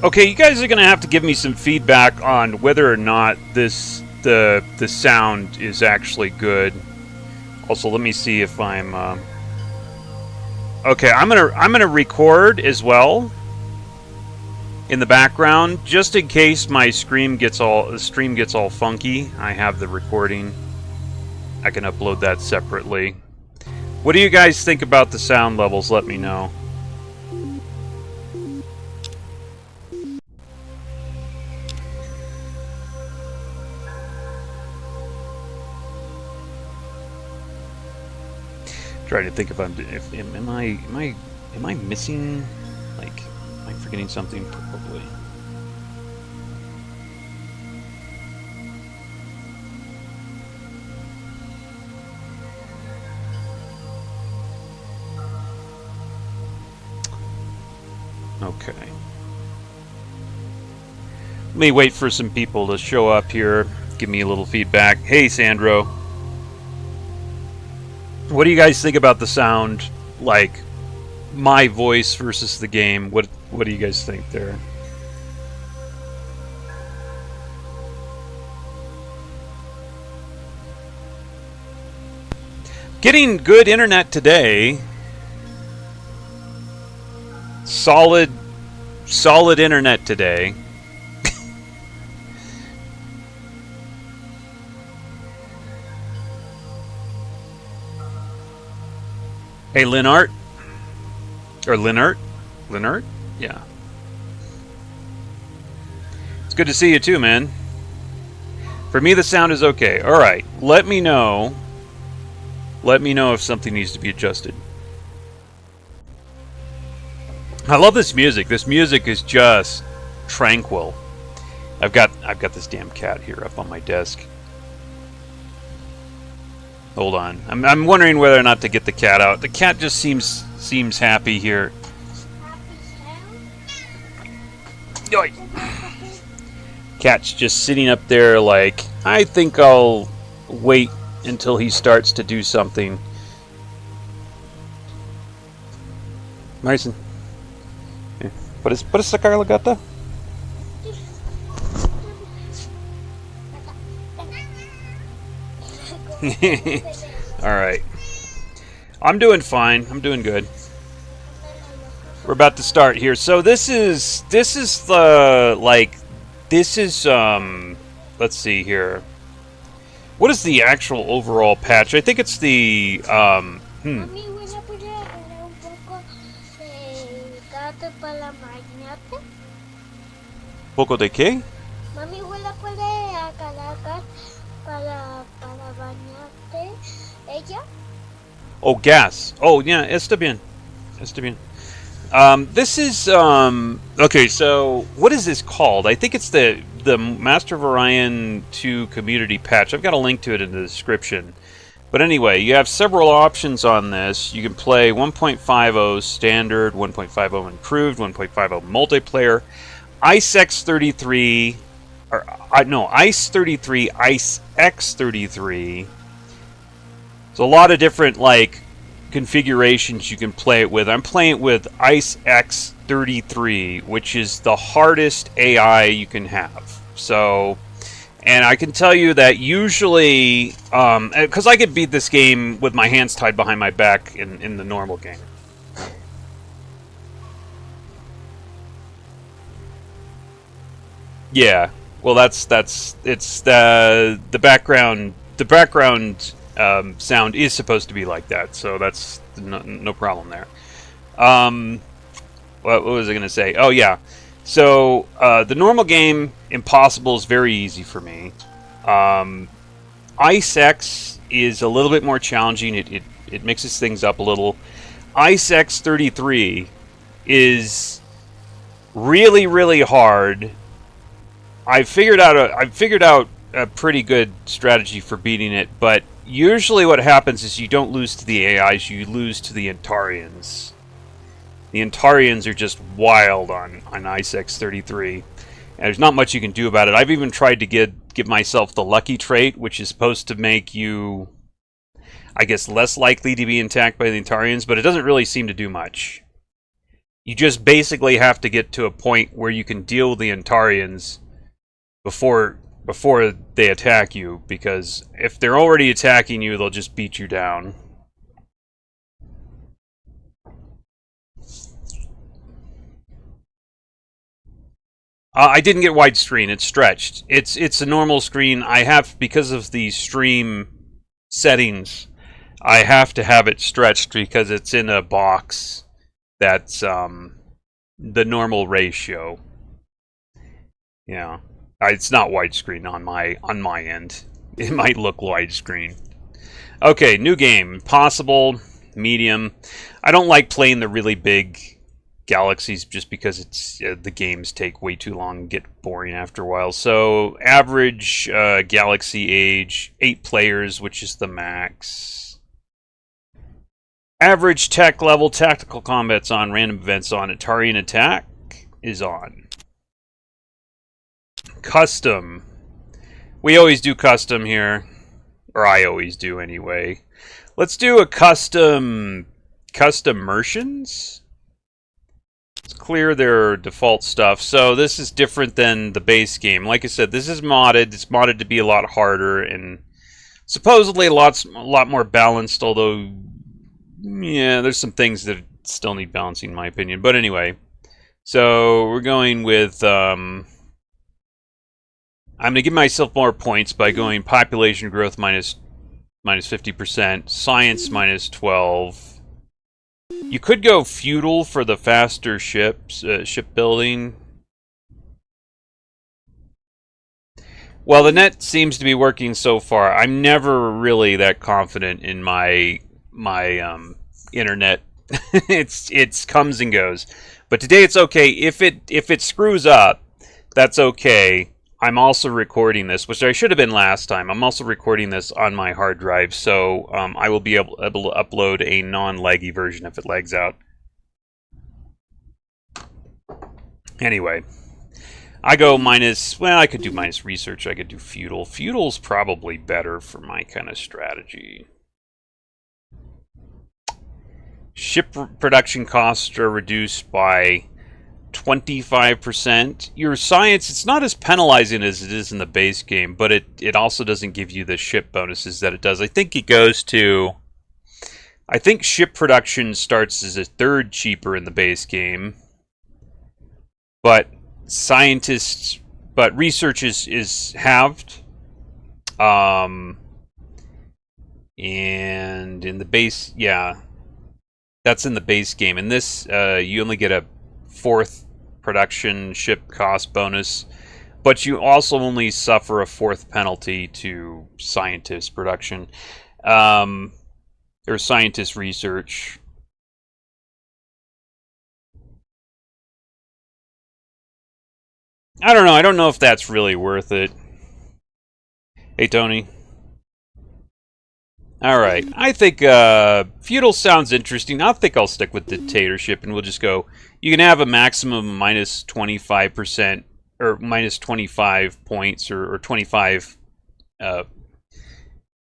Okay, you guys are gonna have to give me some feedback on whether or not the sound is actually good. Also, let me see if I'm. Okay, I'm gonna record as well in the background, just in case my stream gets all funky. I have the recording. I can upload that separately. What do you guys think about the sound levels? Let me know. Trying to think if am I missing, like, am I forgetting something? Probably. Okay. Let me wait for some people to show up here, give me a little feedback. Hey, Sandro. What do you guys think about the sound, like my voice versus the game? What do you guys think there? Getting good internet today. Solid internet today. Hey, Linart? Or Linart? Linart? Yeah. It's good to see you too, man. For me, the sound is okay. Alright, let me know. Let me know if something needs to be adjusted. I love this music. This music is just tranquil. I've got this damn cat here up on my desk. Hold on. I'm wondering whether or not to get the cat out. The cat just seems happy here. Yoy. Cat's just sitting up there like, I think I'll wait until he starts to do something. Mason. ¿Puedes sacar la gata? Alright. I'm doing fine. I'm doing good. We're about to start here. So this is the, like, this is, let's see here. What is the actual overall patch? I think it's the, ¿Poco de qué? Mami, ¿la puede agarrar para bañarte ella? Oh, gas. Oh, yeah, está bien. Está bien. This is, okay, so what is this called? I think it's the Master of Orion 2 community patch. I've got a link to it in the description. But anyway, you have several options on this. You can play 1.50 standard, 1.50 improved, 1.50 multiplayer, IceX33, or no, Ice33, IceX33. There's a lot of different, like, configurations you can play it with. I'm playing it with IceX33, which is the hardest AI you can have. So, and I can tell you that usually, because I could beat this game with my hands tied behind my back in the normal game. Yeah, well, it's the background. The background sound is supposed to be like that, so that's no problem there. What was I going to say? Oh, yeah. So, the normal game, Impossible, is very easy for me. IceX is a little bit more challenging. It mixes things up a little. IceX33 is really, really hard. I've figured out a pretty good strategy for beating it, but usually what happens is you don't lose to the AIs, you lose to the Antarians. The Antarians are just wild on IceX33, and there's not much you can do about it. I've even tried to give myself the lucky trait, which is supposed to make you, I guess, less likely to be attacked by the Antarians, but it doesn't really seem to do much. You just basically have to get to a point where you can deal with the Antarians before they attack you, because if they're already attacking you, they'll just beat you down. I didn't get widescreen. It's stretched. It's a normal screen. I have, because of the stream settings, I have to have it stretched because it's in a box that's the normal ratio. Yeah, it's not widescreen on my end. It might look widescreen. Okay, new game. Possible, medium. I don't like playing the really big galaxies just because it's the games take way too long and get boring after a while. So average galaxy age, 8 players, which is the max. Average tech level, tactical combat's on, random events on, Atarian attack is on. Custom. We always do custom here, or I always do anyway. Let's do a custom Merchants. Let's clear their default stuff. So this is different than the base game. Like I said, this is modded. It's modded to be a lot harder and supposedly a lot more balanced, although yeah, there's some things that still need balancing in my opinion. But anyway, so we're going with I'm going to give myself more points by going population growth minus 50%, science minus 12. You could go feudal for the faster ships, shipbuilding. Well, the net seems to be working so far. I'm never really that confident in my internet. It's comes and goes. But today it's okay. If it screws up, that's okay. I'm also recording this, which I should have been last time. I'm also recording this on my hard drive, so I will be able to upload a non-laggy version if it lags out. Anyway, I go minus, well, I could do minus research, I could do feudal. Feudal's probably better for my kind of strategy. Ship production costs are reduced by 25%. Your science, it's not as penalizing as it is in the base game, but it also doesn't give you the ship bonuses that it does. I think it goes to, I think ship production starts as a third cheaper in the base game, but research is halved. And in the base, yeah, that's in the base game. In this, you only get a fourth production ship cost bonus, but you also only suffer a fourth penalty to scientist production, or scientist research. I don't know. I don't know if that's really worth it. Hey, Tony. Alright, I think feudal sounds interesting. I think I'll stick with dictatorship, and we'll just go, you can have a maximum of minus 25%, or minus 25 points, or 25, you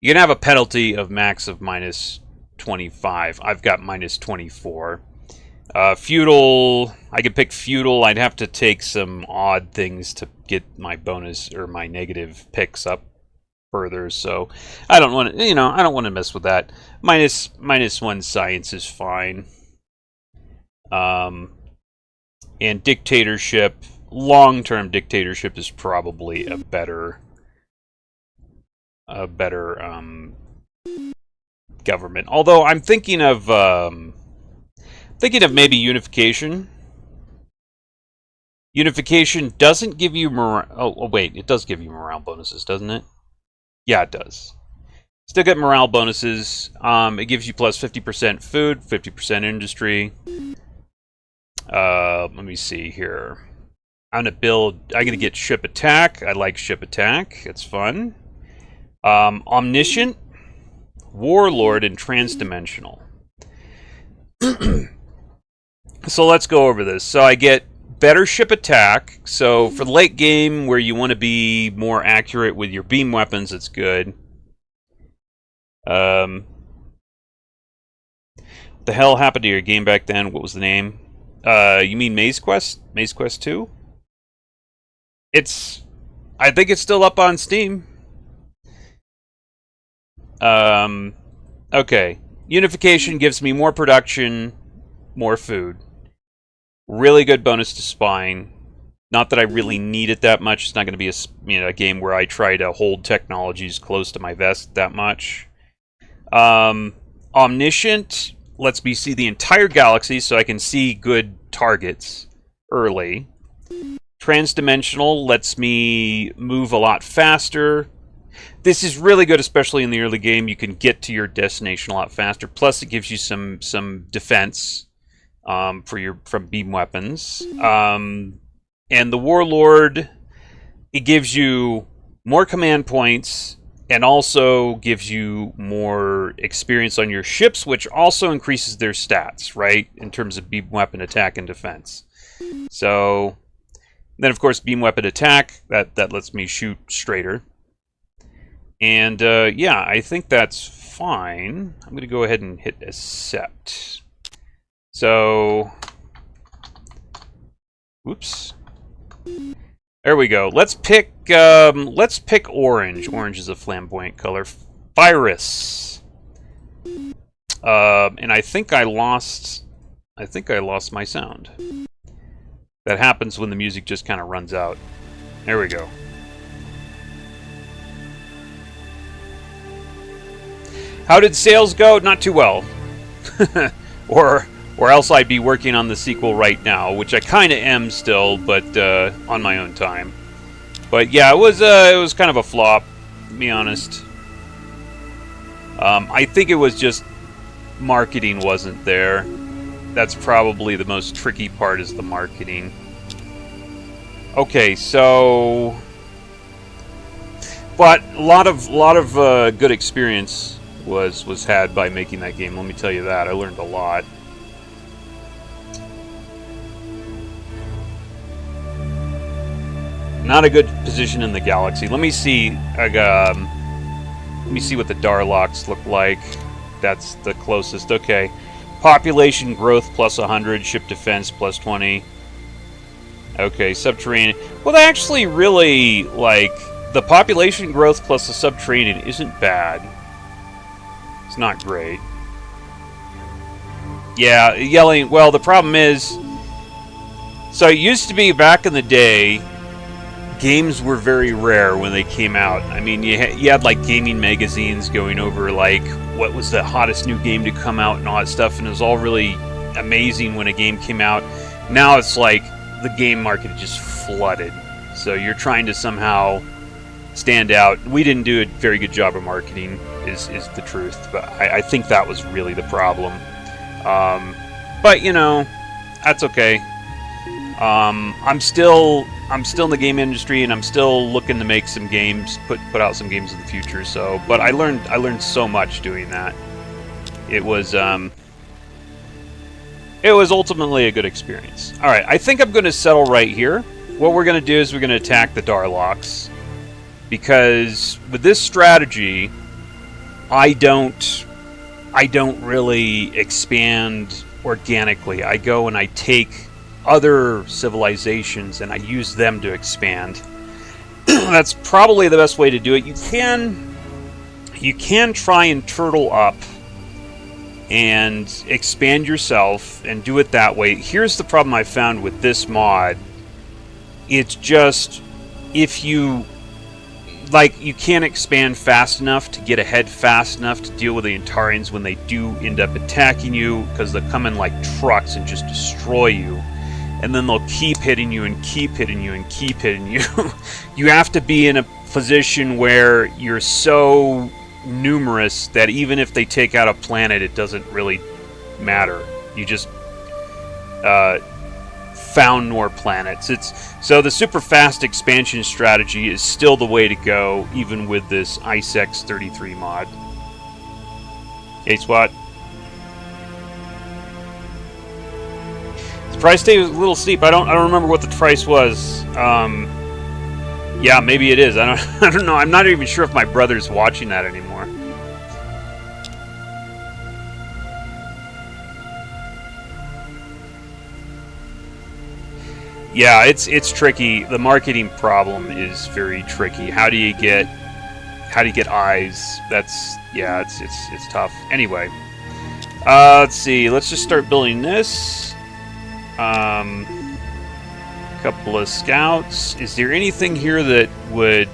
can have a penalty of max of minus 25. I've got minus 24. Feudal, I could pick feudal. I'd have to take some odd things to get my bonus, or my negative picks up further, so I don't want to, I don't want to mess with that. Minus 1 science is fine. And dictatorship, long-term dictatorship is probably a better government. Although I'm thinking of maybe unification. Unification doesn't give you morale. Oh wait, it does give you morale bonuses, doesn't it? Yeah, it does. Still get morale bonuses. It gives you plus 50% food, 50% industry. Let me see here. I'm gonna get ship attack. I like ship attack. It's fun. Omniscient, warlord, and transdimensional. So let's go over this. So I get better ship attack. So for the late game where you want to be more accurate with your beam weapons, it's good. What the hell happened to your game back then? What was the name? You mean MazeQuest? MazeQuest 2? I think it's still up on Steam. Okay. Unification gives me more production, more food. Really good bonus to spine. Not that I really need it that much. It's not going to be a game where I try to hold technologies close to my vest that much. Omniscient lets me see the entire galaxy, so I can see good targets early. Transdimensional lets me move a lot faster. This is really good, especially in the early game. You can get to your destination a lot faster. Plus, it gives you some defense from beam weapons. And the Warlord, it gives you more command points and also gives you more experience on your ships, which also increases their stats, right? In terms of beam weapon attack and defense. So then, of course, beam weapon attack, that lets me shoot straighter. And yeah, I think that's fine. I'm going to go ahead and hit accept. So, whoops. There we go. Let's pick orange. Orange is a flamboyant color. Virus. And I think I lost my sound. That happens when the music just kind of runs out. There we go. How did sales go? Not too well. Or else I'd be working on the sequel right now, which I kind of am still, but on my own time. But yeah, it was kind of a flop, to be honest. I think it was just marketing wasn't there. That's probably the most tricky part, is the marketing. Okay, so, but a lot of good experience was had by making that game. Let me tell you that. I learned a lot. Not a good position in the galaxy. Let me see. Let me see what the Darlocks look like. That's the closest. Okay. Population growth plus 100. Ship defense plus 20. Okay, subterranean. Well, they actually really, like, the population growth plus the subterranean isn't bad. It's not great. Yeah, yelling. Well, the problem is, so it used to be back in the day, games were very rare when they came out. I mean, you had like gaming magazines going over like what was the hottest new game to come out and all that stuff, and it was all really amazing when a game came out. Now it's like the game market just flooded, so you're trying to somehow stand out. We didn't do a very good job of marketing, is the truth, but I think that was really the problem. But you know, that's okay. I'm still in the game industry, and I'm still looking to make some games, put out some games in the future. So, but I learned so much doing that. It was ultimately a good experience. All right, I think I'm going to settle right here. What we're going to do is we're going to attack the Darlocks, because with this strategy, I don't really expand organically. I go and I take other civilizations and I use them to expand. That's probably the best way to do it. You can try and turtle up and expand yourself and do it that way. Here's the problem I found with this mod. It's just, if you can't expand fast enough to get ahead fast enough to deal with the Antarians when they do end up attacking you, because they'll come in like trucks and just destroy you. And then they'll keep hitting you and keep hitting you and keep hitting you. You have to be in a position where you're so numerous that even if they take out a planet, it doesn't really matter. You just found more planets. So the super fast expansion strategy is still the way to go, even with this ISEX 33 mod. Okay, SWAT. The price tag was a little steep. I don't remember what the price was. Yeah, maybe it is. I don't know. I'm not even sure if my brother's watching that anymore. Yeah, it's tricky. The marketing problem is very tricky. How do you get eyes? It's tough. Anyway, let's see. Let's just start building this. Couple of scouts. Is there anything here that would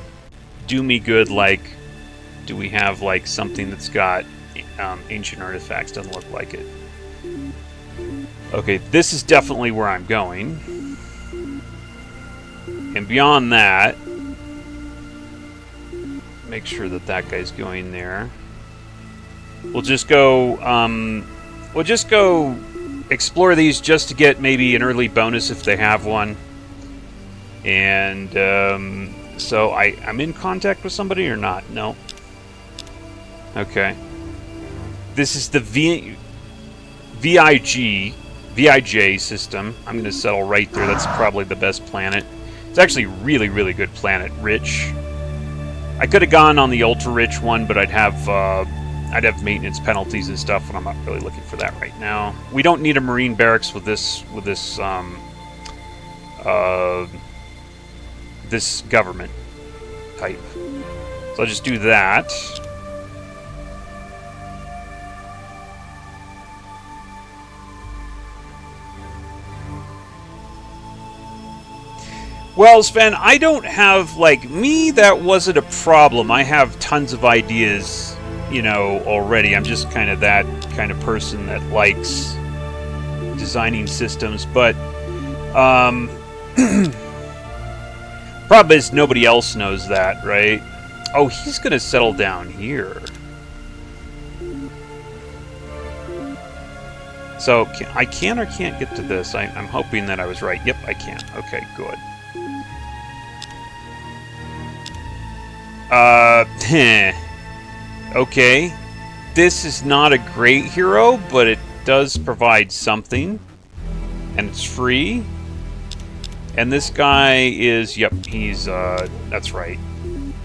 do me good? Like, do we have like something that's got ancient artifacts? Doesn't look like it. Okay, this is definitely where I'm going. And beyond that, make sure that that guy's going there. We'll just go explore these just to get maybe an early bonus if they have one. And so I'm in contact with somebody or not? No. Okay. This is the VIJ system. I'm going to settle right there. That's probably the best planet. It's actually really, really good planet. Rich. I could have gone on the ultra rich one, but I'd have maintenance penalties and stuff, and I'm not really looking for that right now. We don't need a marine barracks with this this government type. So I'll just do that. Well, Sven, I don't have, like, me, that wasn't a problem. I have tons of ideas, you know, already. I'm just kind of that kind of person that likes designing systems, but problem is nobody else knows that, right? Oh, he's going to settle down here. So, I can or can't get to this? I'm hoping that I was right. Yep, I can. Okay, good. Okay. This is not a great hero, but it does provide something. And it's free. And this guy is, yep, he's, that's right.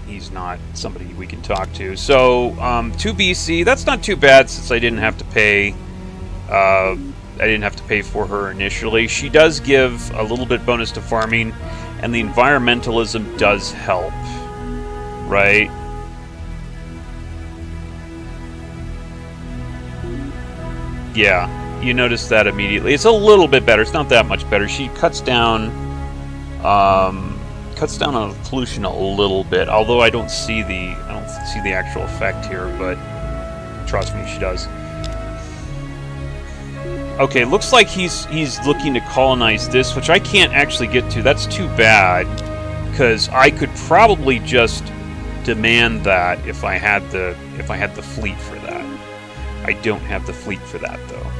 He's not somebody we can talk to. So, 2 BC, that's not too bad since I didn't have to pay, for her initially. She does give a little bit bonus to farming, and the environmentalism does help. Right? Yeah, you notice that immediately. It's a little bit better. It's not that much better. She cuts down on pollution a little bit. Although I don't see the actual effect here, but trust me, she does. Okay, looks like he's looking to colonize this, which I can't actually get to. That's too bad, because I could probably just demand that if I had the fleet for that. I don't have the fleet for that though.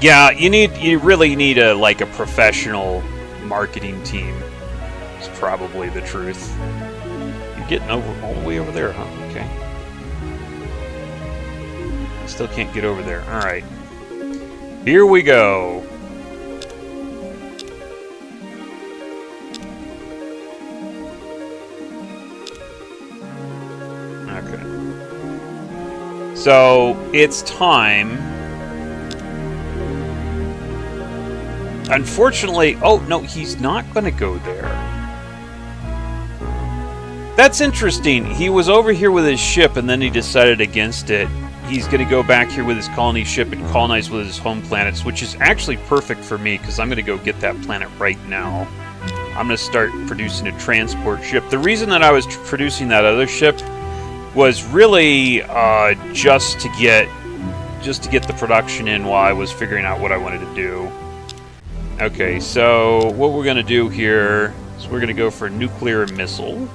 Yeah, you really need a professional marketing team. It's probably the truth. You're getting all the way over there, huh? Okay. Still can't get over there. All right. Here we go. Okay. So, it's time. Unfortunately, oh, no, he's not going to go there. That's interesting. He was over here with his ship, and then he decided against it. He's going to go back here with his colony ship and colonize with his home planets, which is actually perfect for me, because I'm going to go get that planet right now. I'm going to start producing a transport ship. The reason that I was producing that other ship was really just to get the production in while I was figuring out what I wanted to do. Okay, so what we're going to do here is we're going to go for a nuclear missile.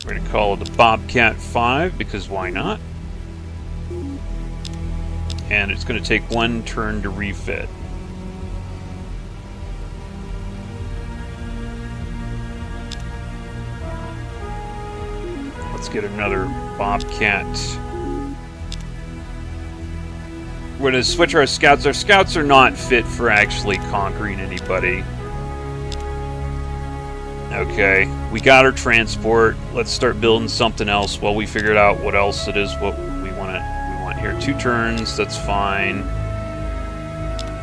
We're going to call it the Bobcat 5, because why not? And it's going to take 1 turn to refit. Let's get another Bobcat. We're going to switch our scouts. Our scouts are not fit for actually conquering anybody. Okay, we got our transport. Let's start building something else while we figured out what else it is. What we want here. 2 turns. That's fine.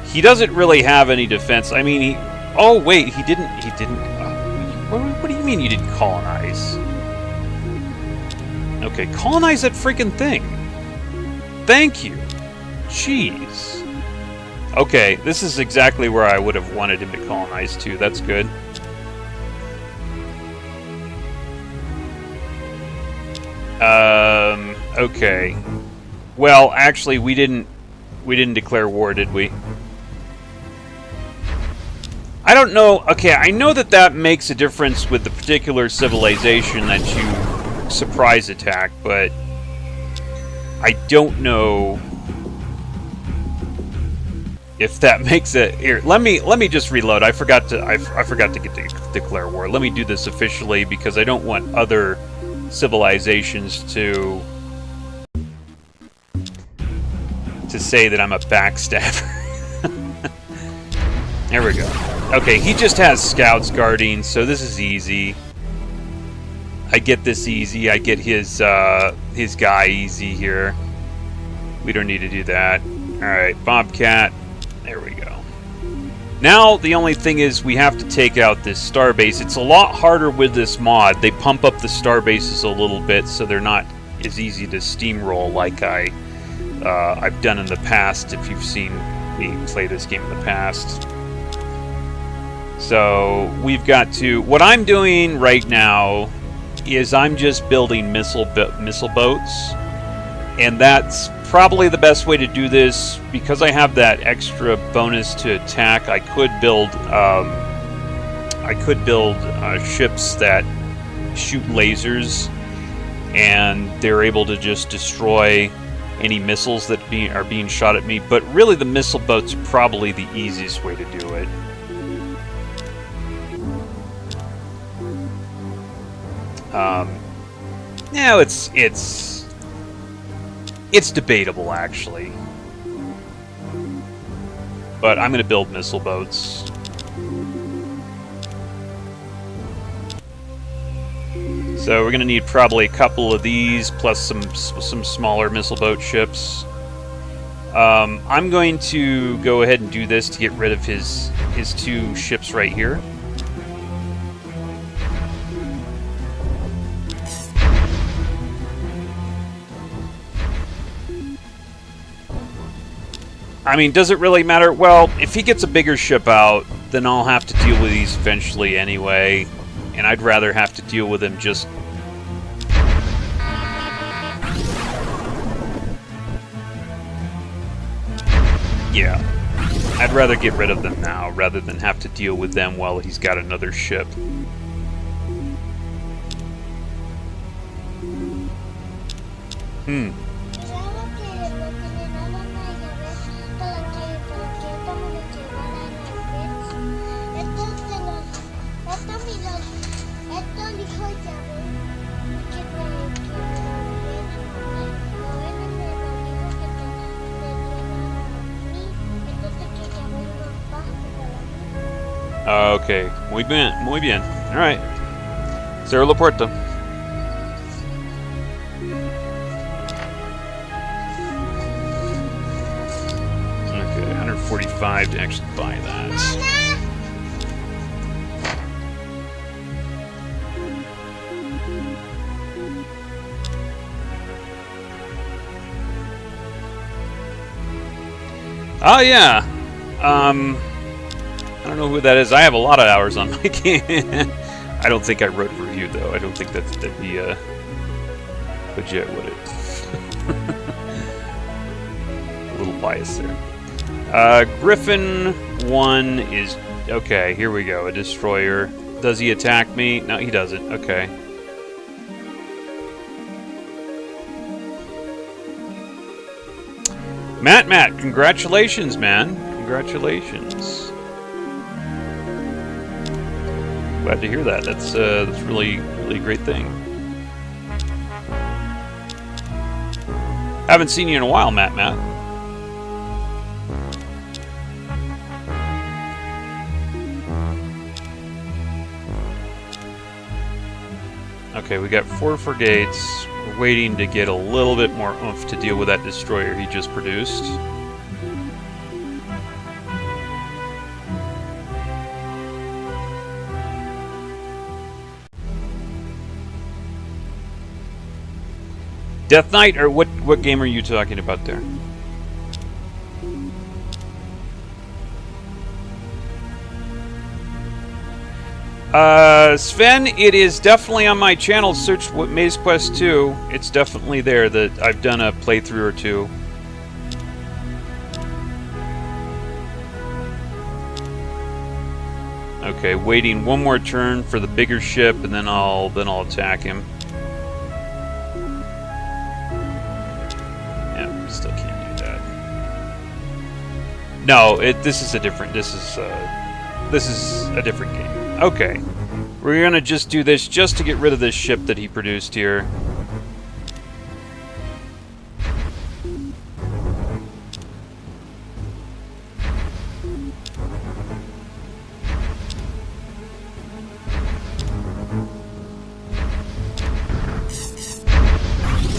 He doesn't really have any defense. I mean, he. Oh wait, he didn't. He didn't. What do you mean you didn't colonize? Okay, colonize that freaking thing. Thank you. Jeez. Okay, this is exactly where I would have wanted him to colonize too. That's good. Okay. Well, actually, we didn't declare war, did we? I don't know. Okay, I know that makes a difference with the particular civilization that you surprise attack, but I don't know if that makes it. Here, let me just reload. I forgot to declare war. Let me do this officially because I don't want other civilizations to say that I'm a backstabber. There we go. Okay, he just has scouts guarding, so this is easy. I get this easy. I get his guy easy here. We don't need to do that. Alright, Bobcat. There we go. Now, the only thing is we have to take out this starbase. It's a lot harder with this mod. They pump up the starbases a little bit so they're not as easy to steamroll like I've done in the past, if you've seen me play this game in the past. So, we've got to... What I'm doing right now is I'm just building missile boats. And that's probably the best way to do this. Because I have that extra bonus to attack, I could build ships that shoot lasers. And they're able to just destroy any missiles that are being shot at me. But really the missile boats are probably the easiest way to do it. No, it's debatable actually, but I'm going to build missile boats. So we're going to need probably a couple of these plus some smaller missile boat ships. I'm going to go ahead and do this to get rid of his 2 ships right here. I mean, does it really matter? Well, if he gets a bigger ship out, then I'll have to deal with these eventually anyway. And I'd rather have to deal with him just... Yeah. I'd rather get rid of them now, rather than have to deal with them while he's got another ship. Okay, muy bien. All right, Cerro La Puerta. Okay, 145 to actually buy that. Oh yeah. I don't know who that is. I have a lot of hours on my game. I don't think I wrote a review, though. I don't think that'd be legit, would it? A little bias there. Griffin 1 is... Okay, here we go. A destroyer. Does he attack me? No, he doesn't. Okay. Matt, congratulations, man. Congratulations. Glad to hear that. That's really a great thing. Haven't seen you in a while, Matt. Okay, we got 4 frigates. We're waiting to get a little bit more oomph to deal with that destroyer he just produced. Death Knight, or what game are you talking about there? Sven, it is definitely on my channel. Search MazeQuest 2. It's definitely there. That I've done a playthrough or two. Okay, waiting one more turn for the bigger ship, and then I'll attack him. Yeah, still can't do that. No, this is a different. This is a different game. Okay, we're gonna just do this just to get rid of this ship that he produced here.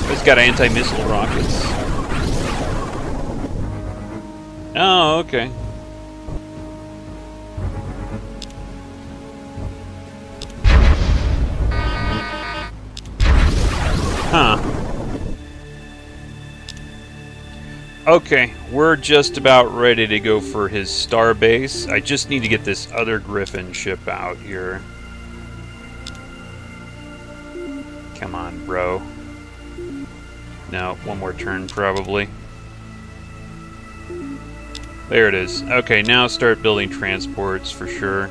He's got anti-missile rockets. Oh, okay. Huh. Okay, we're just about ready to go for his star base. I just need to get this other Griffin ship out here. Come on, bro. No, one more turn probably. There it is. Okay, now start building transports for sure.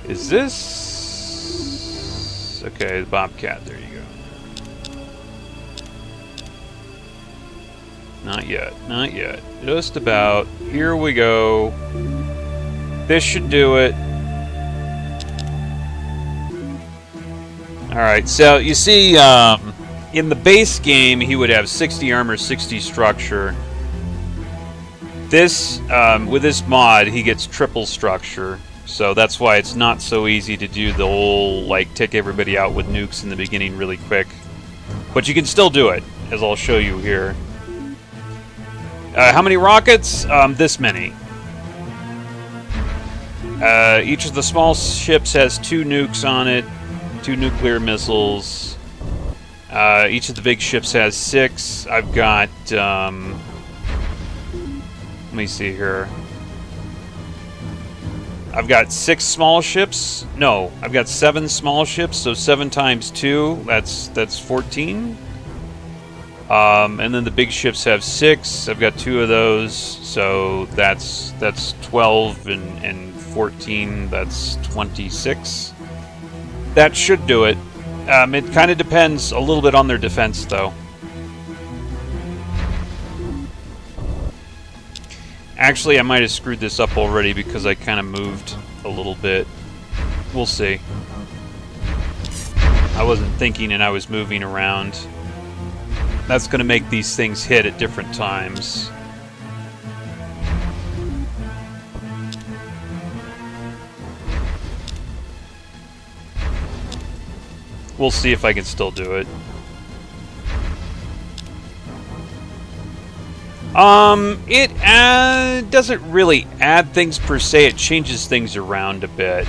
Is this... Okay, the Bobcat, there you go. Not yet, not yet. Just about. Here we go. This should do it. Alright, so you see, in the base game, he would have 60 armor, 60 structure. This, with this mod, he gets triple structure. So that's why it's not so easy to do the whole, like, take everybody out with nukes in the beginning really quick. But you can still do it, as I'll show you here. How many rockets? This many. Each of the small ships has 2 nukes on it, 2 nuclear missiles. Each of the big ships has 6. I've got, let me see here. I've got 6 small ships. No, I've got 7 small ships, so 7 times 2, that's 14. And then the big ships have 6. I've got 2 of those, so that's 12 and 14, that's 26. That should do it. It kind of depends a little bit on their defense, though. Actually, I might have screwed this up already because I kind of moved a little bit. We'll see. I wasn't thinking and I was moving around. That's going to make these things hit at different times. We'll see if I can still do it. It doesn't really add things per se. It changes things around a bit,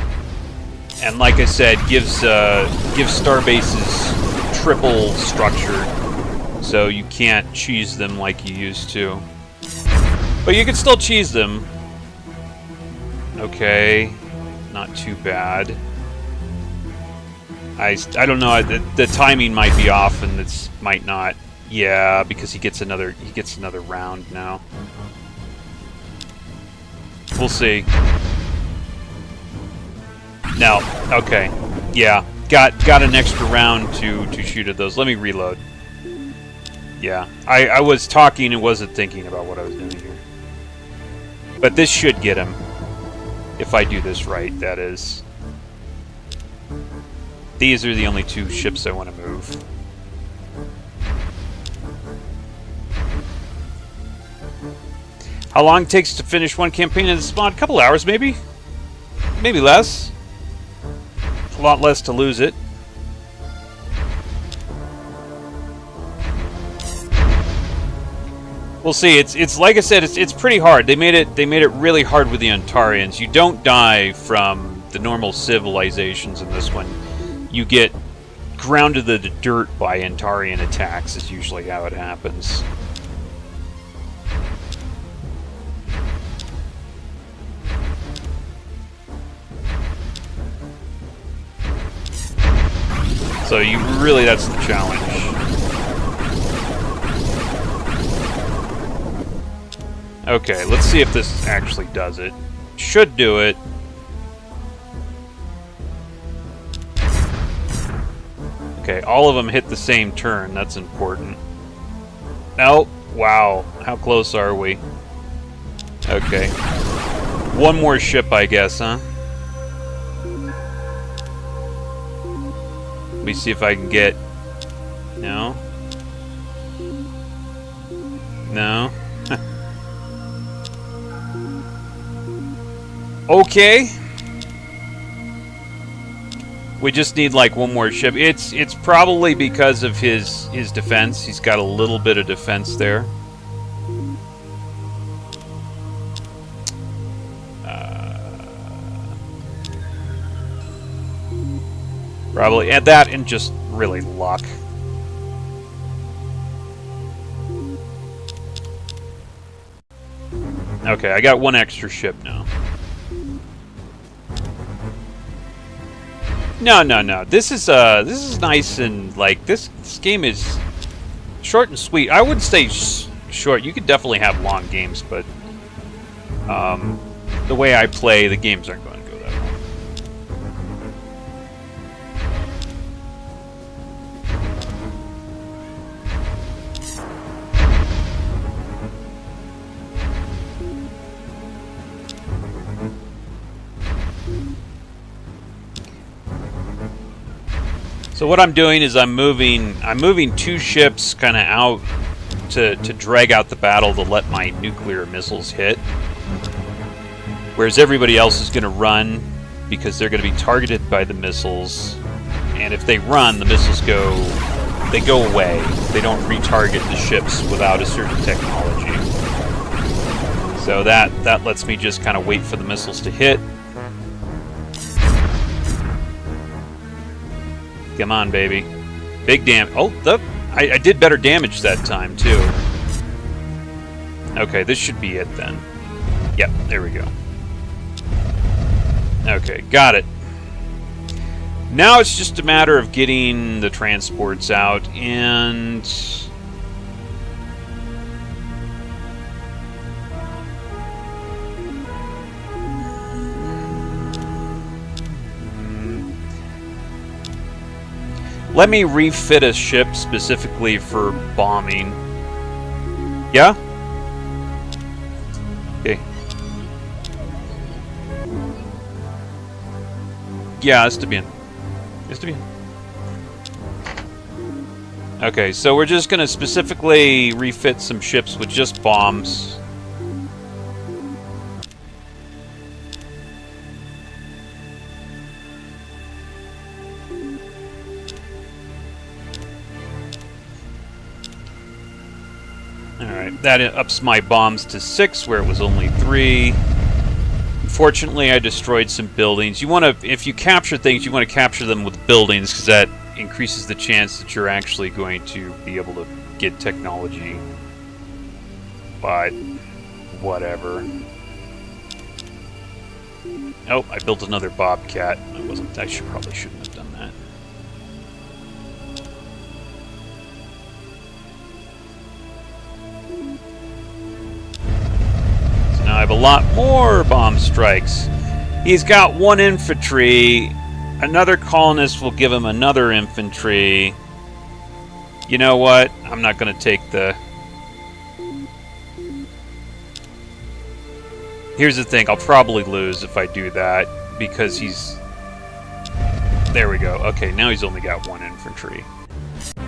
and like I said, gives star bases triple structure, so you can't cheese them like you used to. But you can still cheese them. Okay, not too bad. I don't know. The timing might be off, and this might not. Yeah, because he gets another round now. We'll see. No. Okay. Yeah. Got an extra round to shoot at those. Let me reload. Yeah. I was talking and wasn't thinking about what I was doing here. But this should get him. If I do this right, that is. These are the only 2 ships I want to move. How long it takes to finish one campaign in this mod? A couple hours, maybe? Maybe less. A lot less to lose it. We'll see. It's like I said, it's pretty hard. They made it really hard with the Ontarians. You don't die from the normal civilizations in this one. You get grounded to the dirt by Ontarian attacks is usually how it happens. So you really, that's the challenge. Okay, let's see if this actually does it. Should do it. Okay, all of them hit the same turn. That's important. Oh, wow. How close are we? Okay. One more ship, I guess, huh? Let me see if I can get... No? No? Okay. We just need like one more ship. It's probably because of his defense. He's got a little bit of defense there. Probably add that and just really luck. Okay, I got one extra ship now. No. This is nice and like this game is short and sweet. I would say short. You could definitely have long games, but the way I play, the games aren't going to go that long. So what I'm doing is I'm moving two ships kind of out to drag out the battle to let my nuclear missiles hit. Whereas everybody else is going to run because they're going to be targeted by the missiles. And if they run, the missiles go away. They don't retarget the ships without a certain technology. So that lets me just kind of wait for the missiles to hit. Come on, baby. Big damage. Oh, I did better damage that time, too. Okay, this should be it, then. Yep, there we go. Okay, got it. Now it's just a matter of getting the transports out, and... Let me refit a ship specifically for bombing. Yeah? Okay. Yeah, está bien. Está bien. Okay, so we're just gonna specifically refit some ships with just bombs. Alright, that ups my bombs to 6 where it was only 3. Unfortunately, I destroyed some buildings. You want to, if you capture things, you want to capture them with buildings because that increases the chance that you're actually going to be able to get technology. But whatever. Oh, I built another Bobcat. I probably shouldn't have done that. Now I have a lot more bomb strikes. He's got 1 infantry. Another colonist will give him another infantry. You know what? I'm not going to take the... Here's the thing. I'll probably lose if I do that because he's... There we go. Okay, now he's only got 1 infantry.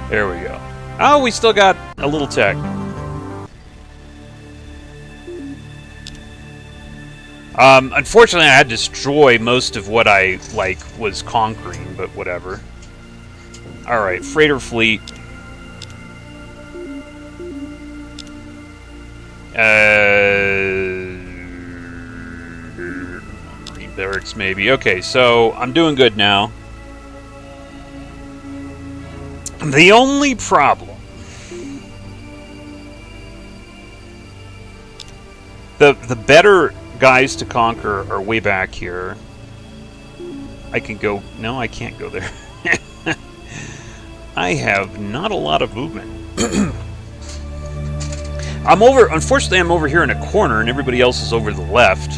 There we go. Oh, we still got a little tech. Unfortunately, I had to destroy most of what I, like, was conquering, but whatever. Alright, freighter fleet. Marine barracks, maybe. Okay, so I'm doing good now. The only problem... The better guys to conquer are way back here. I can go... No, I can't go there. I have not a lot of movement. Unfortunately, I'm over here in a corner, and everybody else is over to the left.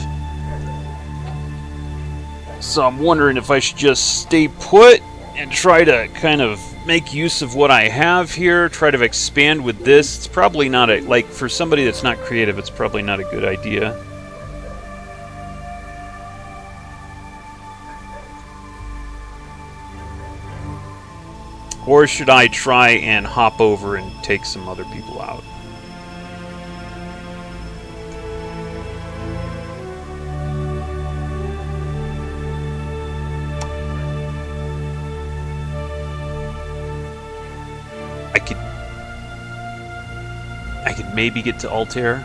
So I'm wondering if I should just stay put and try to kind of make use of what I have here, try to expand with this. It's probably not a... Like, for somebody that's not creative, it's probably not a good idea. Or should I try and hop over and take some other people out? I could maybe get to Altair.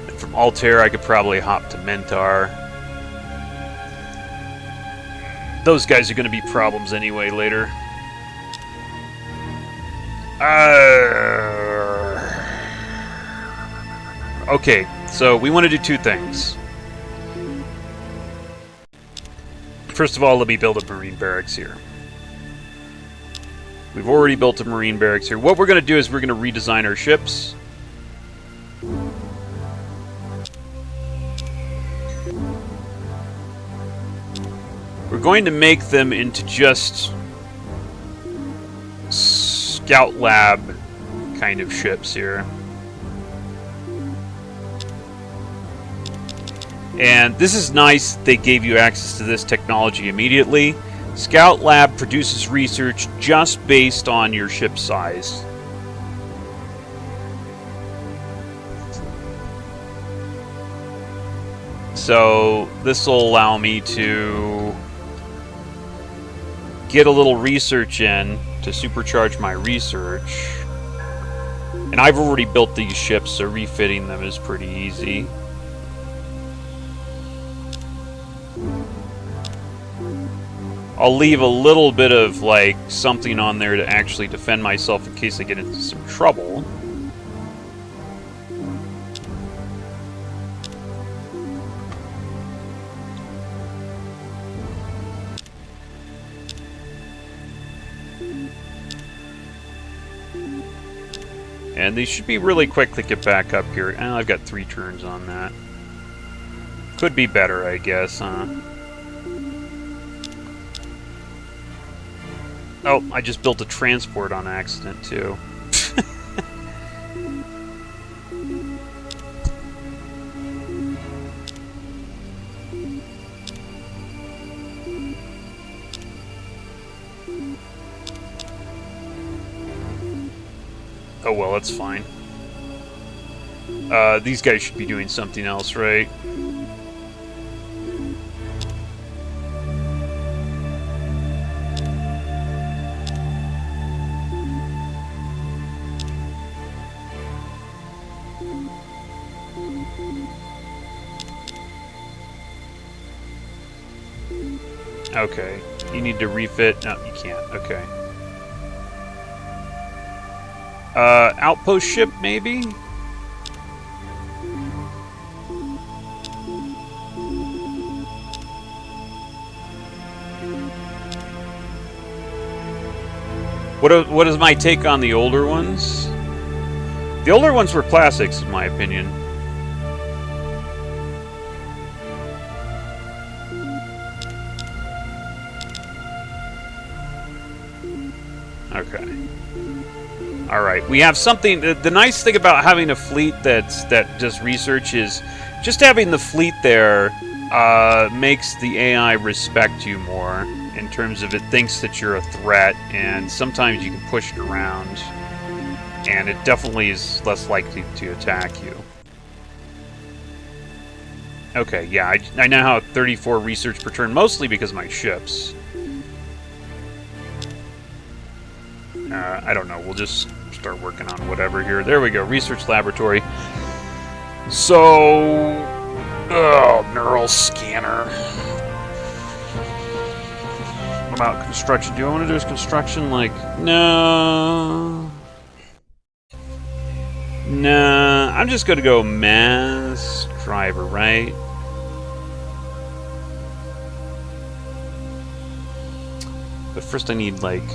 And from Altair, I could probably hop to Mentar. Those guys are going to be problems anyway later. Okay, so we want to do two things. First of all, let me build a Marine barracks here. We've already built a Marine barracks here. What we're going to do is we're going to redesign our ships. We're going to make them into just scout lab kind of ships here. And this is nice, they gave you access to this technology immediately. Scout Lab produces research just based on your ship size. So this will allow me to get a little research in to supercharge my research. And I've already built these ships, so refitting them is pretty easy. I'll leave a little bit of, like, something on there to actually defend myself in case I get into some trouble. And these should be really quick to get back up here. And I've got 3 turns on that. Could be better, I guess, huh? Oh, I just built a transport on accident, too. Oh well, that's fine. These guys should be doing something else, right? Okay. You need to refit. No, you can't. Okay. Outpost ship, maybe? What is my take on the older ones? The older ones were classics, in my opinion. Okay. Alright, we have something... The nice thing about having a fleet that does research is just having the fleet there makes the AI respect you more in terms of it thinks that you're a threat, and sometimes you can push it around, and it definitely is less likely to attack you. Okay, yeah, I now have 34 research per turn, mostly because of my ships. I don't know, we'll just start working on whatever here. There we go, research laboratory. So... Oh, neural scanner. What about construction? Do I want to do this construction? Like, no... Nah, I'm just gonna go mass driver, right? But first I need, like,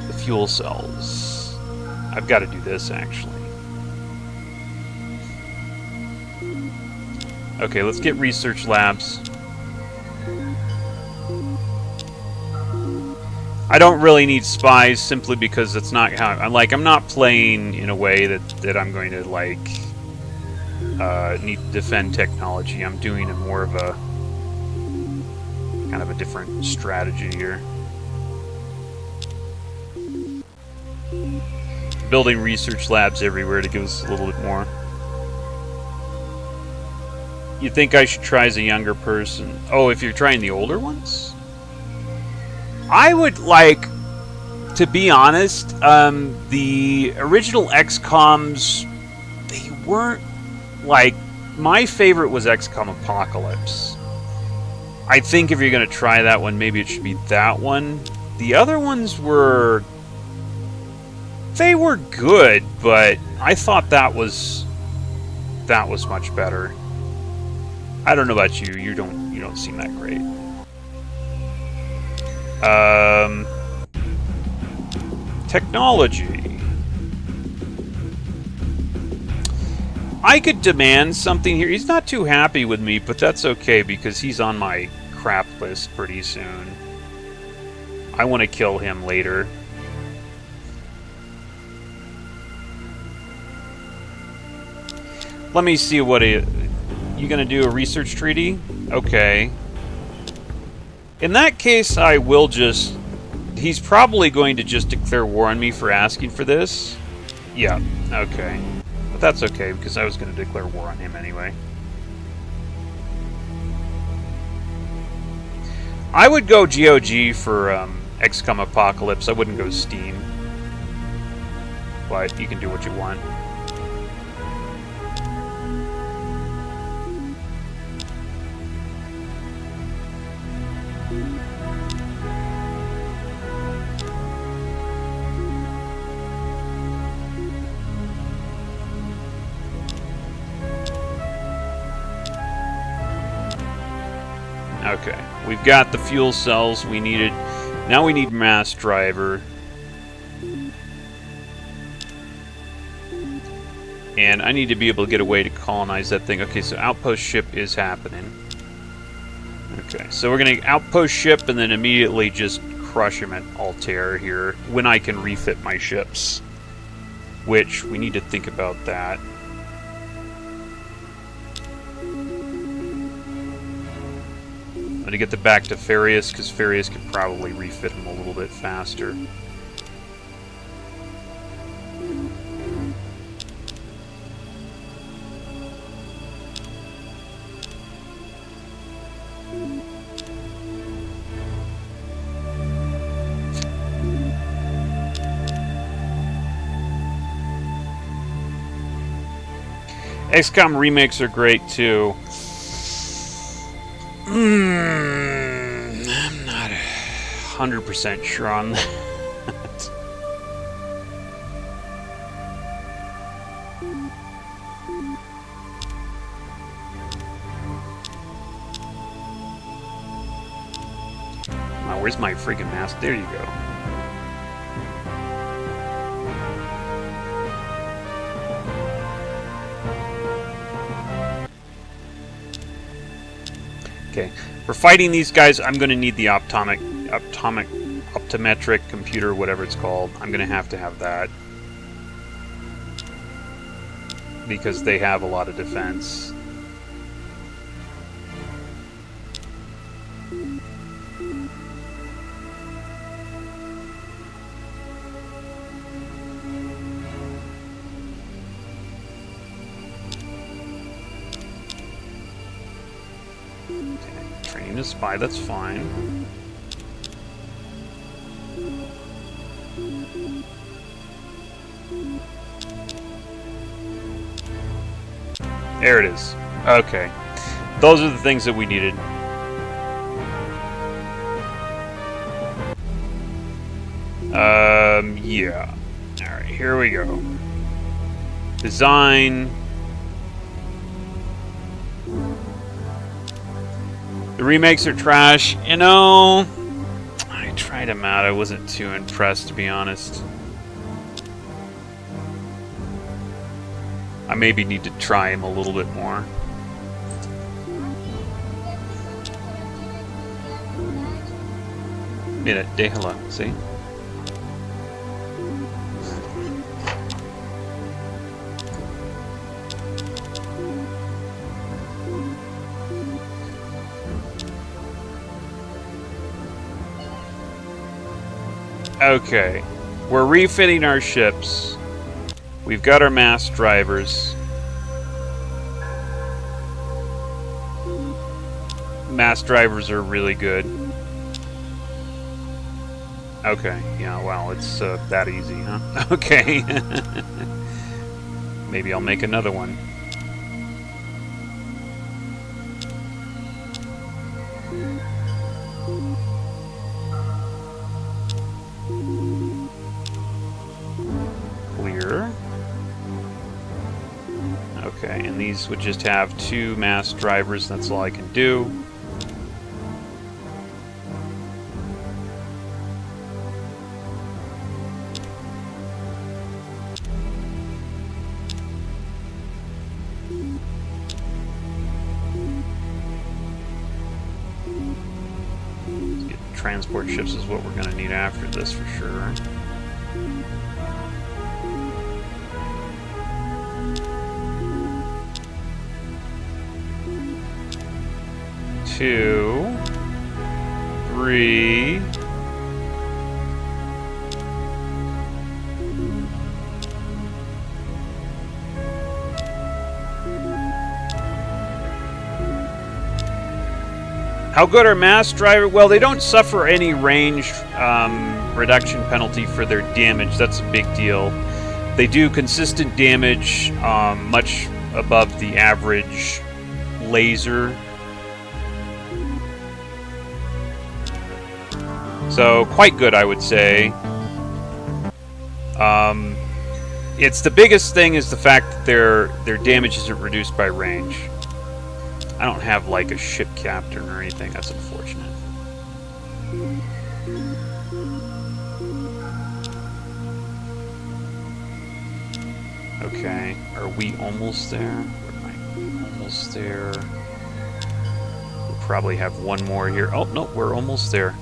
the fuel cells. I've got to do this, actually. Okay, let's get research labs. I don't really need spies simply because it's not how I'm not playing in a way that I'm going to like need to defend technology. I'm doing a more of a kind of a different strategy here. Building research labs everywhere to give us a little bit more. You think I should try as a younger person? Oh, if you're trying the older ones? I would like, to be honest, the original XCOMs, they weren't, like, my favorite was XCOM Apocalypse. I think if you're going to try that one, maybe it should be that one. The other ones were, they were good, but I thought that was much better. I don't know about you, you don't seem that great. Technology. I could demand something here. He's not too happy with me, but that's okay because he's on my crap list pretty soon. I want to kill him later. Let me see what you gonna do a research treaty? Okay. In that case, I will just... He's probably going to just declare war on me for asking for this. Yeah, okay. But that's okay, because I was going to declare war on him anyway. I would go GOG for XCOM Apocalypse. I wouldn't go Steam. But you can do what you want. Okay, we've got the fuel cells we needed. Now we need mass driver. And I need to be able to get a way to colonize that thing. Okay, so outpost ship is happening. Okay, so we're going to outpost ship and then immediately just crush him at Altair here when I can refit my ships. Which, we need to think about that. I'm going to get the back to Farius, because Farius could probably refit him a little bit faster. XCOM remakes are great too. I'm not 100% sure on that. Wow, where's my freaking mask? There you go. Okay, for fighting these guys, I'm going to need the optometric computer, whatever it's called. I'm going to have that. Because they have a lot of defense. being a spy, that's fine. There it is. Okay. Those are the things that we needed. Yeah. Alright, here we go. Design. The remakes are trash. You know, I tried them out. I wasn't too impressed, to be honest. I maybe need to try them a little bit more. Mira, déjala, ¿sí? Okay, we're refitting our ships. We've got our mass drivers. Mass drivers are really good. Okay, yeah, well, it's that easy, huh? Okay. Maybe I'll make another one. Clear. Okay, and these would just have 2 mass drivers, that's all I can do. Transport ships is what we're going to need after this for sure. Two, 3. How good are mass driver? Well, they don't suffer any range reduction penalty for their damage. That's a big deal. They do consistent damage, much above the average laser. So, quite good, I would say. It's the biggest thing is the fact that their damage isn't reduced by range. I don't have like a ship captain or anything. That's unfortunate. Okay, are we almost there? Am I almost there? We'll probably have one more here. Oh, no, we're almost there.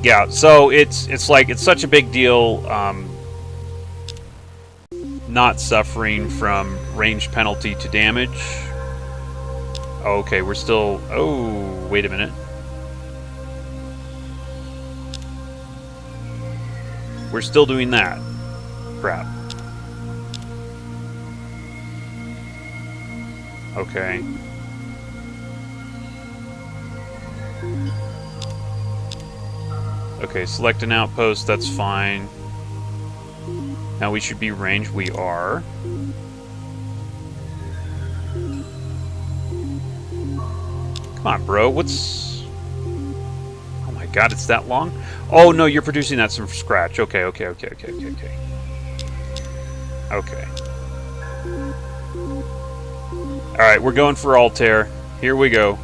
Yeah, so it's like it's such a big deal not suffering from range penalty to damage. Okay, we're still... Oh, wait a minute. We're still doing that. Crap. Okay. Okay, select an outpost, that's fine. Now we should be ranged. We are. Come on, bro. What's... Oh my god, it's that long? Oh, no, you're producing that from scratch. Okay. Okay. Alright, we're going for Altair. Here we go.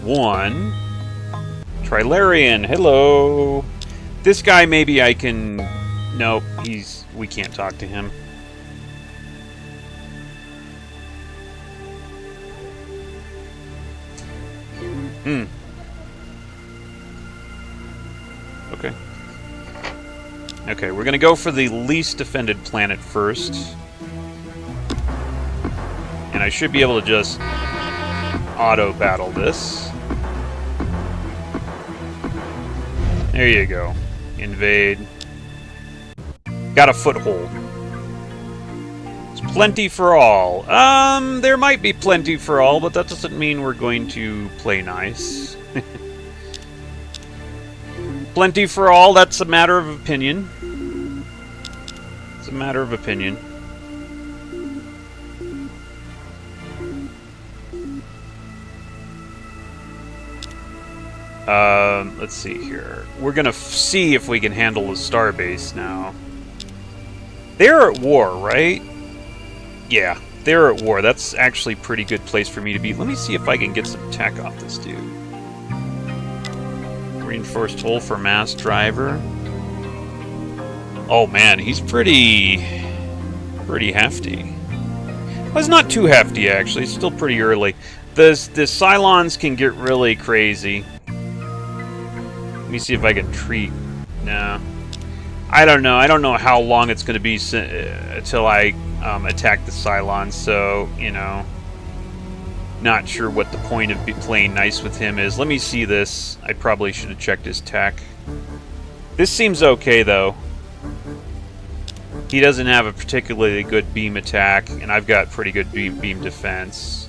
1. Trilarian, hello! This guy, maybe I can... Nope, we can't talk to him. Okay. Okay, we're gonna go for the least defended planet first. And I should be able to just auto-battle this. There you go. Invade. Got a foothold. It's plenty for all. There might be plenty for all, but that doesn't mean we're going to play nice. Plenty for all, that's a matter of opinion. It's a matter of opinion. Let's see here. We're gonna see if we can handle the starbase now. They're at war, right? Yeah, they're at war. That's actually a pretty good place for me to be. Let me see if I can get some tech off this dude. Reinforced hull for mass driver. Oh man, he's pretty hefty. Well, it's not too hefty actually. It's still pretty early. The Cylons can get really crazy. Let me see if I can treat. No, I don't know. I don't know how long it's going to be until I attack the Cylons. So you know, not sure what the point of playing nice with him is. Let me see this. I probably should have checked his tech. This seems okay though. He doesn't have a particularly good beam attack, and I've got pretty good beam defense.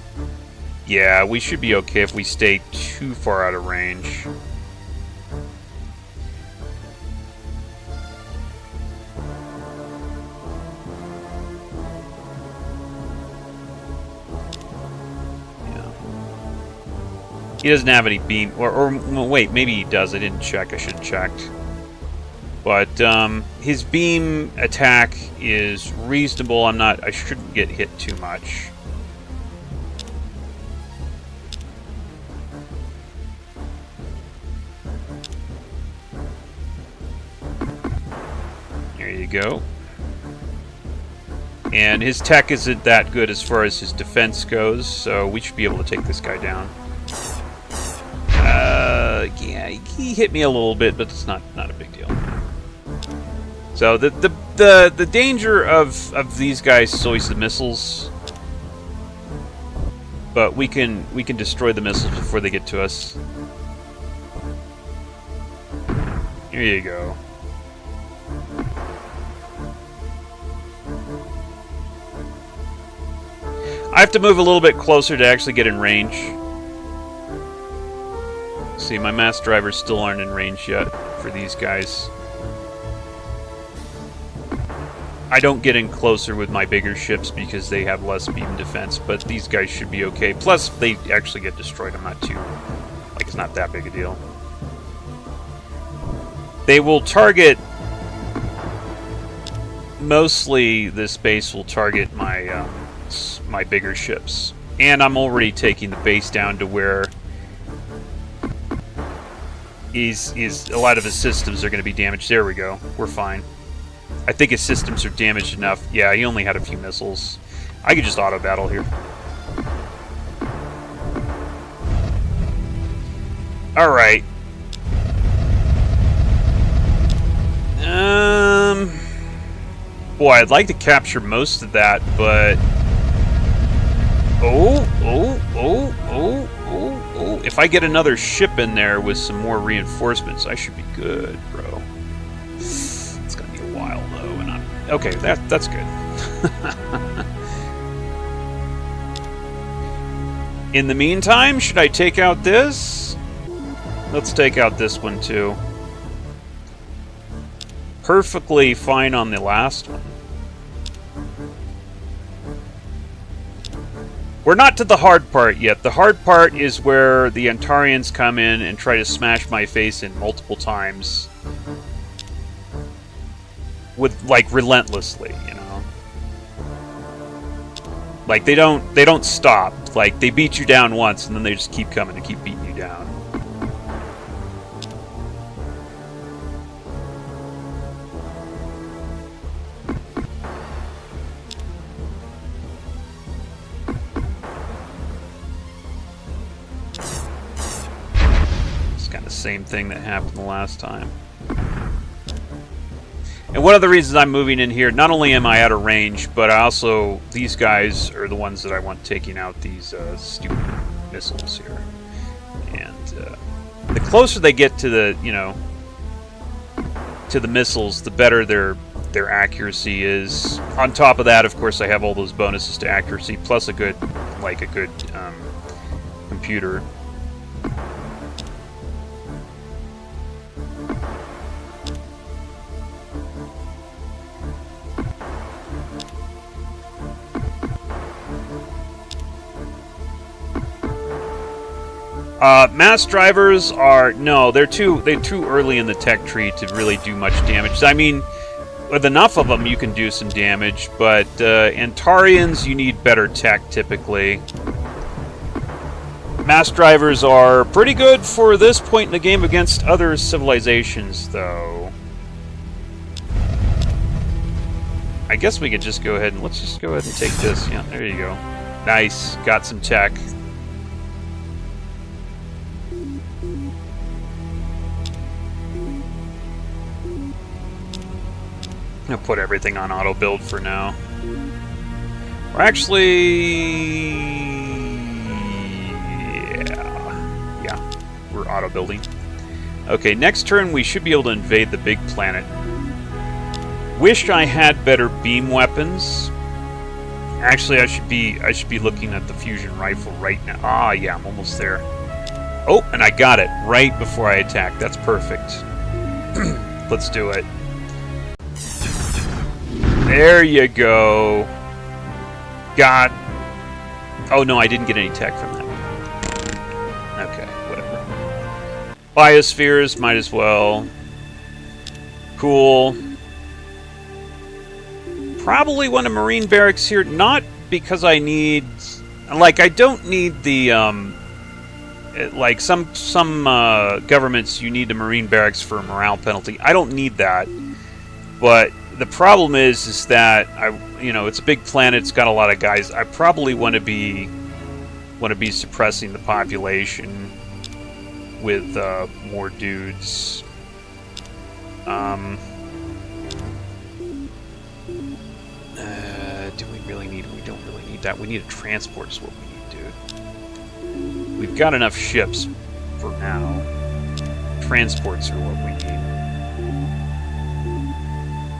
Yeah, we should be okay if we stay too far out of range. He doesn't have any beam, or wait, maybe he does. I didn't check. I should have checked. But his beam attack is reasonable. I shouldn't get hit too much. There you go. And his tech isn't that good as far as his defense goes, so we should be able to take this guy down. Yeah, he hit me a little bit, but it's not a big deal. So the danger of these guys is always the missiles, but we can destroy the missiles before they get to us. Here you go. I have to move a little bit closer to actually get in range. See, my mass drivers still aren't in range yet for these guys. I don't get in closer with my bigger ships because they have less beam defense, but these guys should be okay. Plus, they actually get destroyed. I'm not too... like, it's not that big a deal. They will target... mostly, this base will target my, my bigger ships. And I'm already taking the base down to where... a lot of his systems are going to be damaged. There we go. We're fine. I think his systems are damaged enough. Yeah, he only had a few missiles. I could just auto battle here. Alright. Boy, I'd like to capture most of that, but... Oh. If I get another ship in there with some more reinforcements, I should be good, bro. It's gonna be a while, though, and I'm... okay, that's good. In the meantime, should I take out this? Let's take out this one, too. Perfectly fine on the last one. We're not to the hard part yet. The hard part is where the Antarians come in and try to smash my face in multiple times. With, like, relentlessly, you know? Like, they don't stop. Like, they beat you down once, and then they just keep coming and keep beating you down. Same thing that happened the last time. And one of the reasons I'm moving in here, not only am I out of range, but I also, these guys are the ones that I want taking out these stupid missiles here. And the closer they get to the, you know, to the missiles, the better their accuracy is. On top of that, of course, I have all those bonuses to accuracy, plus a good computer. Mass drivers are they're too early in the tech tree to really do much damage. I mean, with enough of them you can do some damage, but Antarians, you need better tech typically. Mass drivers are pretty good for this point in the game against other civilizations, though. I guess we could just go ahead and let's just go ahead and take this. Yeah, there you go. Nice, got some tech. I'll put everything on auto build for now. We're actually, yeah, we're auto building. Okay, next turn we should be able to invade the big planet. Wish I had better beam weapons. Actually, I should be looking at the fusion rifle right now. Ah, yeah, I'm almost there. Oh, and I got it right before I attack. That's perfect. Let's do it. There you go. Got... Oh, no, I didn't get any tech from that. Okay, whatever. Biospheres, might as well. Cool. Probably want a marine barracks here, not because I need... Like, I don't need the, like, some governments, you need a marine barracks for a morale penalty. I don't need that. But the problem is that it's a big planet. It's got a lot of guys. I probably want to be suppressing the population with more dudes. Do we really need? We don't really need that. We need a transport. Is what we need, dude. We've got enough ships for now. Transports are what we need.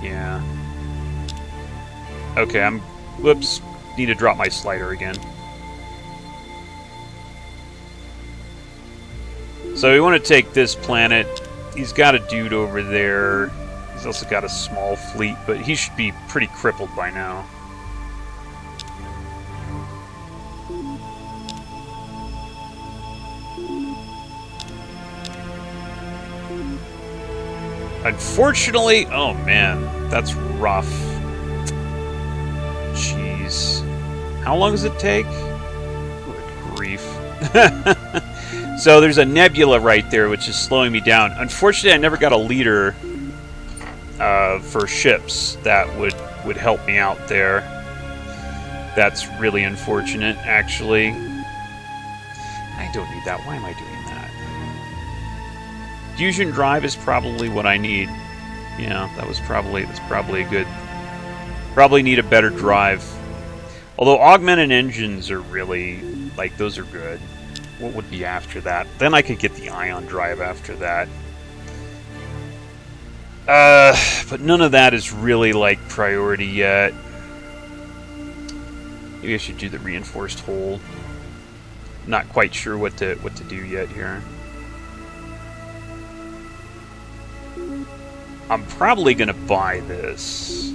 Yeah. Okay, whoops. Need to drop my slider again. So we want to take this planet. He's got a dude over there. He's also got a small fleet, but he should be pretty crippled by now. Unfortunately, oh man, that's rough. Jeez. How long does it take? Good grief. So there's a nebula right there, which is slowing me down. Unfortunately, I never got a leader for ships that would help me out there. That's really unfortunate, actually. I don't need that. Why am I doing that? Fusion drive is probably what I need. Yeah, that's probably a good... Probably need a better drive. Although augmented engines are really... Like, those are good. What would be after that? Then I could get the ion drive after that. But none of that is really, like, priority yet. Maybe I should do the reinforced hull. Not quite sure what to do yet here. I'm probably going to buy this.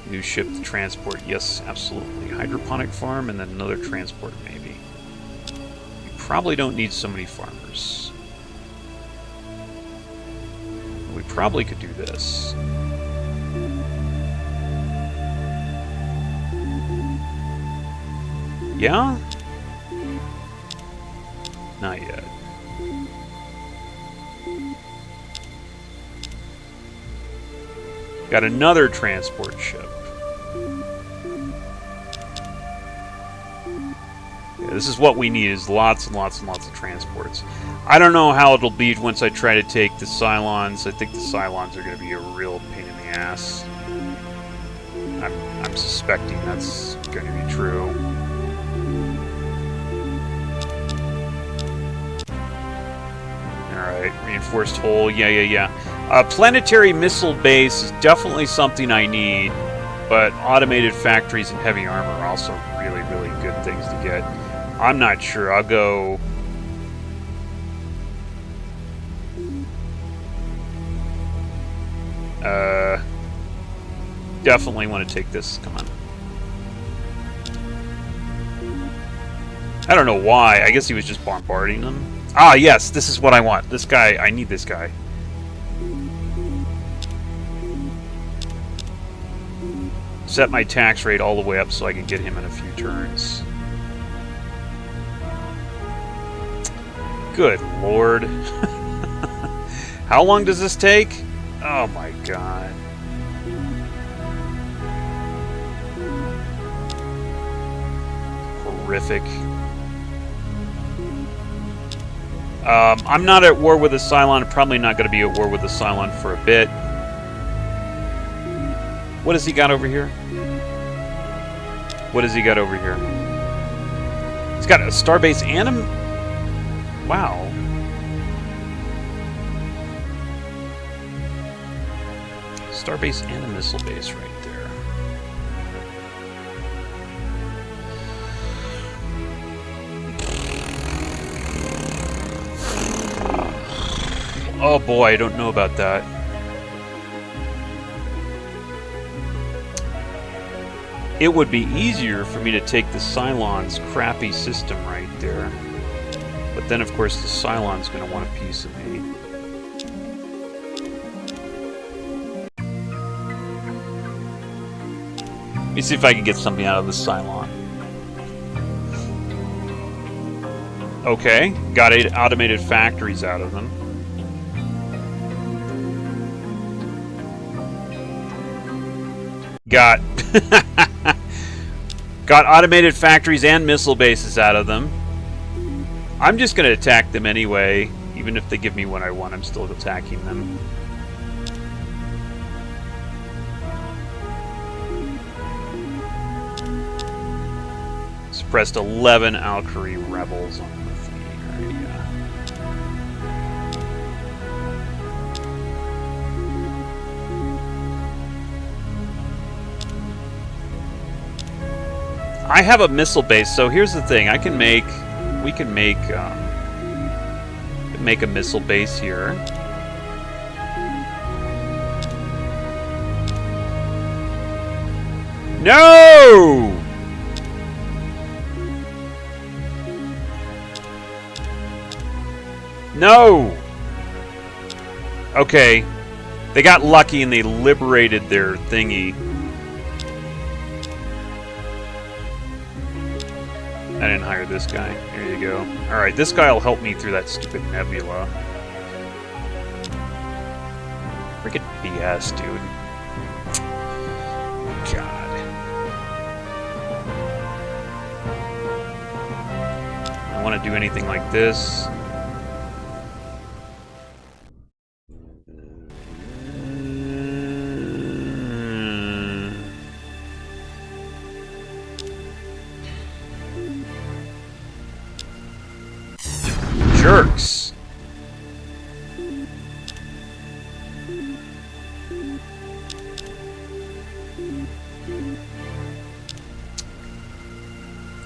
New ship to transport. Yes, absolutely. Hydroponic farm and then another transport, maybe. We probably don't need so many farmers. We probably could do this. Yeah? Not yet. Got another transport ship. Yeah, this is what we need, is lots and lots and lots of transports. I don't know how it'll be once I try to take the Cylons. I think the Cylons are going to be a real pain in the ass. I'm suspecting that's going to be true. Alright, reinforced hull. Yeah. Planetary missile base is definitely something I need, but automated factories and heavy armor are also really, really good things to get. I'm not sure. I'll go... definitely want to take this. Come on. I don't know why. I guess he was just bombarding them. Ah, yes, this is what I want. This guy, I need this guy. Set my tax rate all the way up so I can get him in a few turns. Good lord. How long does this take? Oh my god. Horrific. I'm not at war with the Cylon. Probably not going to be at war with the Cylon for a bit. What has he got over here? What has he got over here? He's got a starbase and a... Wow. Starbase and a missile base right there. Oh boy, I don't know about that. It would be easier for me to take the Cylon's crappy system right there. But then, of course, the Cylon's going to want a piece of me. Let me see if I can get something out of the Cylon. Okay, got 8 automated factories out of them. Got got automated factories and missile bases out of them. I'm just going to attack them anyway. Even if they give me what I want, I'm still attacking them. Suppressed 11 Alkari rebels on the thingy area. I have a missile base, so here's the thing. We can make a missile base here. No! No! Okay. They got lucky and they liberated their thingy. I didn't hire this guy. Here you go. Alright, this guy will help me through that stupid nebula. Freaking BS, dude. God. I don't want to do anything like this. Jerks.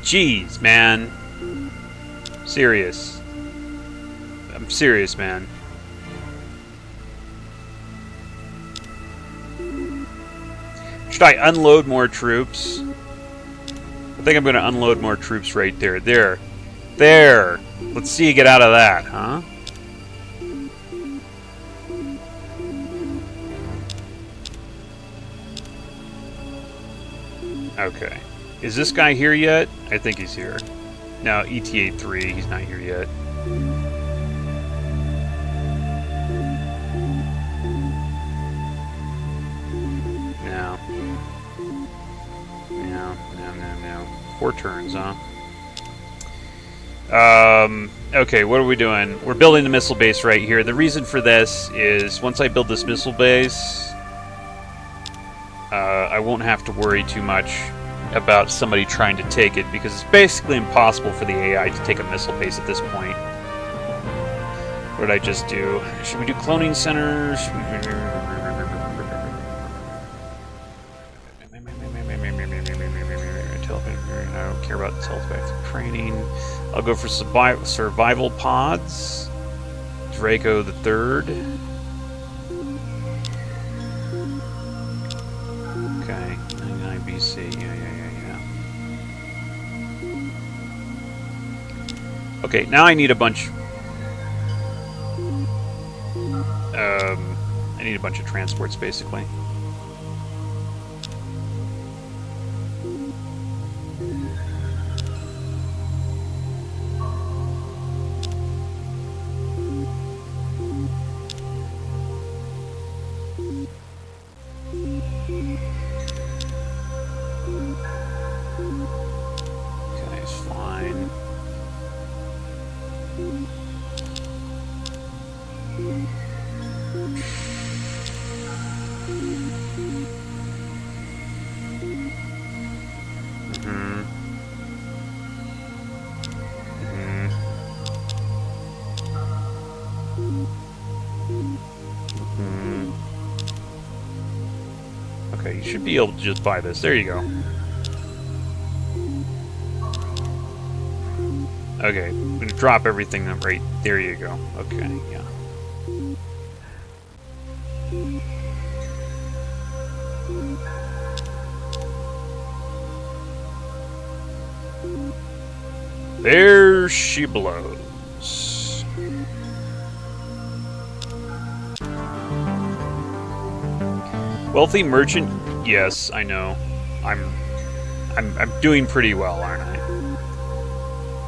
Jeez, man. Serious. I'm serious, man. Should I unload more troops? I think I'm going to unload more troops right there. There. Let's see you get out of that, huh? Okay. Is this guy here yet? I think he's here. No, ETA-3, he's not here yet. No. No. 4 turns, huh? Okay, what are we doing? We're building the missile base right here. The reason for this is once I build this missile base, I won't have to worry too much about somebody trying to take it, because it's basically impossible for the AI to take a missile base at this point. What did I just do? Should we do cloning centers? I don't care about telepathic training. I'll go for survival pods. Draco the Third. Okay, 99 BC. Yeah. Okay, now I need a bunch. I need a bunch of transports, basically. Okay, it's fine. Okay, you should be able to just buy this. There you go. Okay, I'm gonna drop everything right there. You go. Okay, yeah. There she blows. Wealthy merchant? Yes, I know. I'm doing pretty well, aren't I?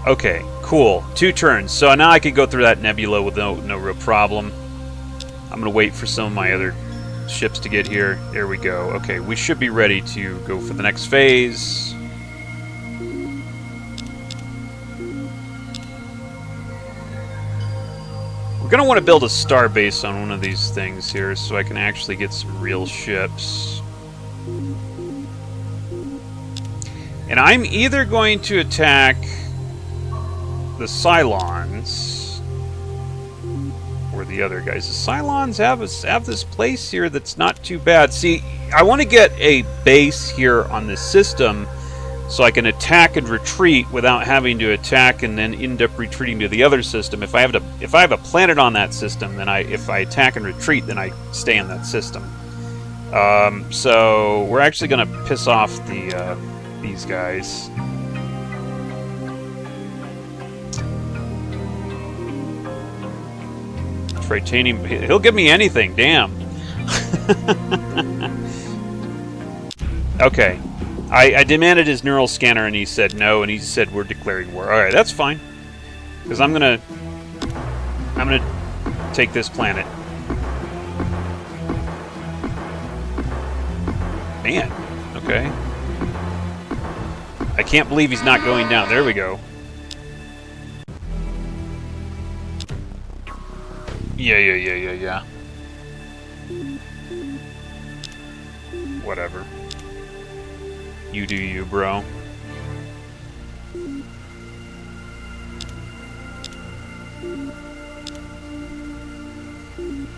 Okay, cool. 2 turns. So now I can go through that nebula with no real problem. I'm gonna wait for some of my other ships to get here. There we go. Okay, we should be ready to go for the next phase. We're going to want to build a star base on one of these things here so I can actually get some real ships. And I'm either going to attack the Cylons or the other guys. The Cylons have this place here that's not too bad. See, I want to get a base here on this system so I can attack and retreat without having to attack and then end up retreating to the other system. If I have a planet on that system, then if I attack and retreat, then I stay in that system. So we're actually going to piss off these guys. Tritanium. He'll give me anything. Damn. Okay. I demanded his neural scanner, and he said no, and he said we're declaring war. All right, that's fine, because I'm gonna take this planet. Man, okay. I can't believe he's not going down. There we go. Yeah. Whatever. You do you, bro.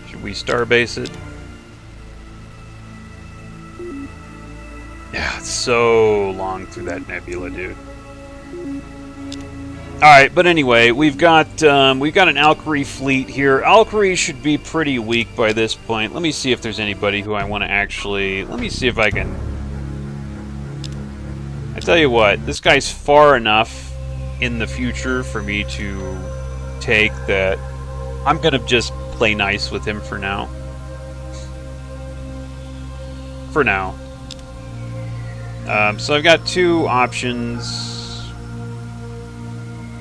Should we starbase it? Yeah, it's so long through that nebula, dude. Alright, but anyway, we've got an Alkari fleet here. Alkari should be pretty weak by this point. Let me see if there's anybody who I want to actually... Let me see if I can... I tell you what, this guy's far enough in the future for me to take that I'm going to just play nice with him for now. For now. So I've got 2 options.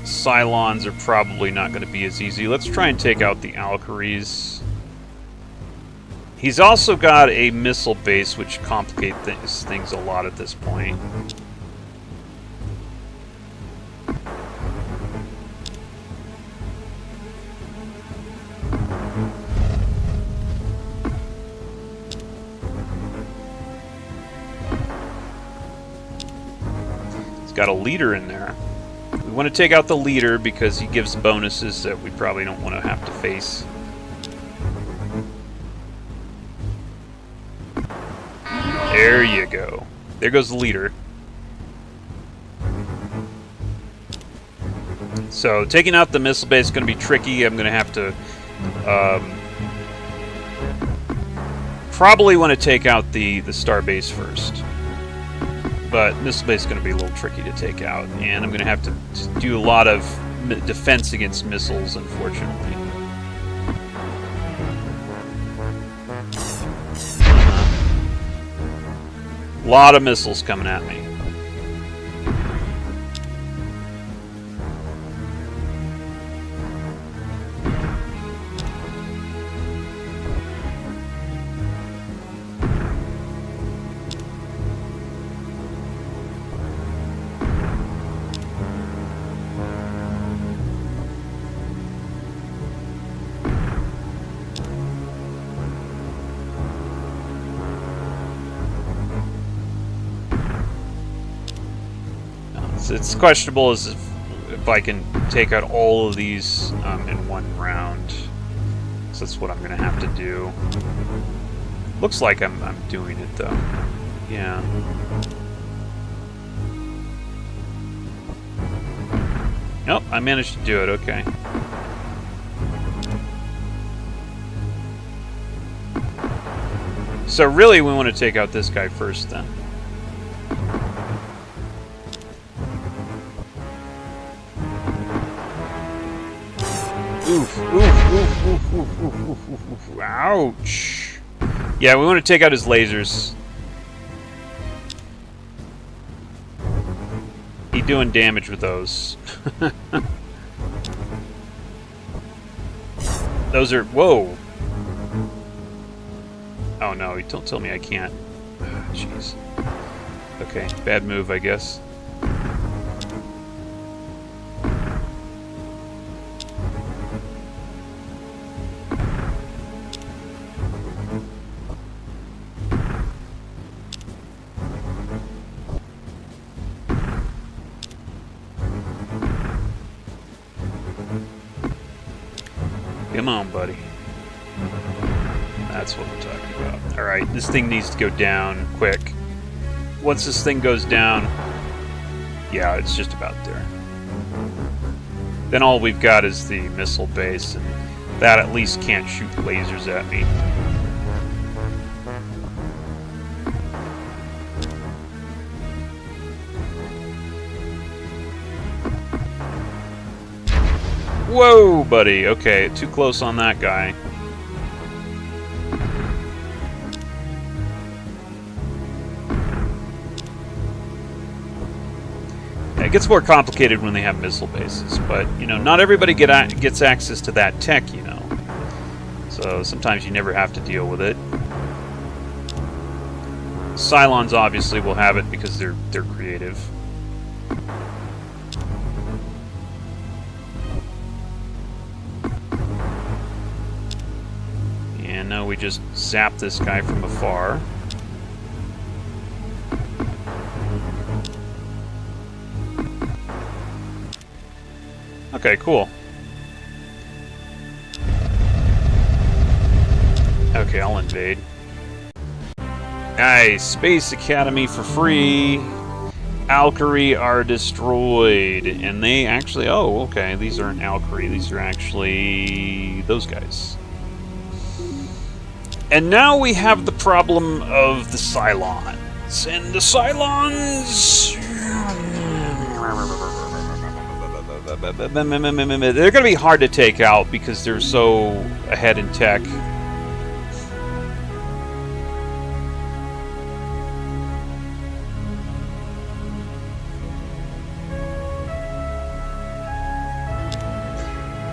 Cylons are probably not going to be as easy. Let's try and take out the Alkaris. He's also got a missile base, which complicates things a lot at this point. Got a leader in there. We want to take out the leader because he gives bonuses that we probably don't want to have to face. There you go. There goes the leader. So taking out the missile base is going to be tricky. I'm going to have to probably want to take out the star base first. But missile base is going to be a little tricky to take out, and I'm going to have to do a lot of defense against missiles, unfortunately. A lot of missiles coming at me. It's questionable as if I can take out all of these in one round. So that's what I'm going to have to do. Looks like I'm doing it though. Yeah. Nope, I managed to do it. Okay. So really, we want to take out this guy first, then. Oof, oof, oof, oof, oof, oof, oof, oof, oof. Ouch. Yeah, we want to take out his lasers. He's doing damage with those. Those are... Whoa. Oh no, don't tell me I can't. Jeez. Okay, bad move, I guess. Come on, buddy. That's what we're talking about. Alright, this thing needs to go down quick. Once this thing goes down, yeah, it's just about there. Then all we've got is the missile base, and that at least can't shoot lasers at me. Whoa, buddy. Okay, too close on that guy. It gets more complicated when they have missile bases, but, you know, not everybody gets access to that tech, you know. So sometimes you never have to deal with it. Cylons obviously will have it because they're creative. And now we just zap this guy from afar. Okay, cool. Okay, I'll invade. Nice! Space Academy for free! Alkari are destroyed. And they actually... Oh, okay, these aren't Alkari. These are actually... those guys. And now we have the problem of the Cylons. And the Cylons... they're going to be hard to take out because they're so ahead in tech.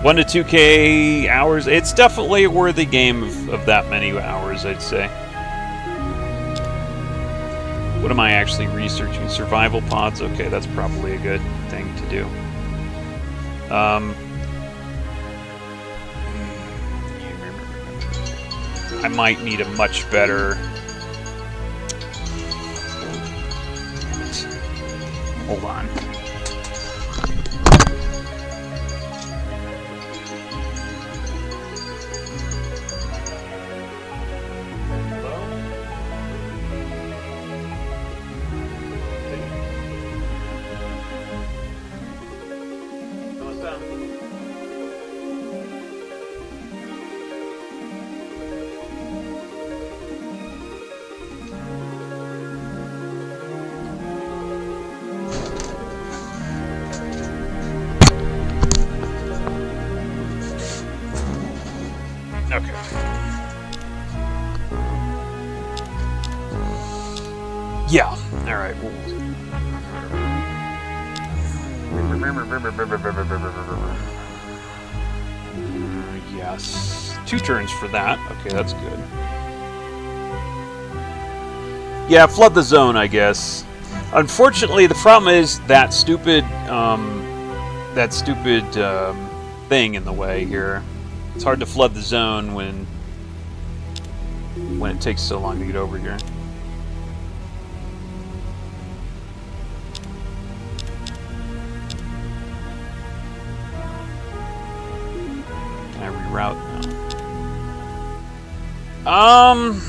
One to 2K hours. It's definitely a worthy game of that many hours, I'd say. What am I actually researching? Survival pods? Okay, that's probably a good thing to do. I might need a much better... Hold on. Yeah. All right. Yes. 2 turns for that. Okay, that's good. Yeah, flood the zone, I guess. Unfortunately, the problem is that stupid thing in the way here. It's hard to flood the zone when it takes so long to get over here. Can I reroute now?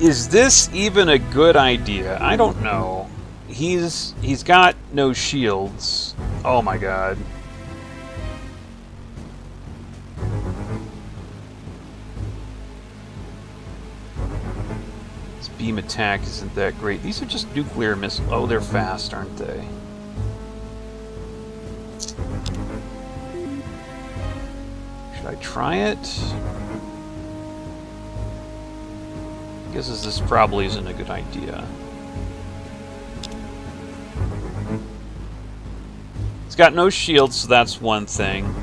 Is this even a good idea? I don't know. He's got no shields. Oh my god. His beam attack isn't that great. These are just nuclear missiles. Oh, they're fast, aren't they? Should I try it? Guesses this probably isn't a good idea. It's got no shield, so that's one thing.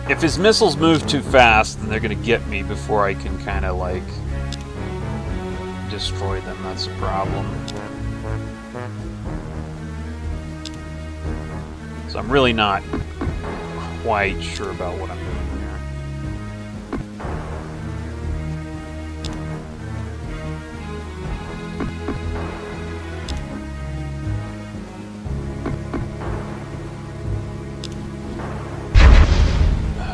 If his missiles move too fast, then they're gonna get me before I can kind of like destroy them. That's a problem. So I'm really not quite sure about what I'm doing here.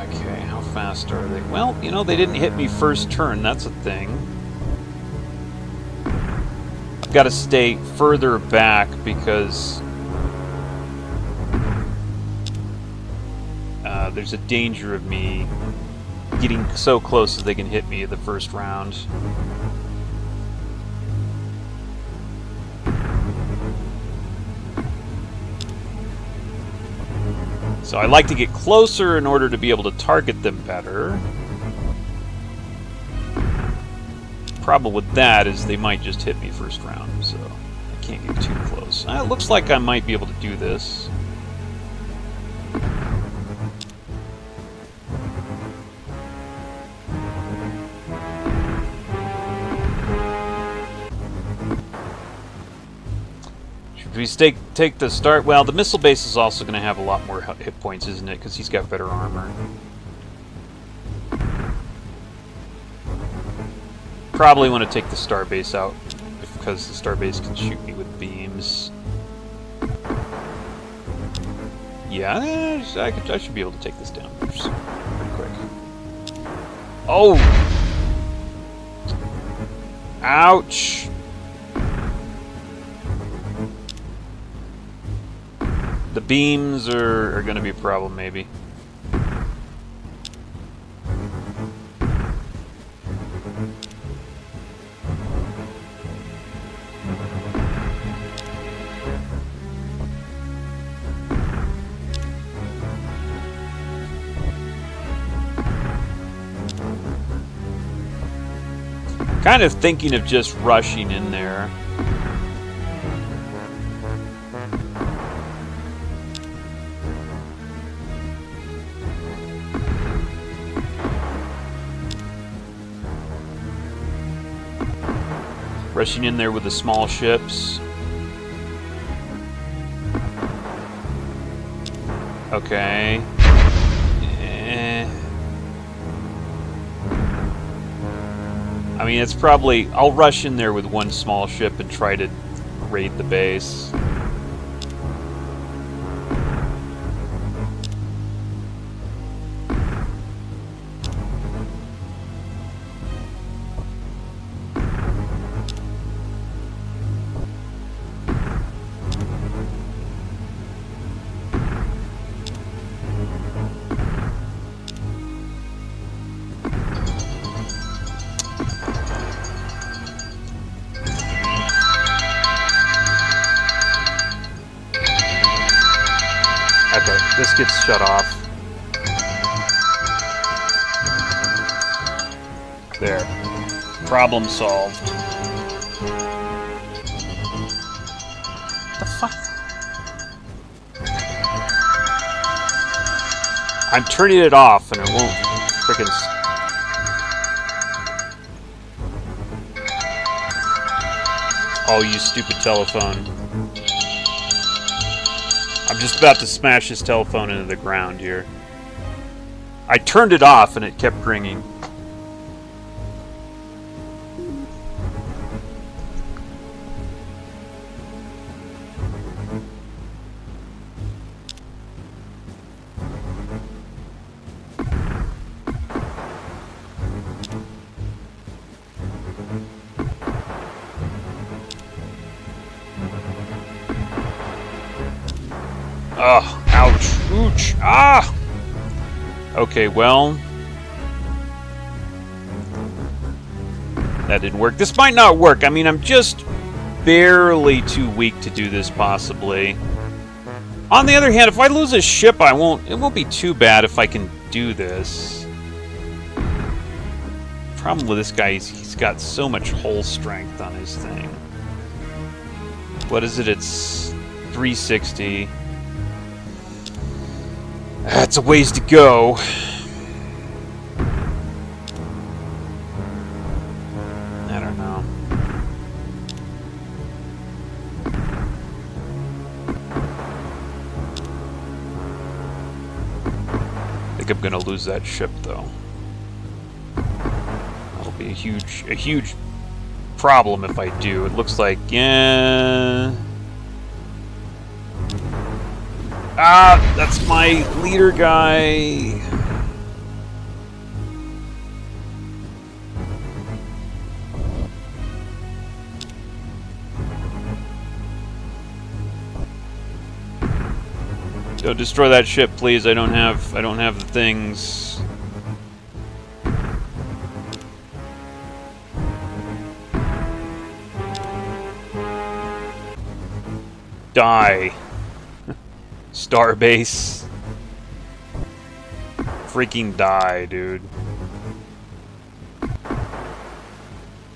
Okay, how fast are they? Well, you know, they didn't hit me first turn. That's a thing. I've got to stay further back because there's a danger of me getting so close that they can hit me the first round. So I like to get closer in order to be able to target them better. Problem with that is they might just hit me first round, so I can't get too close. It looks like I might be able to do this. We take the start. Well, the missile base is also going to have a lot more hit points, isn't it? Because he's got better armor. Probably want to take the star base out because the star base can shoot me with beams. Yeah, I should be able to take this down pretty quick. Oh! Ouch! The beams are going to be a problem, maybe. Kind of thinking of just rushing in there. Rushing in there with the small ships. Okay. I mean, it's probably... I'll rush in there with one small ship and try to raid the base. This gets shut off. There. Problem solved. The fuck? I'm turning it off and it won't frickin' oh, you stupid telephone. I'm just about to smash his telephone into the ground here. I turned it off and it kept ringing. Ugh, ouch, ooch, ah! Okay, well... that didn't work. This might not work. I mean, I'm just barely too weak to do this, possibly. On the other hand, if I lose a ship, it won't be too bad if I can do this. Problem with this guy is he's got so much hull strength on his thing. What is it? It's 360. That's a ways to go. I don't know. I think I'm gonna lose that ship, though. That'll be a huge problem if I do. It looks like, yeah. Ah, that's my leader guy. Don't destroy that ship, please. I don't have the things. Die. Starbase. Freaking die, dude.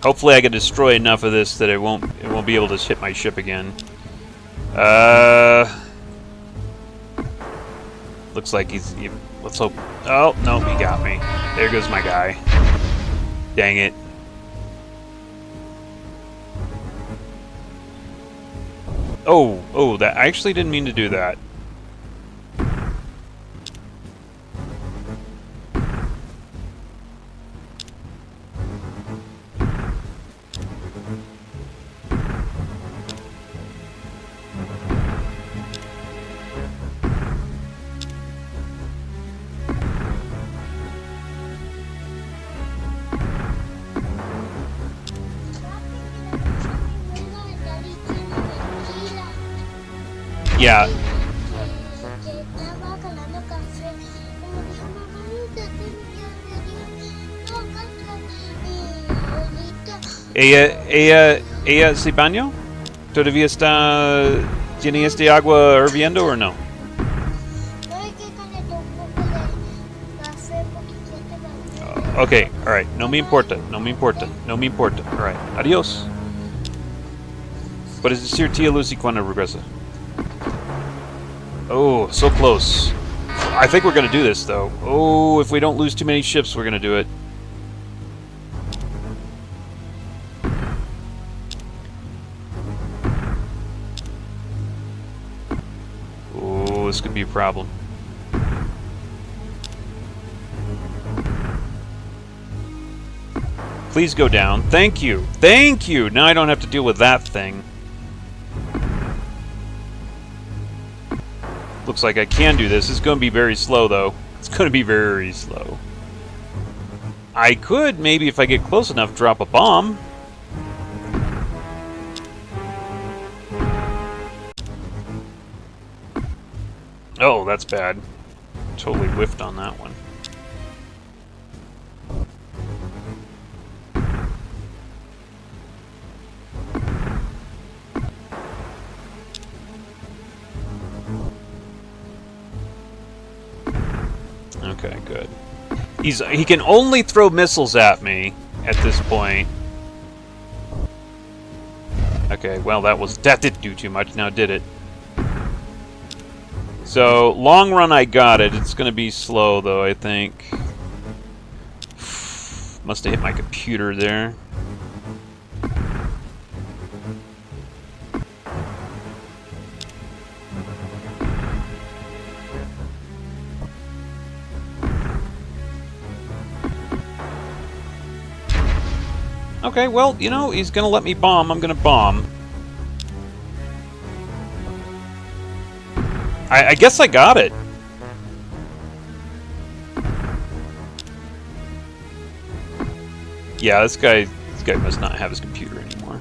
Hopefully I can destroy enough of this that it won't be able to hit my ship again. Looks like let's hope. Oh, no, he got me. There goes my guy. Dang it. Oh, that I actually didn't mean to do that. Yeah. ¿Ella se bañó? ¿Todavía tiene agua hirviendo o no? Okay, alright. No me importa. Alright, adiós. Puedes decir tía Lucy cuando regresa. Oh, so close. I think we're gonna do this, though. Oh, if we don't lose too many ships, we're gonna do it. Oh, this could be a problem. Please go down. Thank you. Thank you! Now I don't have to deal with that thing. Looks like I can do this. It's going to be very slow, though. It's going to be very slow. I could, maybe if I get close enough, drop a bomb. Oh, that's bad. Totally whiffed on that one. He can only throw missiles at me at this point. Okay, well that didn't do too much, now did it? So, long run I got it. It's gonna be slow though, I think. Must have hit my computer there. Okay, well, you know, he's gonna let me bomb. I'm gonna bomb. I guess I got it. Yeah, this guy must not have his computer anymore.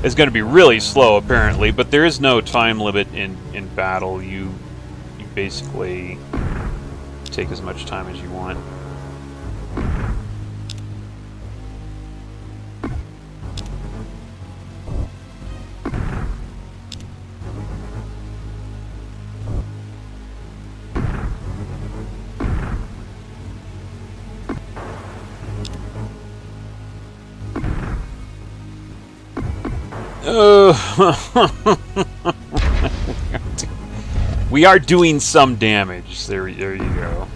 It's going to be really slow, apparently, but there is no time limit in battle. You basically take as much time as you want. We are doing some damage. There you go.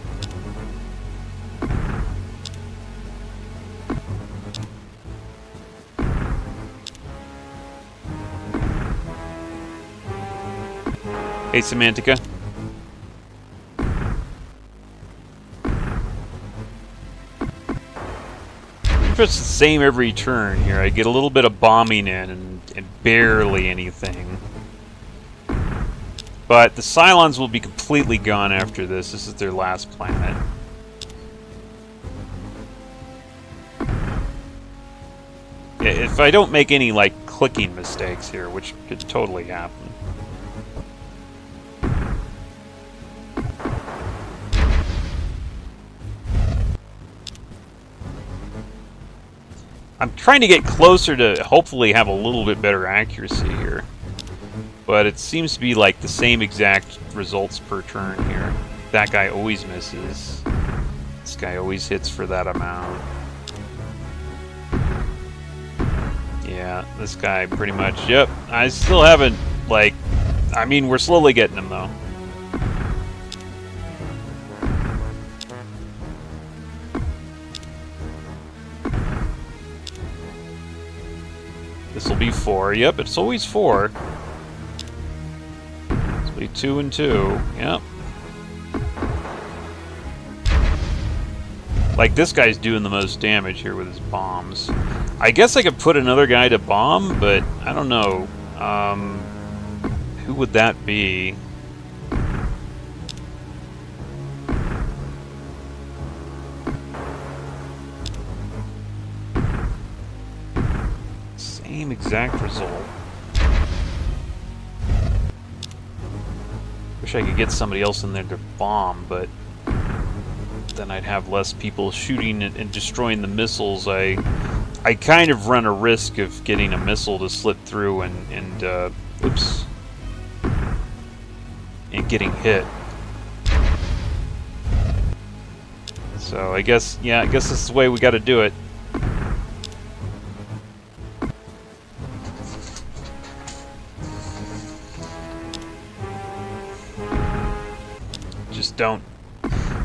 Hey, Semantica. It's the same every turn here. I get a little bit of bombing in and barely anything. But the Cylons will be completely gone after this. This is their last planet. If I don't make any, like, clicking mistakes here, which could totally happen. I'm trying to get closer to hopefully have a little bit better accuracy here. But it seems to be like the same exact results per turn here. That guy always misses. This guy always hits for that amount. Yeah, this guy pretty much, yep. I still haven't, like, I mean, we're slowly getting him though. This will be 4. Yep, it's always 4. This will be 2 and 2. Yep. Like, this guy's doing the most damage here with his bombs. I guess I could put another guy to bomb, but I don't know. Who would that be? Same exact result. Wish I could get somebody else in there to bomb, but then I'd have less people shooting and destroying the missiles. I kind of run a risk of getting a missile to slip through and oops, and getting hit. So I guess, yeah, I guess this is the way we got to do it. Just don't.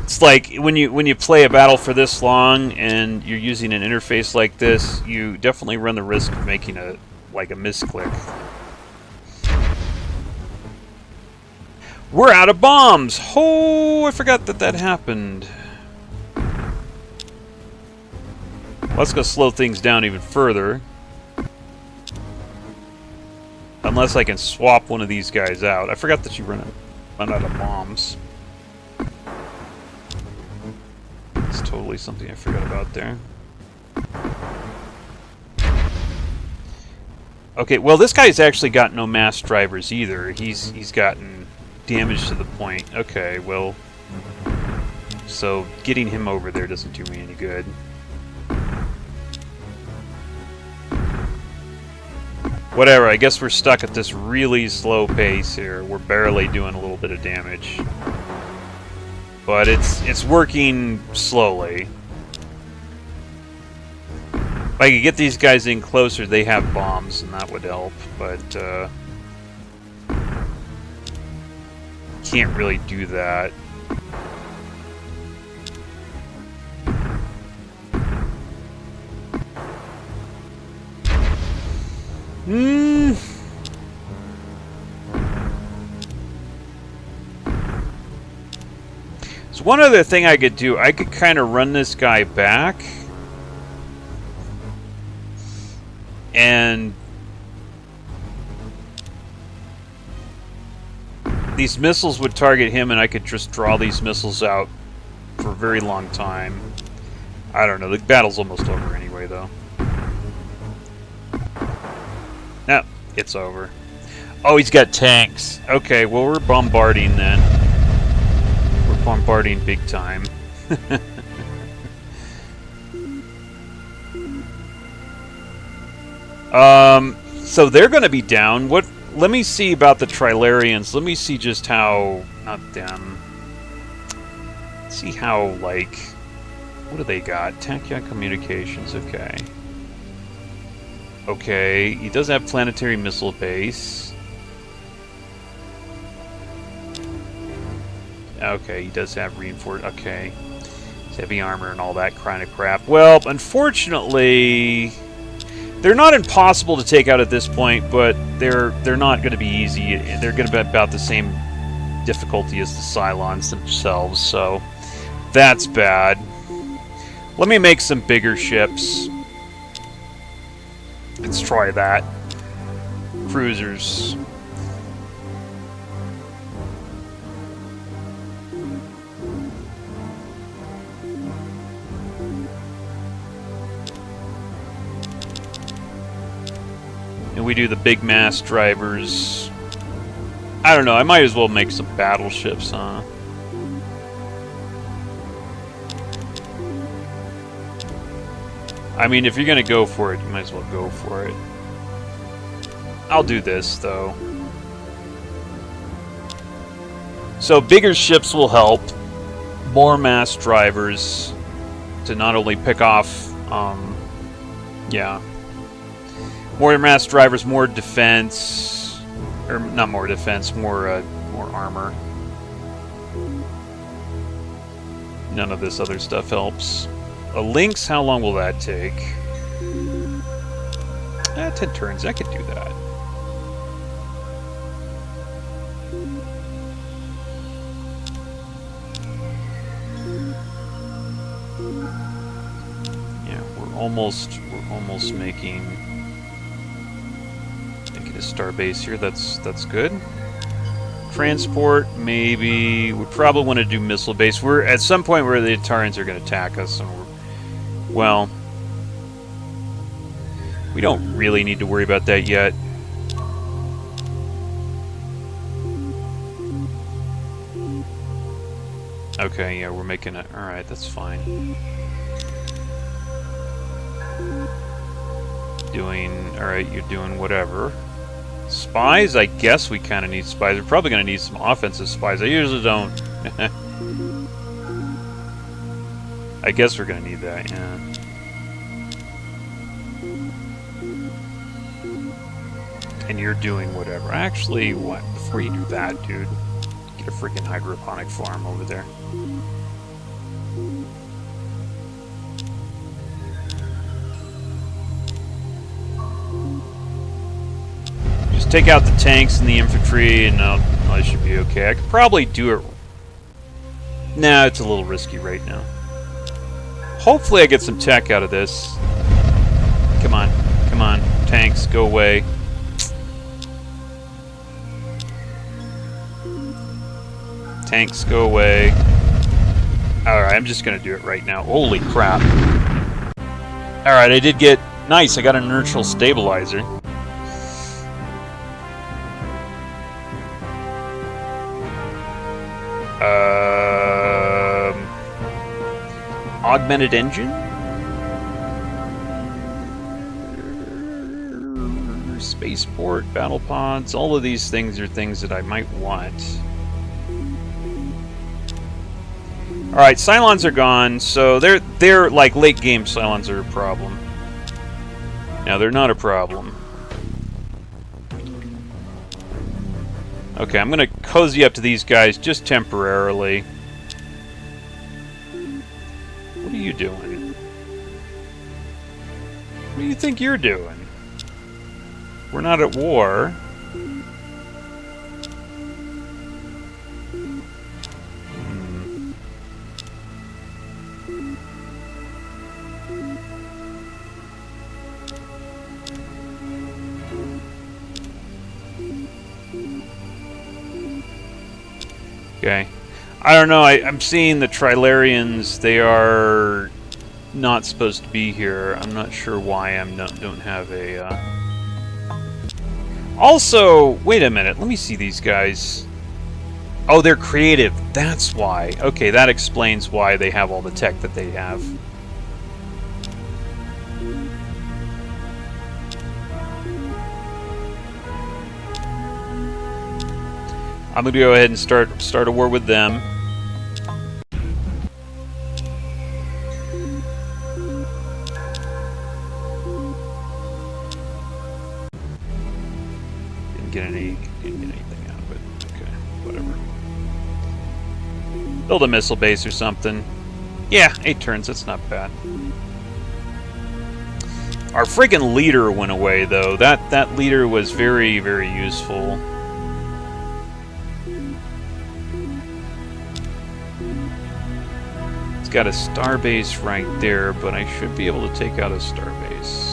It's like when you play a battle for this long and you're using an interface like this, you definitely run the risk of making a misclick. We're out of bombs! Oh, I forgot that happened. Let's go slow things down even further. Unless I can swap one of these guys out. I forgot that you run out of bombs. It's totally something I forgot about there. Okay, well, this guy's actually got no mass drivers either. He's gotten damage to the point. Okay, well, So getting him over there doesn't do me any good. Whatever, I guess we're stuck at this really slow pace here. We're barely doing a little bit of damage. But it's working slowly. If I could get these guys in closer, they have bombs, and that would help, but can't really do that. So one other thing I could do, I could kind of run this guy back. And these missiles would target him, and I could just draw these missiles out for a very long time. I don't know, the battle's almost over anyway, though. No, it's over. Oh, he's got tanks. Okay, well, we're bombarding then. We're bombarding big time. So they're going to be down. What? Let me see about the Trilarians. Let me see just how... Not them. See how, like... What do they got? Tachyon Communications, okay. Okay, he does have planetary missile base. Okay, he does have reinforced... Okay. Heavy armor and all that kind of crap. Well, unfortunately... They're not impossible to take out at this point, but they're not going to be easy. They're going to be about the same difficulty as the Cylons themselves, so that's bad. Let me make some bigger ships. Let's try that. Cruisers. And we do the big mass drivers. I don't know, I might as well make some battleships, huh? I mean, if you're gonna go for it, you might as well go for it. I'll do this, though. So, bigger ships will help. More mass drivers to not only pick off, yeah. More mass drivers, more defense, or not more defense, more armor. None of this other stuff helps. A Lynx, how long will that take? 10 turns, I could do that. Yeah, we're almost making a starbase here. That's good. Transport, maybe. We probably want to do missile base. We're at some point where the Atarians are going to attack us, and well, we don't really need to worry about that yet. Okay, yeah, we're making it. Alright, that's fine. Alright, you're doing whatever. Spies? I guess we kind of need spies. We're probably going to need some offensive spies. I usually don't. I guess we're going to need that, yeah. And you're doing whatever. Actually, what? Before you do that, dude, get a freaking hydroponic farm over there. Just take out the tanks and the infantry, and I should be okay. I could probably do it. Nah, it's a little risky right now. Hopefully I get some tech out of this. Come on. Come on. Tanks, go away. Tanks, go away. Alright, I'm just gonna do it right now. Holy crap. Alright, I did get... Nice, I got an inertial stabilizer. augmented engine? Spaceport, battle pods, all of these things are things that I might want. Alright, Cylons are gone, so they're like late game Cylons are a problem. Now they're not a problem. Okay, I'm gonna cozy up to these guys just temporarily. What are you doing? What do you think you're doing? We're not at war. Okay. I don't know, I'm seeing the Trilarians, they are not supposed to be here. I'm not sure why don't have a... Also, wait a minute, let me see these guys. Oh, they're creative, that's why. Okay, that explains why they have all the tech that they have. I'm gonna go ahead and start a war with them. Didn't get anything out of it. Okay, whatever. Build a missile base or something. Yeah, 8 turns, that's not bad. Our friggin' leader went away though. That leader was very, very useful. Got a starbase right there, but I should be able to take out a starbase.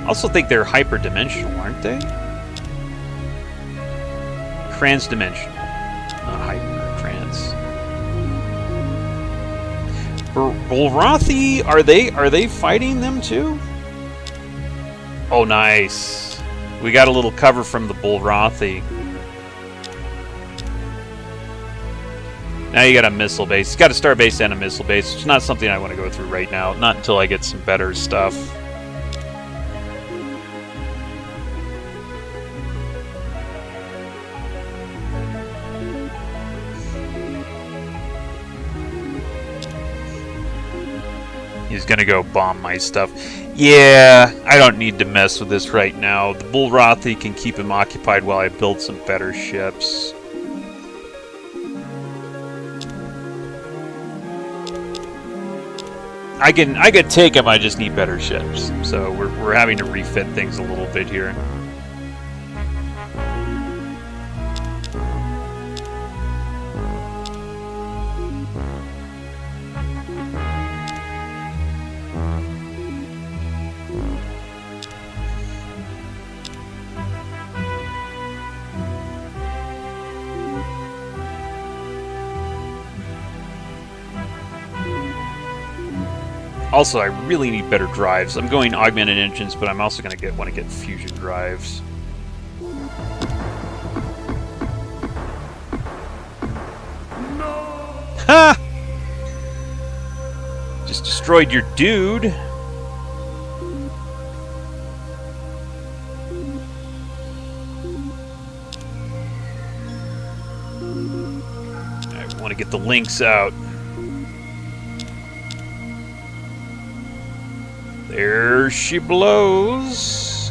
I also think they're hyperdimensional, aren't they? Transdimensional, not hyper. Trans. Bulrathi, are they fighting them too? Oh, nice. We got a little cover from the Bulrathi. Now you got a missile base. It's got a star base and a missile base. It's not something I want to go through right now. Not until I get some better stuff. He's gonna go bomb my stuff. Yeah, I don't need to mess with this right now. The Bulrathi can keep him occupied while I build some better ships. I can take him, I just need better ships. So we're having to refit things a little bit here. Also, I really need better drives. I'm going augmented engines, but I'm also going to want to get fusion drives. No! Ha! Just destroyed your dude. I want to get the links out. There she blows.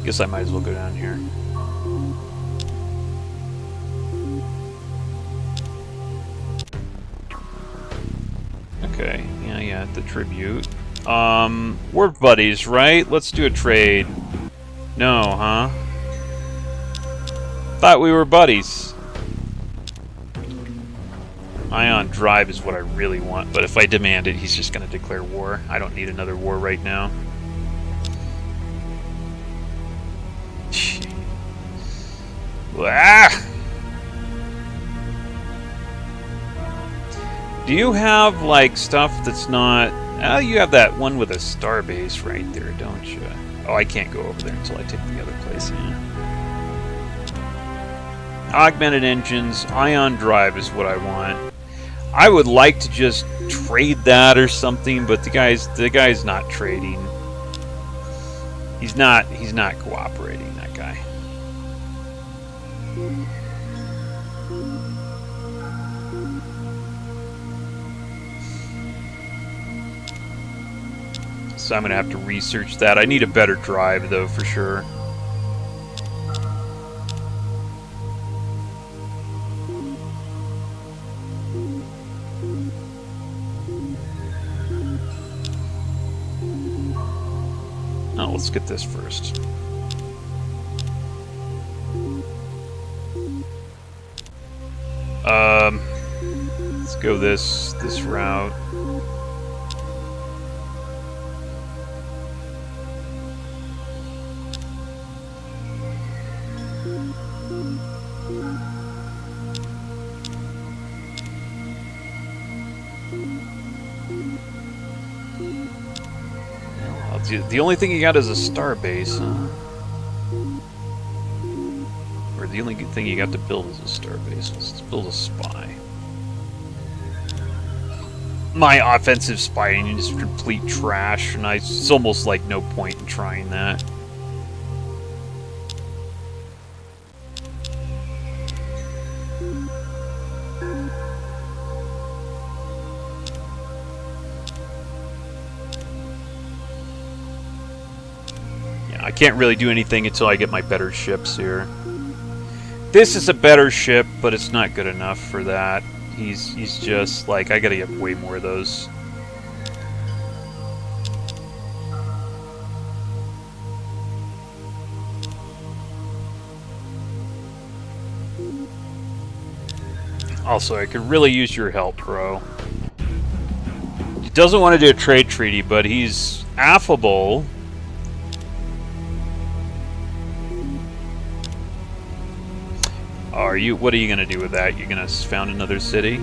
Guess I might as well go down here. Okay, yeah, the tribute. We're buddies, right? Let's do a trade. No, huh? Thought we were buddies. Ion drive is what I really want, but if I demand it, he's just going to declare war. I don't need another war right now. Ah! Do you have, like, stuff that's not... Oh, you have that one with a starbase right there, don't you? Oh, I can't go over there until I take the other place, yeah. Augmented engines, ion drive is what I want. I would like to just trade that or something, but the guy's not trading. He's not cooperating, that guy. So I'm gonna have to research that. I need a better drive though, for sure. Oh, let's get this first. Let's go this route. The only thing you got is a starbase, huh? Or the only good thing you got to build is a starbase. Let's build a spy. My offensive spying is complete trash, and it's almost like no point in trying that. I can't really do anything until I get my better ships here. This is a better ship, but it's not good enough for that. He's just like, I gotta get way more of those. Also, I could really use your help, bro. He doesn't want to do a trade treaty, but he's affable. What are you gonna do with that? You're gonna found another city?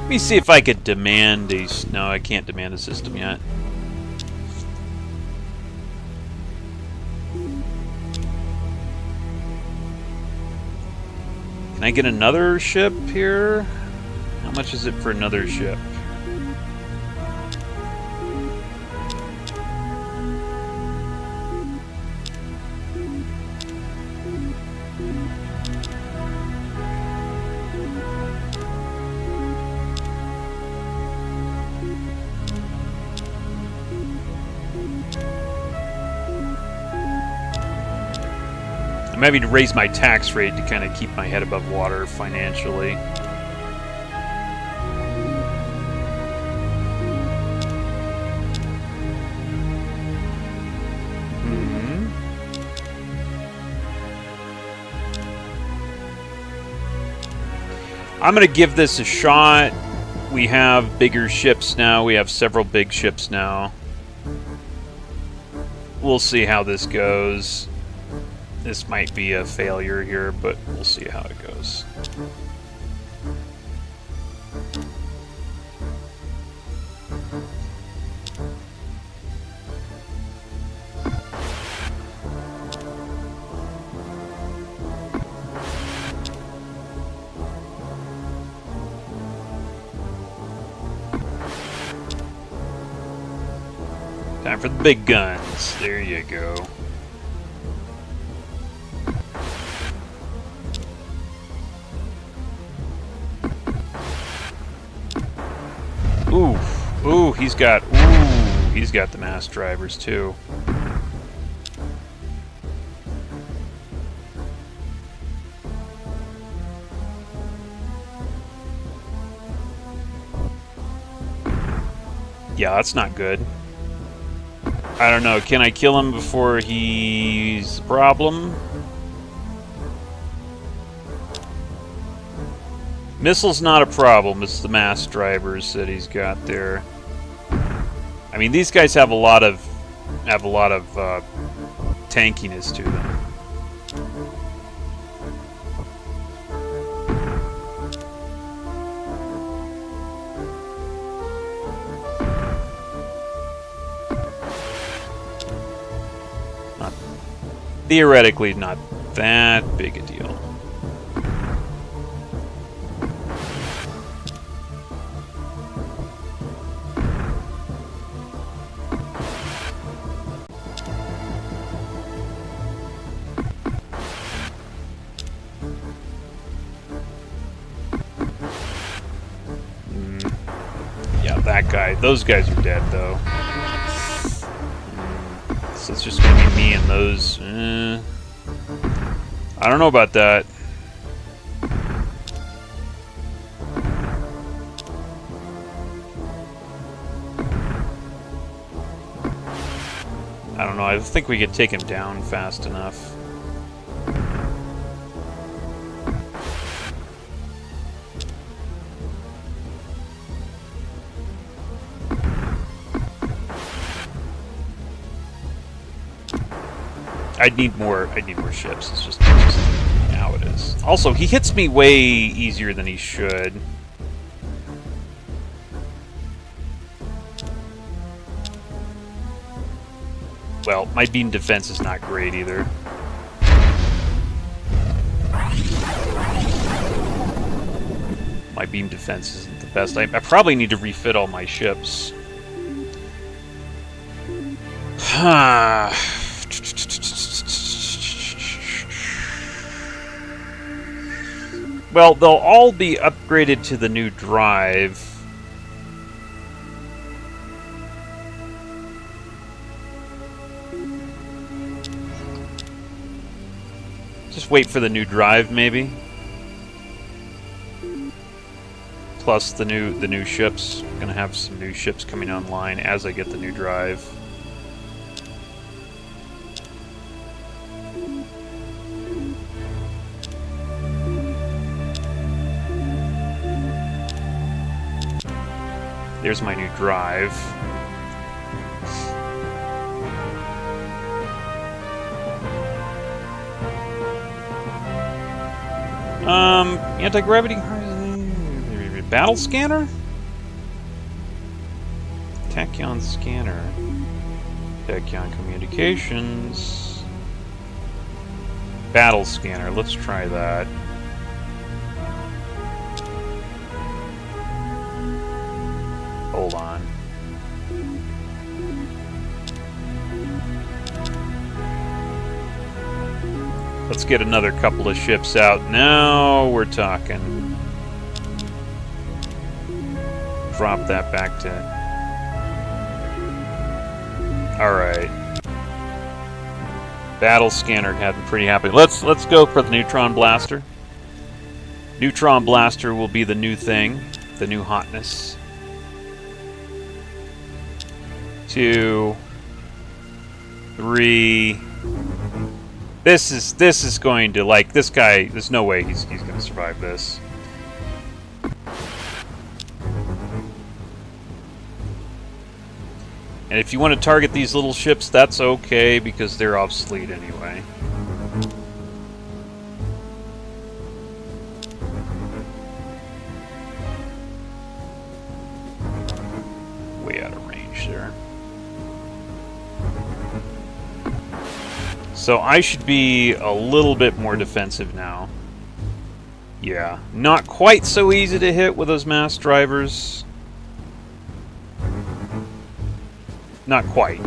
Let me see if I could demand a... No, I can't demand a system yet. Can I get another ship here? How much is it for another ship? I'm having to raise my tax rate to kind of keep my head above water financially. I'm going to give this a shot. We have bigger ships now. We have several big ships now. We'll see how this goes. This might be a failure here, but we'll see how it goes. Time for the big guns. There you go. Ooh, he's got the mass drivers too. Yeah, that's not good. I don't know, can I kill him before he's a problem? Missile's not a problem. It's the mass drivers that he's got there. I mean, these guys have a lot of tankiness to them. Theoretically, not that big a deal. Yeah, that guy. Those guys are dead, though. So it's just gonna be me and those. I don't know about that. I don't know. I think we could take him down fast enough. I'd need more ships. It's just how it is. Also, he hits me way easier than he should. Well, my beam defense is not great either. My beam defense isn't the best. I probably need to refit all my ships. Well, they'll all be upgraded to the new drive. Just wait for the new drive, maybe. Plus the new ships. I'm gonna have some new ships coming online as I get the new drive. There's my new drive. Anti-gravity battle scanner? Tachyon scanner. Tachyon communications. Battle scanner. Let's try that. Hold on. Let's get another couple of ships out. Now we're talking. Drop that back to... Alright. Battle scanner had me pretty happy. Let's go for the neutron blaster. Neutron blaster will be the new thing. The new hotness. 2, 3. This is going to, like, this guy, there's no way he's going to survive this. And if you want to target these little ships, that's okay because they're obsolete anyway. Way out of range there. So I should be a little bit more defensive now. Yeah, not quite so easy to hit with those mass drivers. Not quite.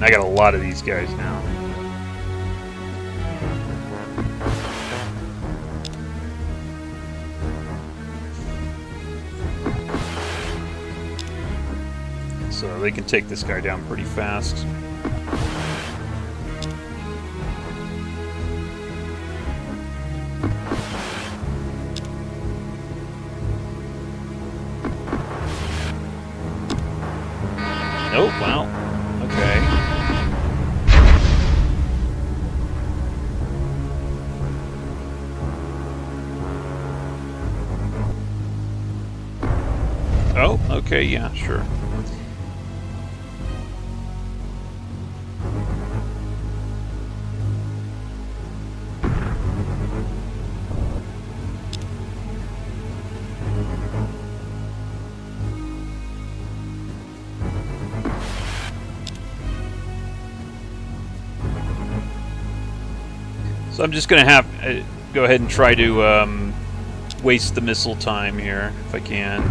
I got a lot of these guys now. So they can take this guy down pretty fast. Oh, well, okay. Oh, okay, yeah, sure. So I'm just going to have go ahead and try to waste the missile time here, if I can.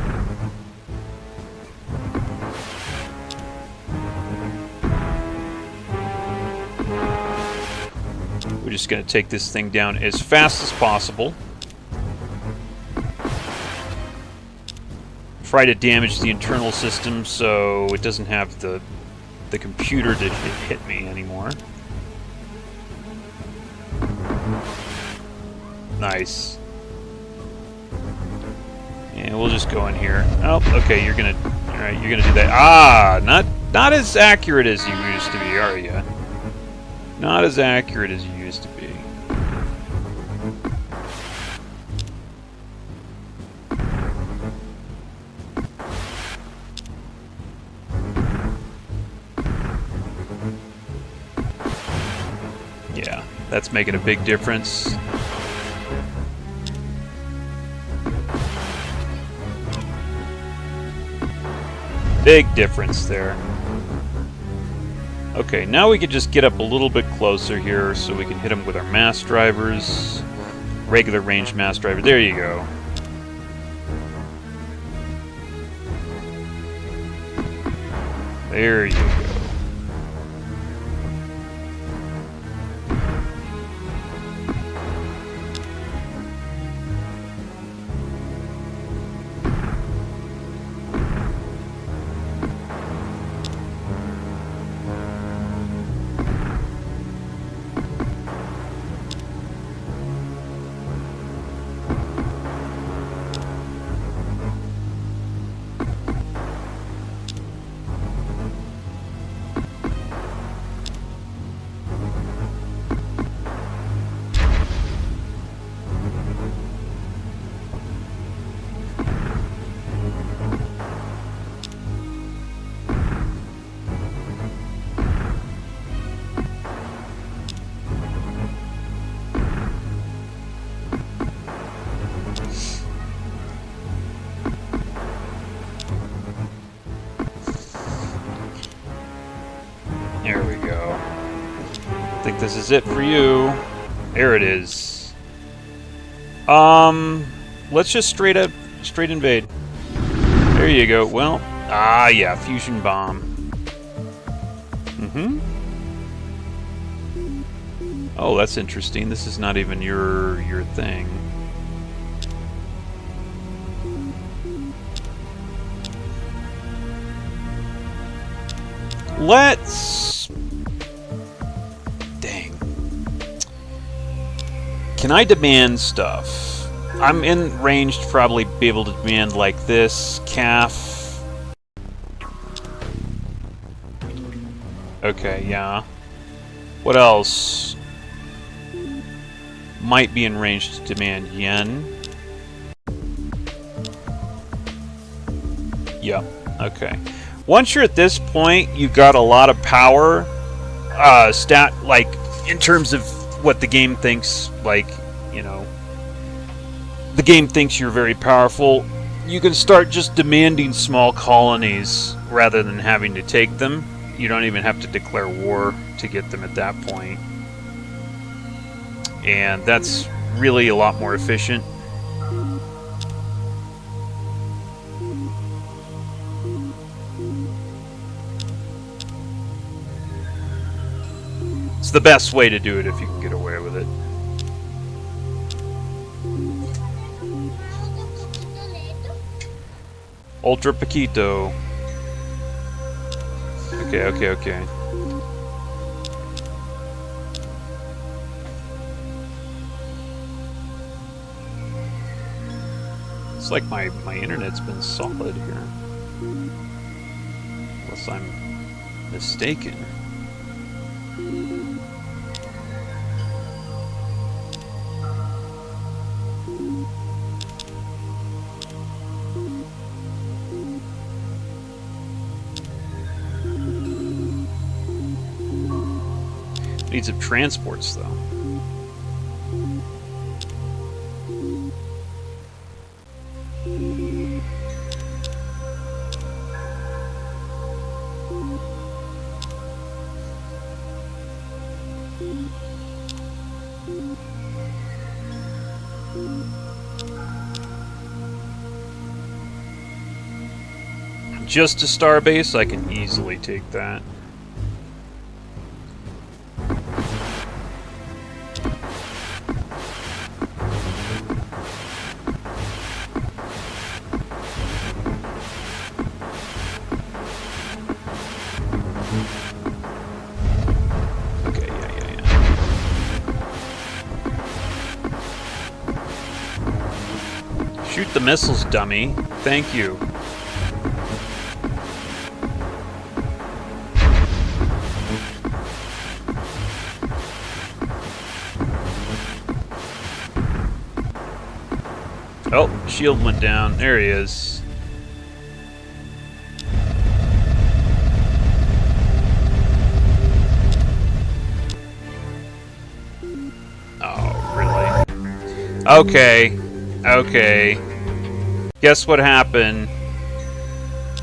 We're just going to take this thing down as fast as possible. Try to damage the internal system so it doesn't have the computer to hit me anymore. Nice. And we'll just go in here. Oh, okay, you're gonna... Alright, you're gonna do that. Ah! Not as accurate as you used to be, are you? Not as accurate as you used to be. Yeah, that's making a big difference. Big difference there. Okay, now we can just get up a little bit closer here so we can hit them with our mass drivers. Regular range mass driver. There you go. There you go. There we go. I think this is it for you. There it is. Let's just straight invade. There you go. Well, yeah, fusion bomb. Mm-hmm. Oh, that's interesting. This is not even your thing. Let's... Dang. Can I demand stuff? I'm in range to probably be able to demand like this. Calf. Okay, yeah. What else? Might be in range to demand yen. Yeah, okay. Once you're at this point, you've got a lot of power, like, in terms of what the game thinks, like, you know, the game thinks you're very powerful. You can start just demanding small colonies rather than having to take them. You don't even have to declare war to get them at that point. And that's really a lot more efficient. It's the best way to do it if you can get away with it. Ultra Paquito. Okay. It's like my internet's been solid here. Unless I'm mistaken. Needs some transports, though. Just a starbase, I can easily take that. Okay, yeah. Shoot the missiles, dummy. Thank you. Oh, shield went down. There he is. Oh, really? Okay. Okay. Guess what happened?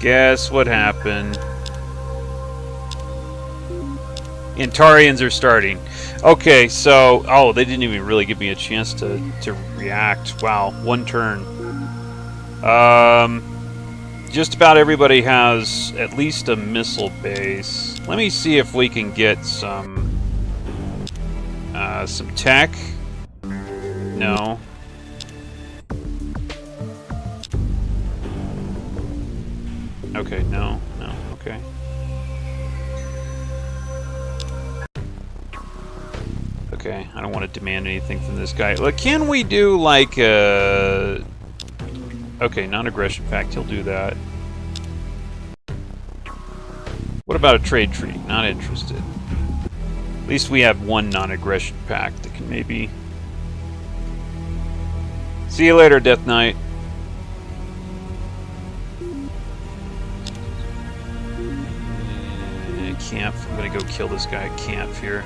Guess what happened? Antarians are starting. Okay, so... Oh, they didn't even really give me a chance to react. Wow, one turn. Just about everybody has at least a missile base. Let me see if we can get some tech. No. Okay, no, okay. Okay, I don't want to demand anything from this guy. Look, can we do like okay, non-aggression pact, he'll do that. What about a trade treaty? Not interested. At least we have one non-aggression pact that can maybe... See you later, Death Knight. Camp. I'm gonna go kill this guy at camp here.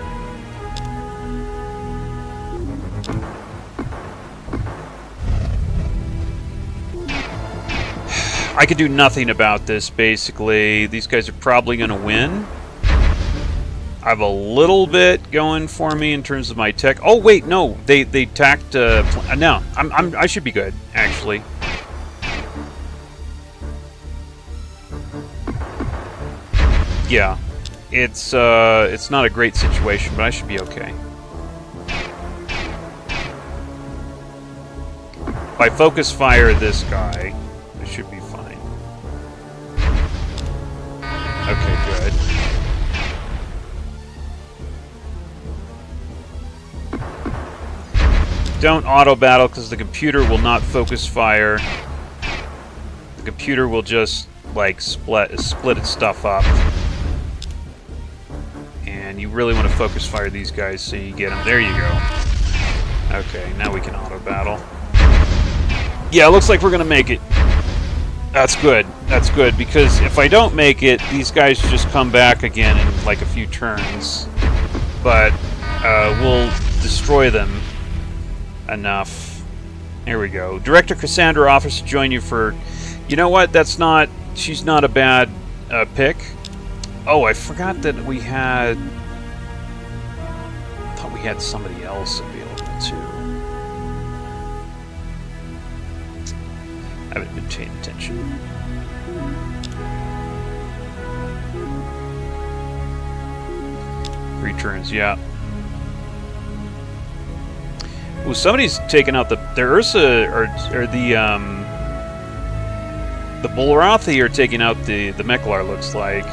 I could do nothing about this, basically. These guys are probably gonna win. I have a little bit going for me in terms of my tech. Oh wait, no, they tacked. No, I should be good, actually. Yeah, it's not a great situation, but I should be okay. If I focus fire this guy, I should be fine. Okay, good. Don't auto battle because the computer will not focus fire. The computer will just like split its stuff up. And you really want to focus fire these guys so you get them. There you go. Okay, now we can auto battle. Yeah, it looks like we're gonna make it. That's good. That's good, because if I don't make it, these guys just come back again in like a few turns. But we'll destroy them enough. There we go. Director Cassandra offers to join you for... You know what? That's not... She's not a bad pick. Oh, I forgot that we had... I thought we had somebody else available too. I haven't been paying attention. Returns, yeah. Ooh, somebody's taking out the Ursa, or the Bulrathi are taking out the Meklar, looks like.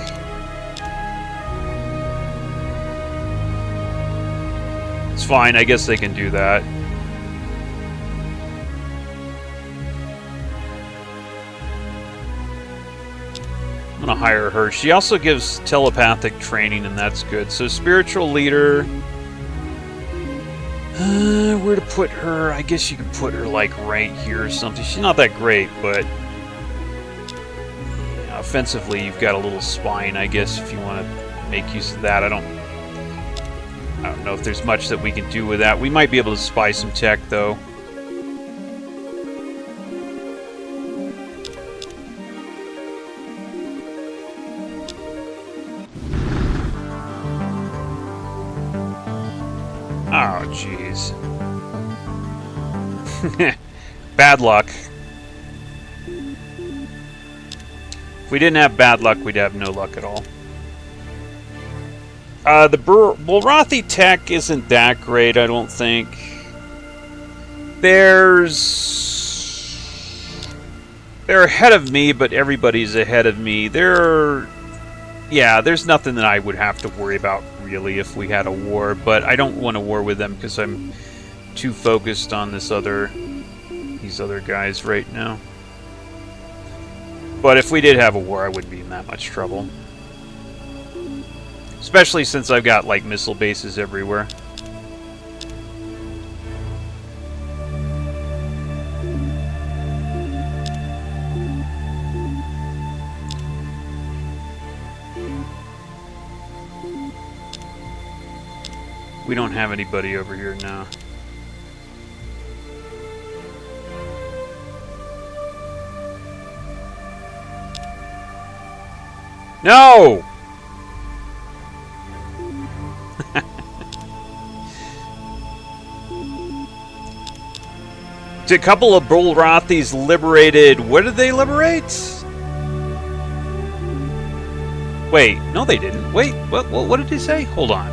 It's fine, I guess they can do that. I'm going to hire her. She also gives telepathic training, and that's good. So spiritual leader. Where to put her? I guess you could put her like right here or something. She's not that great, but yeah, offensively, you've got a little spine, I guess, if you want to make use of that. I don't know if there's much that we can do with that. We might be able to spy some tech, though. Oh, jeez. Bad luck. If we didn't have bad luck, we'd have no luck at all. The Bulrathi tech isn't that great, I don't think. They're ahead of me, but everybody's ahead of me. Yeah, there's nothing that I would have to worry about, really, if we had a war, but I don't want a war with them because I'm too focused on these other guys right now. But if we did have a war, I wouldn't be in that much trouble. Especially since I've got, like, missile bases everywhere. We don't have anybody over here now. No! A couple of Bulrathis liberated... What did they liberate? Wait, no they didn't. Wait, what did he say? Hold on.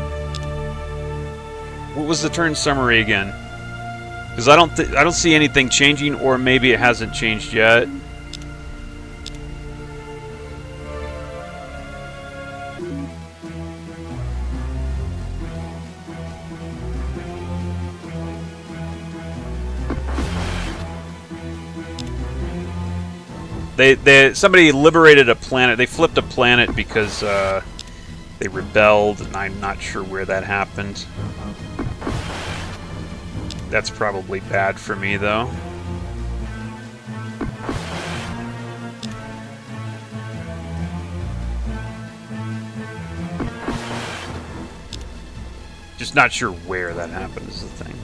What was the turn summary again? Because I don't see anything changing, or maybe it hasn't changed yet. Somebody liberated a planet. They flipped a planet because they rebelled, and I'm not sure where that happened. That's probably bad for me, though. Just not sure where that happened is the thing.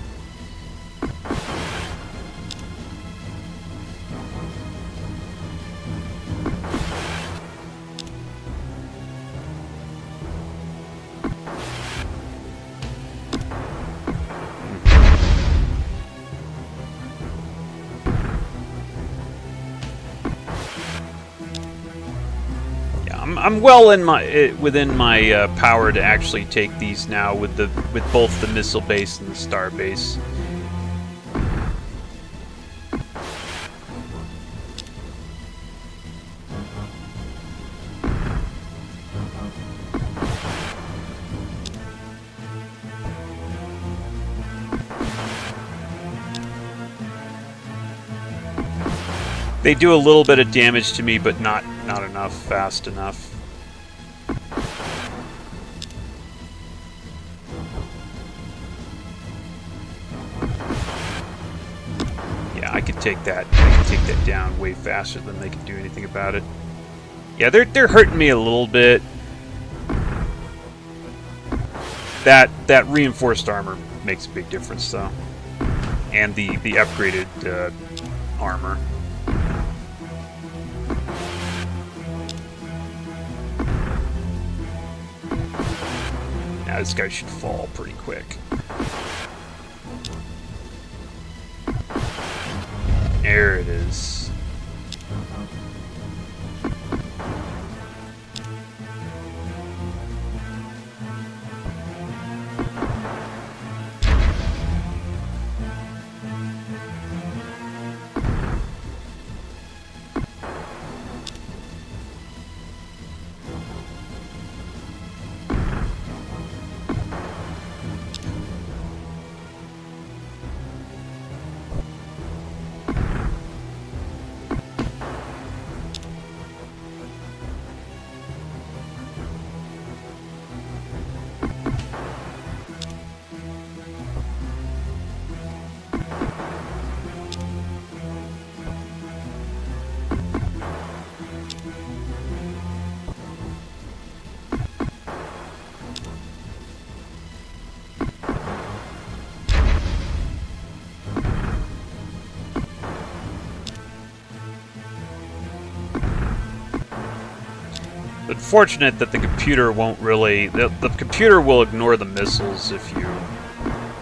I'm well in within my power to actually take these now with both the missile base and the star base. They do a little bit of damage to me, but not enough, fast enough. Yeah, I could take that down way faster than they can do anything about it. Yeah, they're hurting me a little bit. That reinforced armor makes a big difference, though, and the upgraded armor. Now this guy should fall pretty quick. There it is. Unfortunate that the computer won't really... The computer will ignore the missiles if you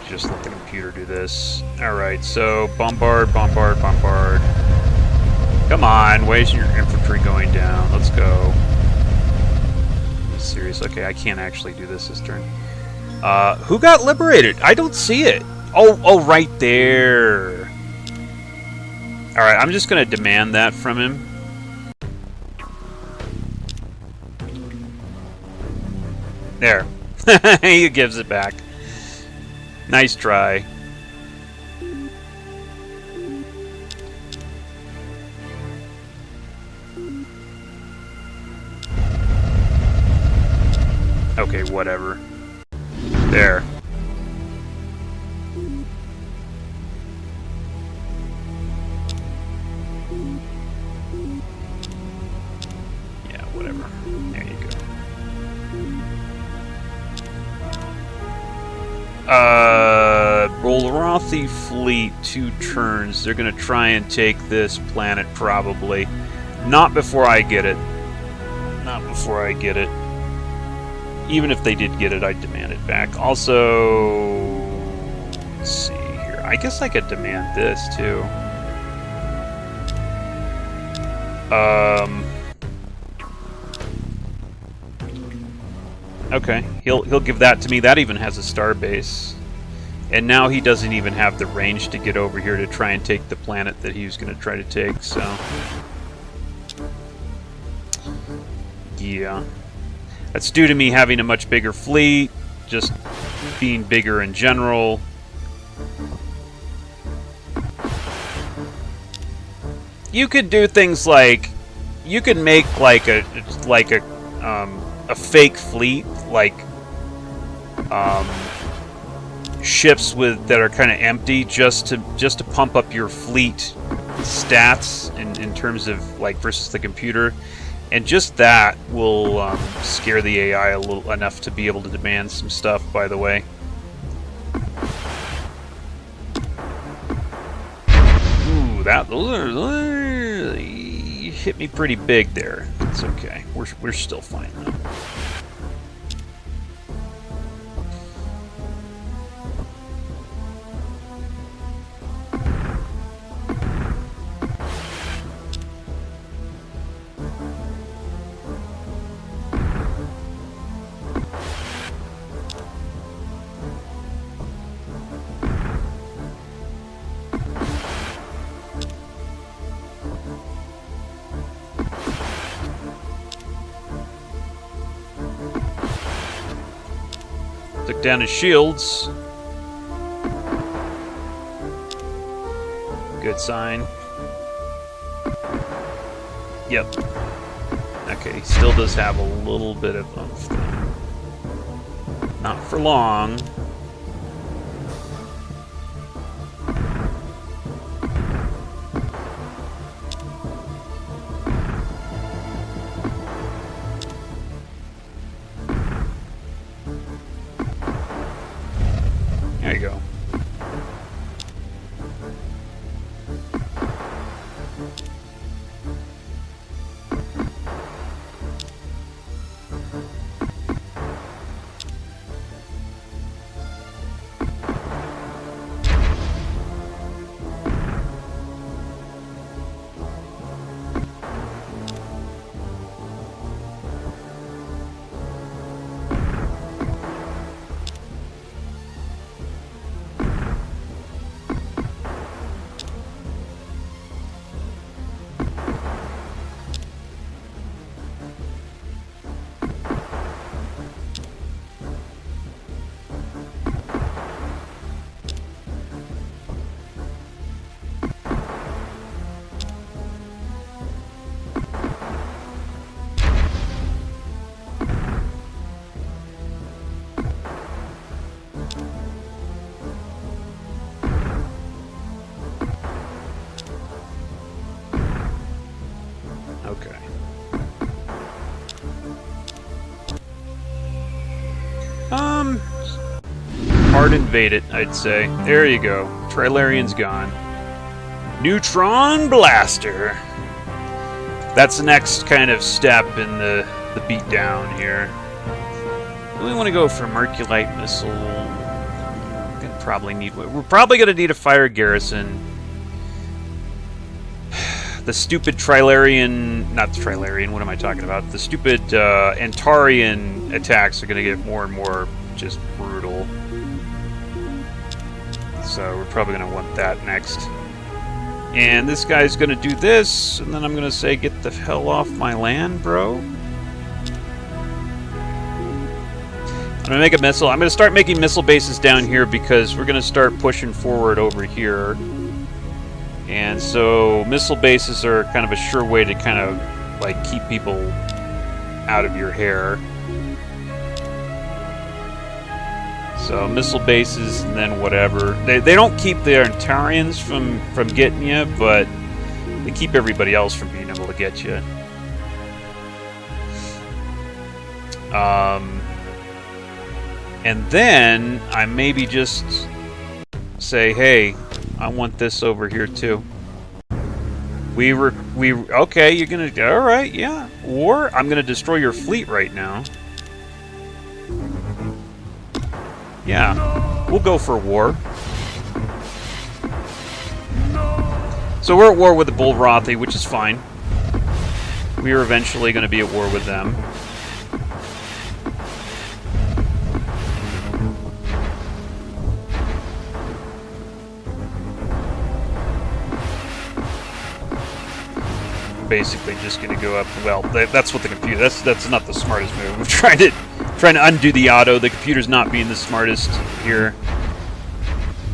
just let the computer do this. Alright, so bombard, bombard, bombard. Come on, where's your infantry going down? Let's go. Are you serious? Okay, I can't actually do this turn. Who got liberated? I don't see it. Oh, right there. Alright, I'm just gonna demand that from him. There. He gives it back. Nice try. Okay, whatever. There. Yeah, whatever. There you go. Rolrathi fleet, 2 turns. They're gonna try and take this planet, probably. Not before I get it. Not before I get it. Even if they did get it, I'd demand it back. Also, let's see here. I guess I could demand this, too. Okay, he'll give that to me. That even has a star base. And now he doesn't even have the range to get over here to try and take the planet that he was going to try to take, so... Yeah. That's due to me having a much bigger fleet, just being bigger in general. You could do things like... You could make like a fake fleet, like ships that are kind of empty, just to pump up your fleet stats in terms of like versus the computer, and just that will scare the AI a little enough to be able to demand some stuff. By the way, ooh, those hit me pretty big there. It's okay. We're still fine though. Took down his shields. Good sign. Yep. Okay, he still does have a little bit of oomph, though. Not for long. There you go. Okay. Hard invade it, I'd say. There you go. Trilarian's gone. Neutron Blaster. That's the next kind of step in the the beat down here. We want to go for Merculite missile. We're probably gonna need a fire garrison. The stupid Trilarian, not the Trilarian, what am I talking about? The stupid Antarian attacks are gonna get more and more just brutal. So we're probably gonna want that next. And this guy's gonna do this, and then I'm gonna say, get the hell off my land, bro. I'm gonna make a missile. I'm gonna start making missile bases down here because we're gonna start pushing forward over here. And so missile bases are kind of a sure way to kind of like keep people out of your hair. So missile bases and then whatever. They don't keep the Antarians from getting you, but they keep everybody else from being able to get you. And then I maybe just say, hey, I want this over here too. Okay, you're gonna, all right, yeah. Or I'm gonna destroy your fleet right now. Yeah, we'll go for war. So we're at war with the Bullrothi, which is fine. We are eventually going to be at war with them. Basically just going to go up. Well, that's what the computer. That's not the smartest move. I'm trying to undo the auto. The computer's not being the smartest here.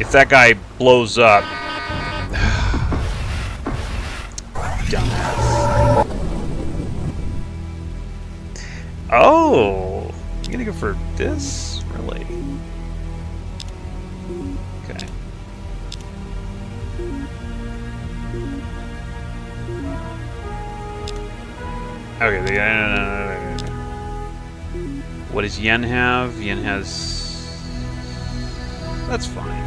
If that guy blows up, dumbass. Oh, you're gonna go for this, really? Okay. Okay, what does Yen have? Yen has... That's fine.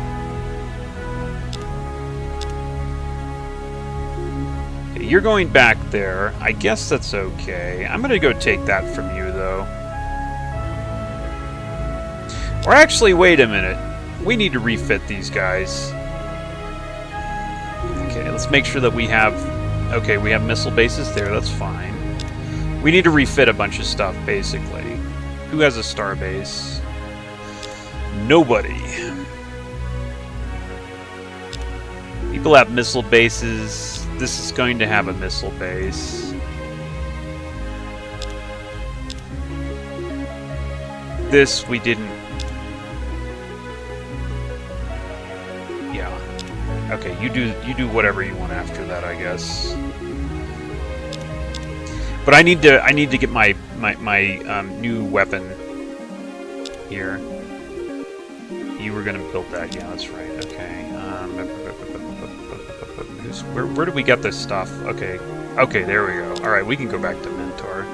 Okay, you're going back there. I guess that's okay. I'm gonna go take that from you, though. Or actually, wait a minute. We need to refit these guys. Okay, let's make sure that we have... Okay, we have missile bases there. That's fine. We need to refit a bunch of stuff, basically. Who has a star base? Nobody. People have missile bases. This is going to have a missile base. This we didn't... Yeah. Okay, you do whatever you want after that, I guess. But I need to get my new weapon here. You were gonna build that, yeah, that's right. Okay. Where did we get this stuff? Okay. Okay, there we go. All right, we can go back to Mentor.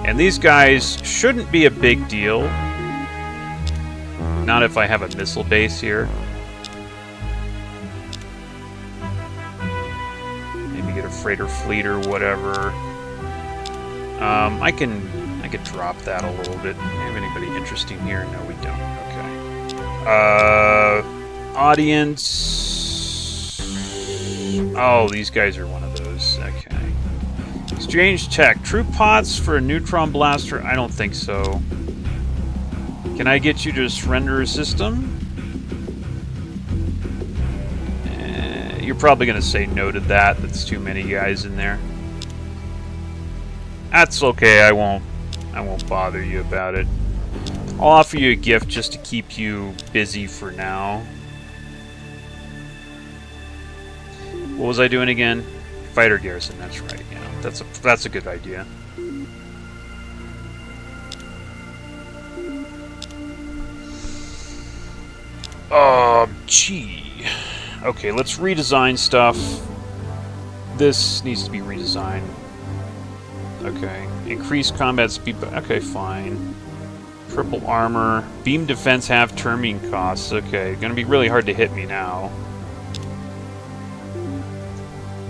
And these guys shouldn't be a big deal. Not if I have a missile base here. Maybe get a freighter fleet or whatever. I could drop that a little bit. Do we have anybody interesting here? No, we don't. Okay. Audience. Oh, these guys are one of those. Okay. Exchange tech. Troop pods for a neutron blaster? I don't think so. Can I get you to surrender a system? You're probably going to say no to that. That's too many guys in there. That's okay. I won't bother you about it. I'll offer you a gift just to keep you busy for now. What was I doing again? Fighter garrison. That's right. Yeah, that's a good idea. Gee. Okay, let's redesign stuff. This needs to be redesigned. Okay. Increase combat speed. Okay, fine. Triple armor. Beam defense, half terming costs. Okay, gonna be really hard to hit me now.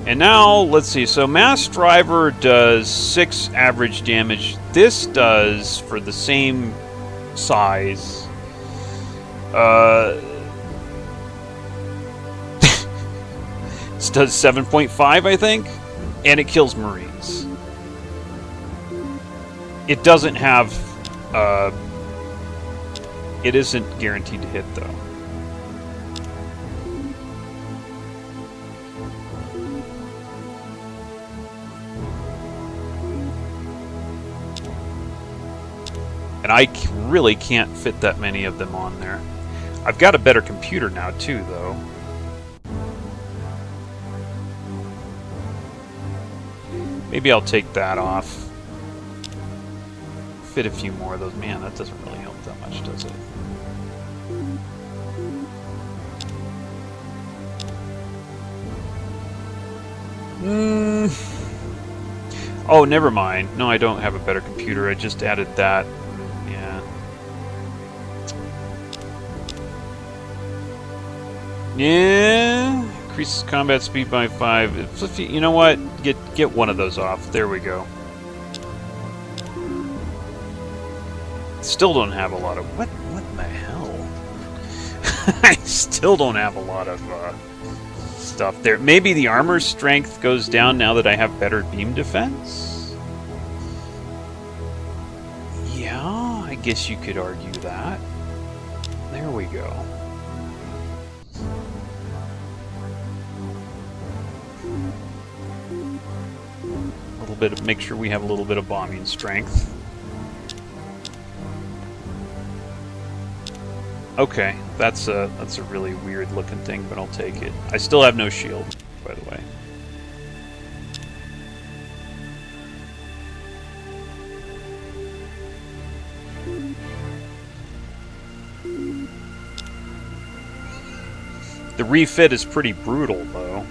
And now, let's see. So Mass Driver does 6 average damage. This does, for the same size, this does 7.5, I think, and it kills Marines. It doesn't have, it isn't guaranteed to hit, though. And I really can't fit that many of them on there. I've got a better computer now, too, though. Maybe I'll take that off. Fit a few more of those. Man, that doesn't really help that much, does it? Oh, never mind. No, I don't have a better computer. I just added that. Yeah. Yeah. Increases combat speed by 5. You know what? Get one of those off. There we go. Still don't have a lot of... What in the hell? I still don't have a lot of stuff there. Maybe the armor strength goes down now that I have better beam defense? Yeah, I guess you could argue that. There we go. A little bit of... Make sure we have a little bit of bombing strength. Okay, that's a really weird looking thing, but I'll take it. I still have no shield, by the way. The refit is pretty brutal, though.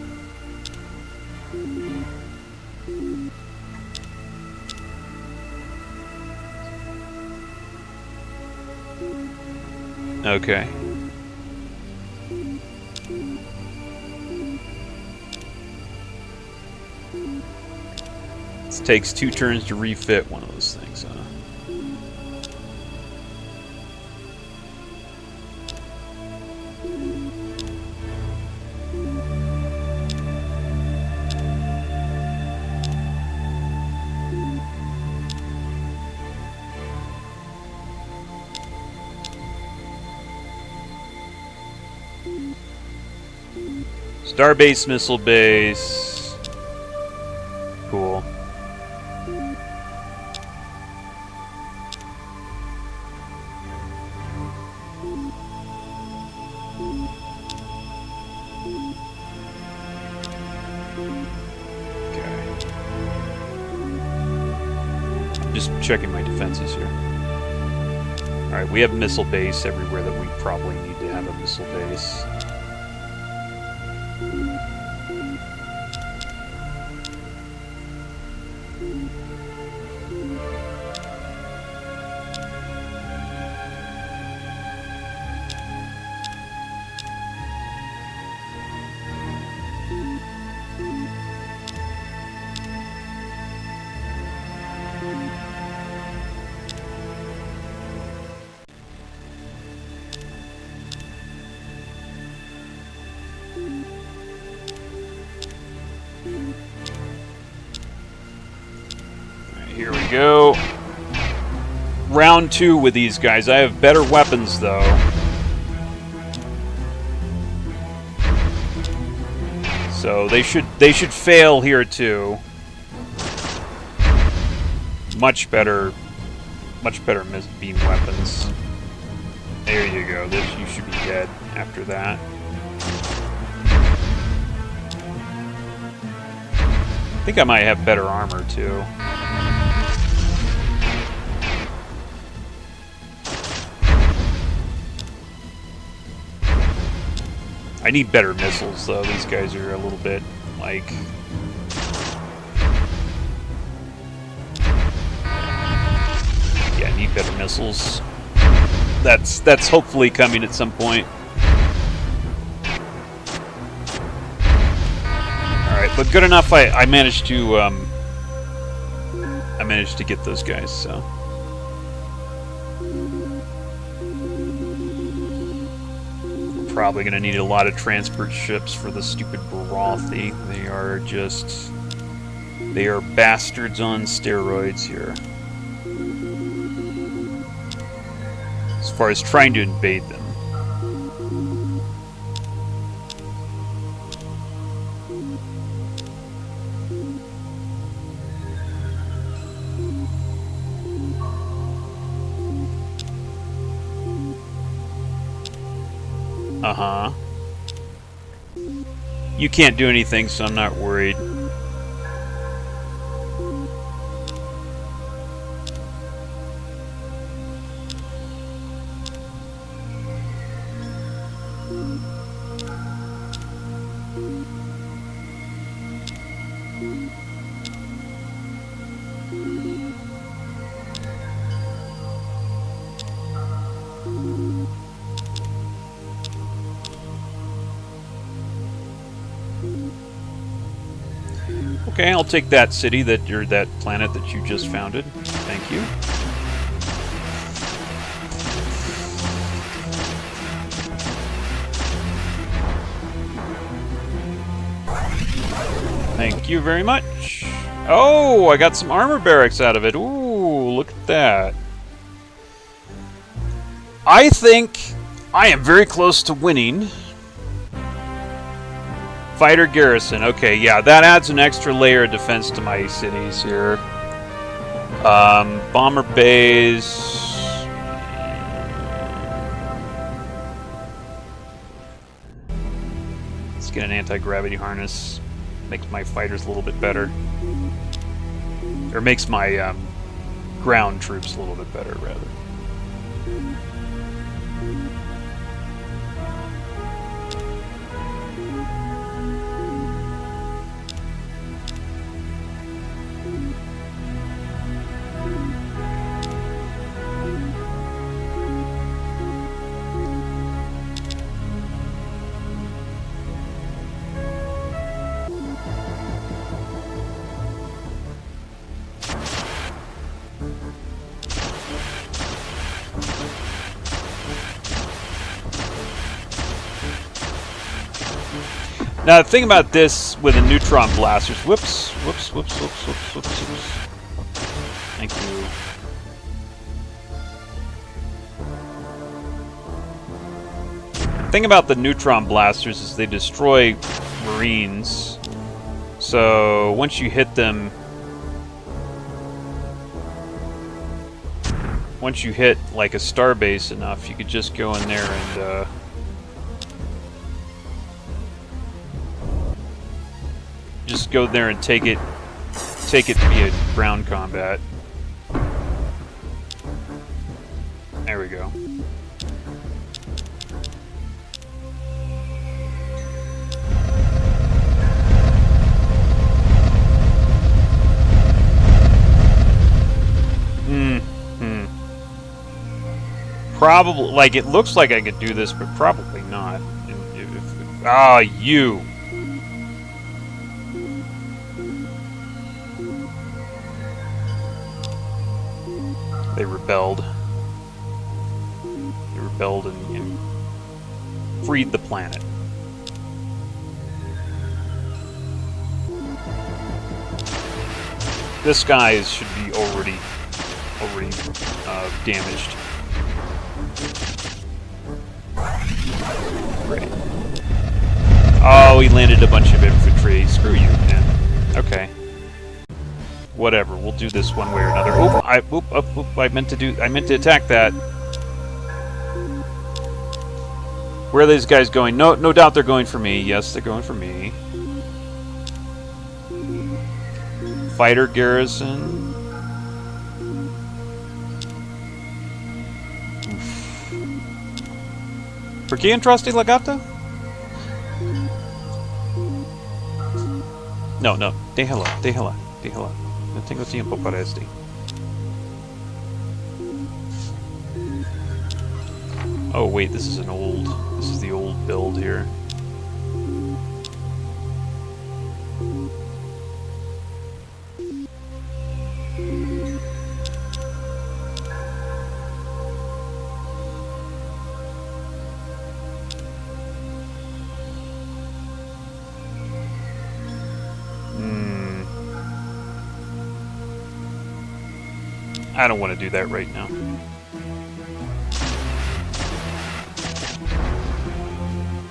Okay. This takes 2 turns to refit one of those things, huh? Starbase, missile base. Cool. Okay. I'm just checking my defenses here. Alright, we have missile base everywhere that we probably need to have a missile base. Here we go. Round 2 with these guys. I have better weapons, though. So they should fail here too. Much better beam weapons. There you go. You should be dead after that. I think I might have better armor too. I need better missiles, though. These guys are a little bit, like... Yeah, I need better missiles. That's hopefully coming at some point. Alright, but good enough I managed to get those guys, so. We're probably gonna need a lot of transport ships for the stupid Barothy. They are bastards on steroids here. As far as trying to invade them. Uh-huh. You can't do anything, so I'm not worried. Okay, I'll take that city that planet that you just founded. Thank you. Thank you very much. Oh, I got some armor barracks out of it. Ooh, look at that. I think I am very close to winning. Fighter garrison. Okay, yeah, that adds an extra layer of defense to my cities here. Bomber bays. Let's get an anti-gravity harness. Makes my fighters a little bit better. Or makes my ground troops a little bit better, rather. Now, the thing about this with the neutron blasters... Whoops. Thank you. The thing about the neutron blasters is they destroy Marines. So, once you hit them... Once you hit, like, a starbase enough, you could just go in there and, just go there and take it via ground combat. There we go. Probably, like, it looks like I could do this, but probably not. Ah, you! They rebelled. They rebelled and freed the planet. This guy should be already damaged. Great. Oh, he landed a bunch of infantry. Screw you, man. Okay. Whatever. We'll do this one way or another. I meant to attack that. Where are these guys going? No doubt they're going for me. Yes, they're going for me. Fighter garrison. ¿Por qué entraste, Lagata? No, déjala. No tengo tiempo para este. Oh wait, this is an old. This is the old build here. I don't want to do that right now.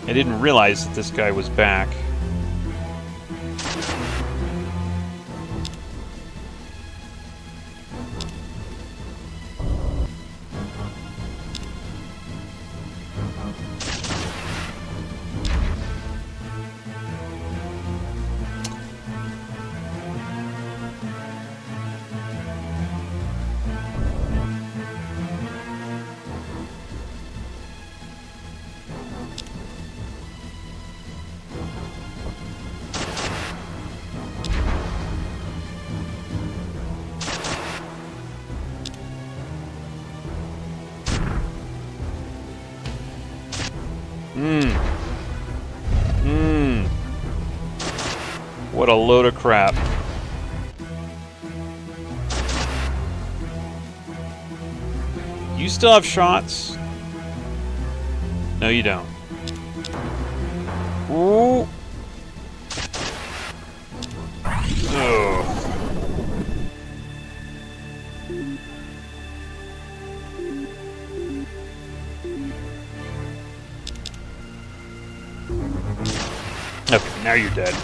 I didn't realize that this guy was back. What a load of crap. You still have shots? No, you don't. Ooh. Oh. Okay, now you're dead.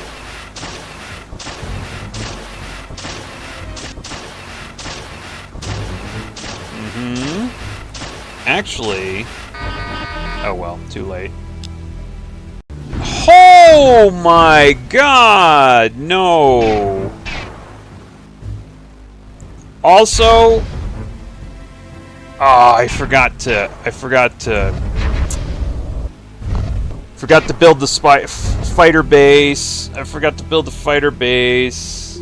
Actually... Oh well, too late. Oh my god! No! Also... I forgot to build the fighter base. I forgot to build the fighter base.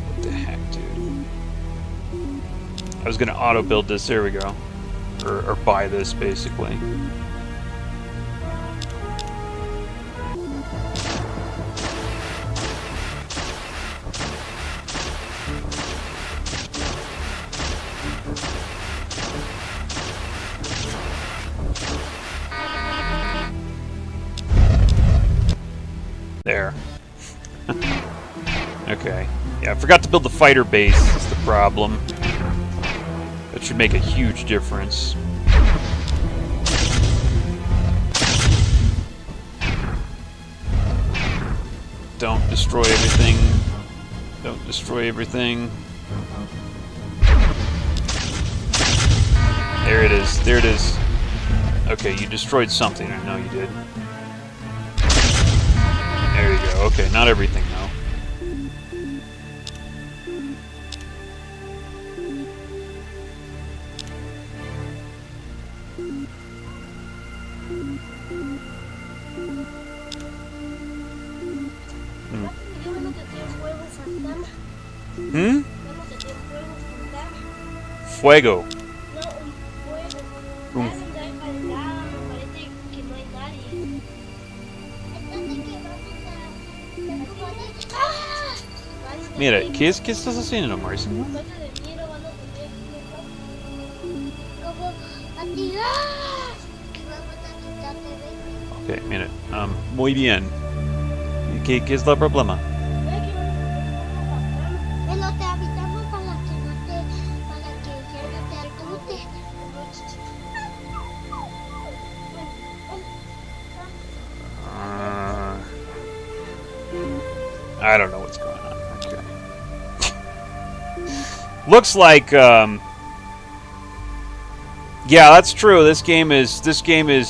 What the heck, dude? I was gonna auto build this. There we go, or buy this basically. There. Okay. Yeah, I forgot to build the fighter base is the problem. That should make a huge difference. Don't destroy everything. Don't destroy everything. There it is. There it is. Okay, you destroyed something. I know you did. There you go. Okay, not everything though. Fuego. Mira, ¿qué estás haciendo, Marcin? Ok, mira, muy bien. ¿Qué es el problema? I don't know what's going on. Okay. Looks like, yeah, that's true. This game is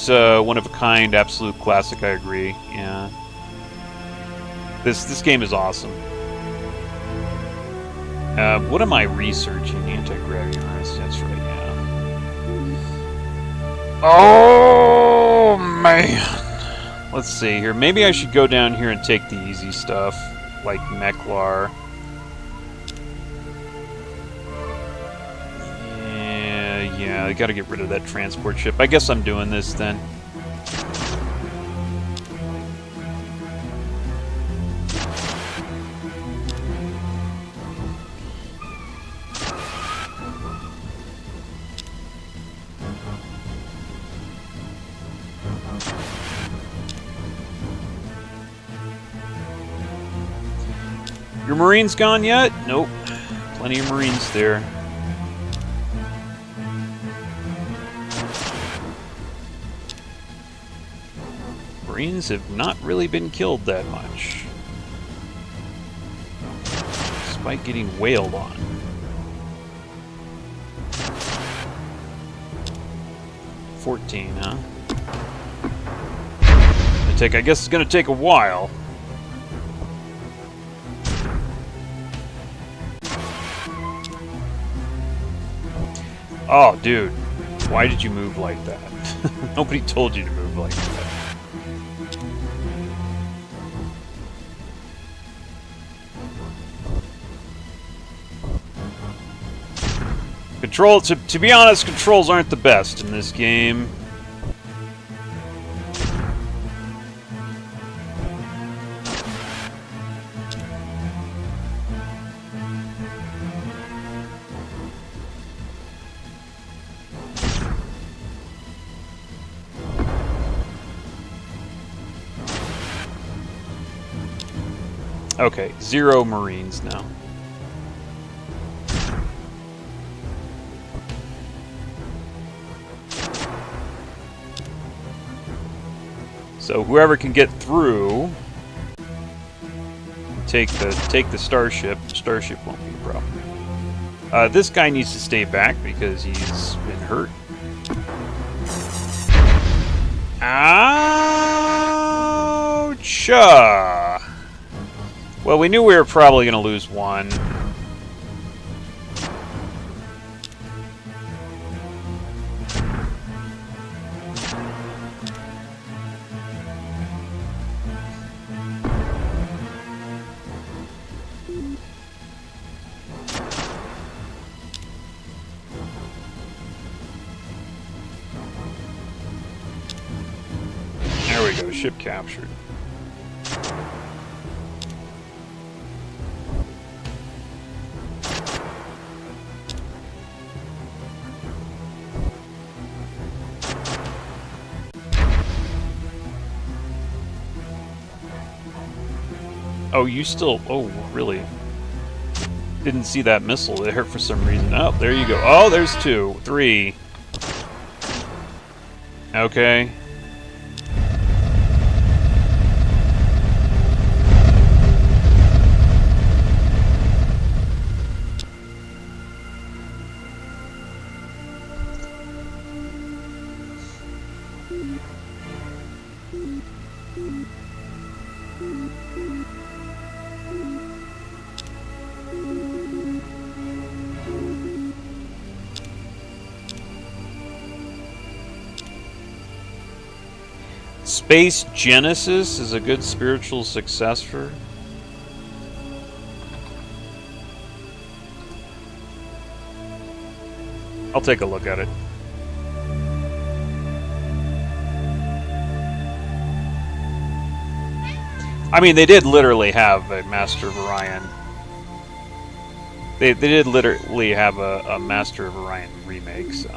one of a kind, absolute classic. I agree. Yeah. This game is awesome. What am I researching? Anti-gravity harness. That's right. Yeah. Oh man. Let's see here. Maybe I should go down here and take the easy stuff, like Yeah, I gotta get rid of that transport ship. I guess I'm doing this then. Your Marines gone yet? Nope. Plenty of Marines there. Marines have not really been killed that much, despite getting wailed on. $14, huh? I guess it's gonna take a while. Oh, dude. Why did you move like that? Nobody told you to move like that. To be honest, controls aren't the best in this game. Okay, 0 Marines now. So whoever can get through, take the starship. The starship won't be a problem. This guy needs to stay back because he's been hurt. Ouch! Well, we knew we were probably going to lose one. There we go, ship captured. Oh, you still... Oh, really? Didn't see that missile there for some reason. Oh, there you go. Oh, there's 2. 3. Okay. Space Genesis is a good spiritual successor. I'll take a look at it. I mean, they did literally have a Master of Orion. They did literally have a Master of Orion remake, so...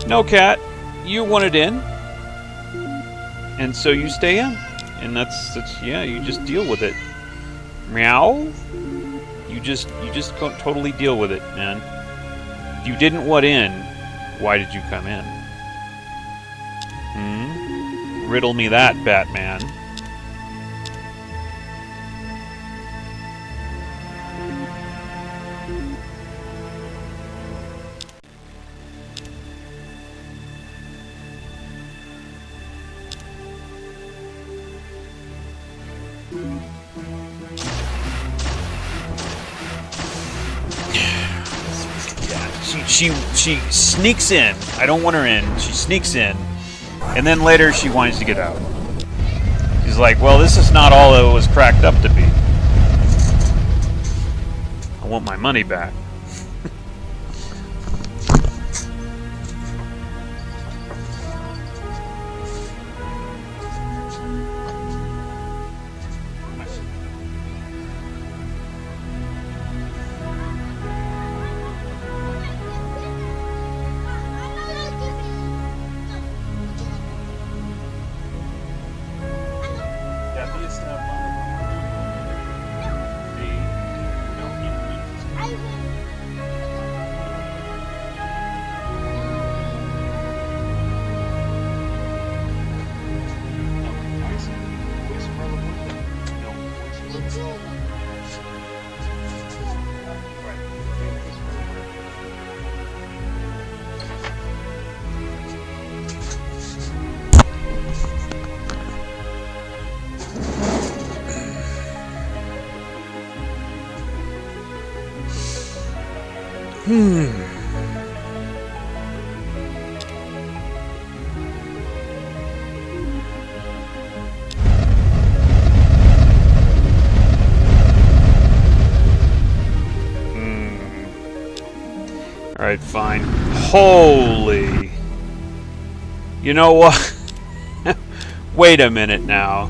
No, Cat, you wanted in, and so you stay in, and that's yeah. You just deal with it. Meow. You just totally deal with it, man. If you didn't want in, why did you come in? Riddle me that, Batman. Yeah, she sneaks in. I don't want her in. She sneaks in, and then later she wants to get out. She's like, well, this is not all it was cracked up to be. I want my money back. Alright, fine. Holy... You know what? Wait a minute now.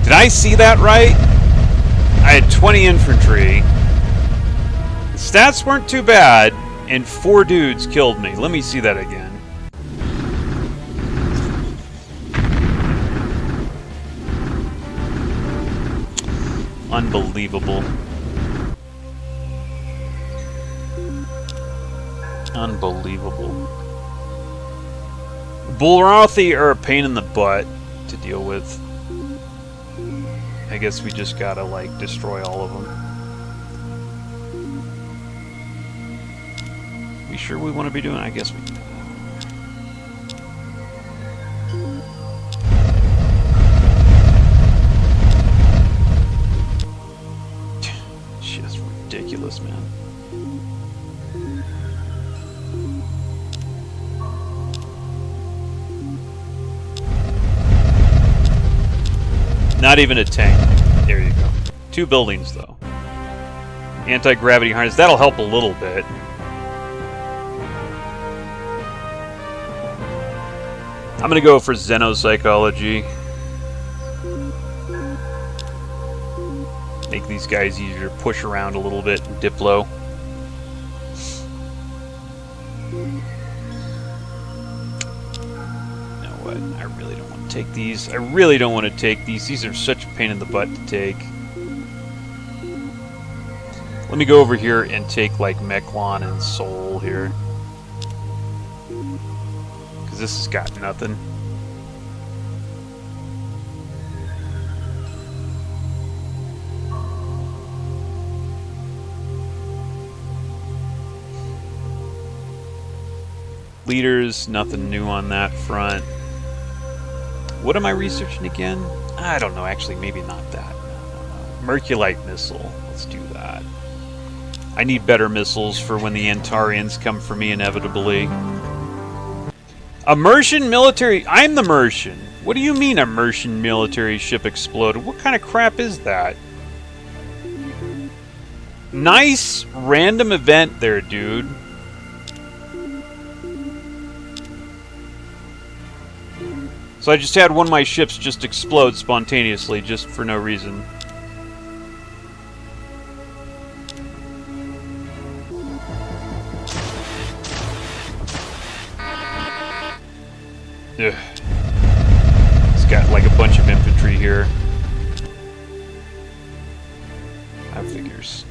Did I see that right? I had 20 infantry. The stats weren't too bad, and 4 dudes killed me. Let me see that again. Unbelievable. Unbelievable. Bullrothi are a pain in the butt to deal with. I guess we just gotta, like, destroy all of them. We sure we want to be doing it? I guess we do. Just ridiculous, man. Not even a tank. There you go. 2 buildings, though. Anti-gravity harness. That'll help a little bit. I'm gonna go for xenopsychology. Make these guys easier to push around a little bit and dip low. I really don't want to take these. I really don't want to take these. These are such a pain in the butt to take. Let me go over here and take, like, Meklon and Soul here. Because this has got nothing. Leaders, nothing new on that front. What am I researching again? I don't know, actually, maybe not that. No. Merculite missile. Let's do that. I need better missiles for when the Antarians come for me inevitably. A Mercian military... I'm the Mercian. What do you mean a Mercian military ship exploded? What kind of crap is that? Nice random event there, dude. So I just had one of my ships just explode spontaneously, just for no reason. Ugh. It's got like a bunch of infantry here. That figures.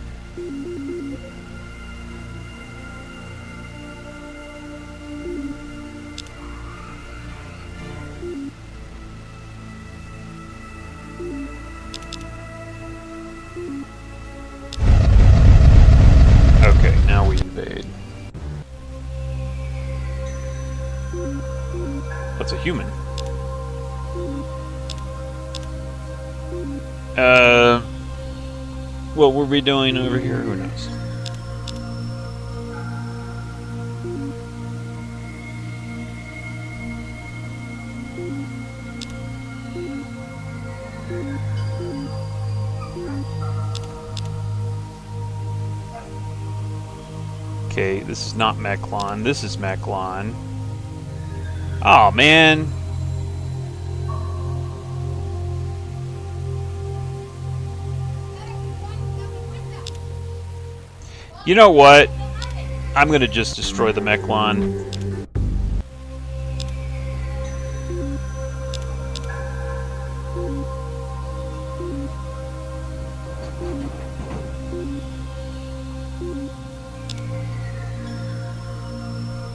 Okay, now we invade. What's a human? What were we doing over here? Who knows? Okay, this is not Mechlon. This is Mechlon. Oh, man. You know what? I'm gonna just destroy the Mechlon.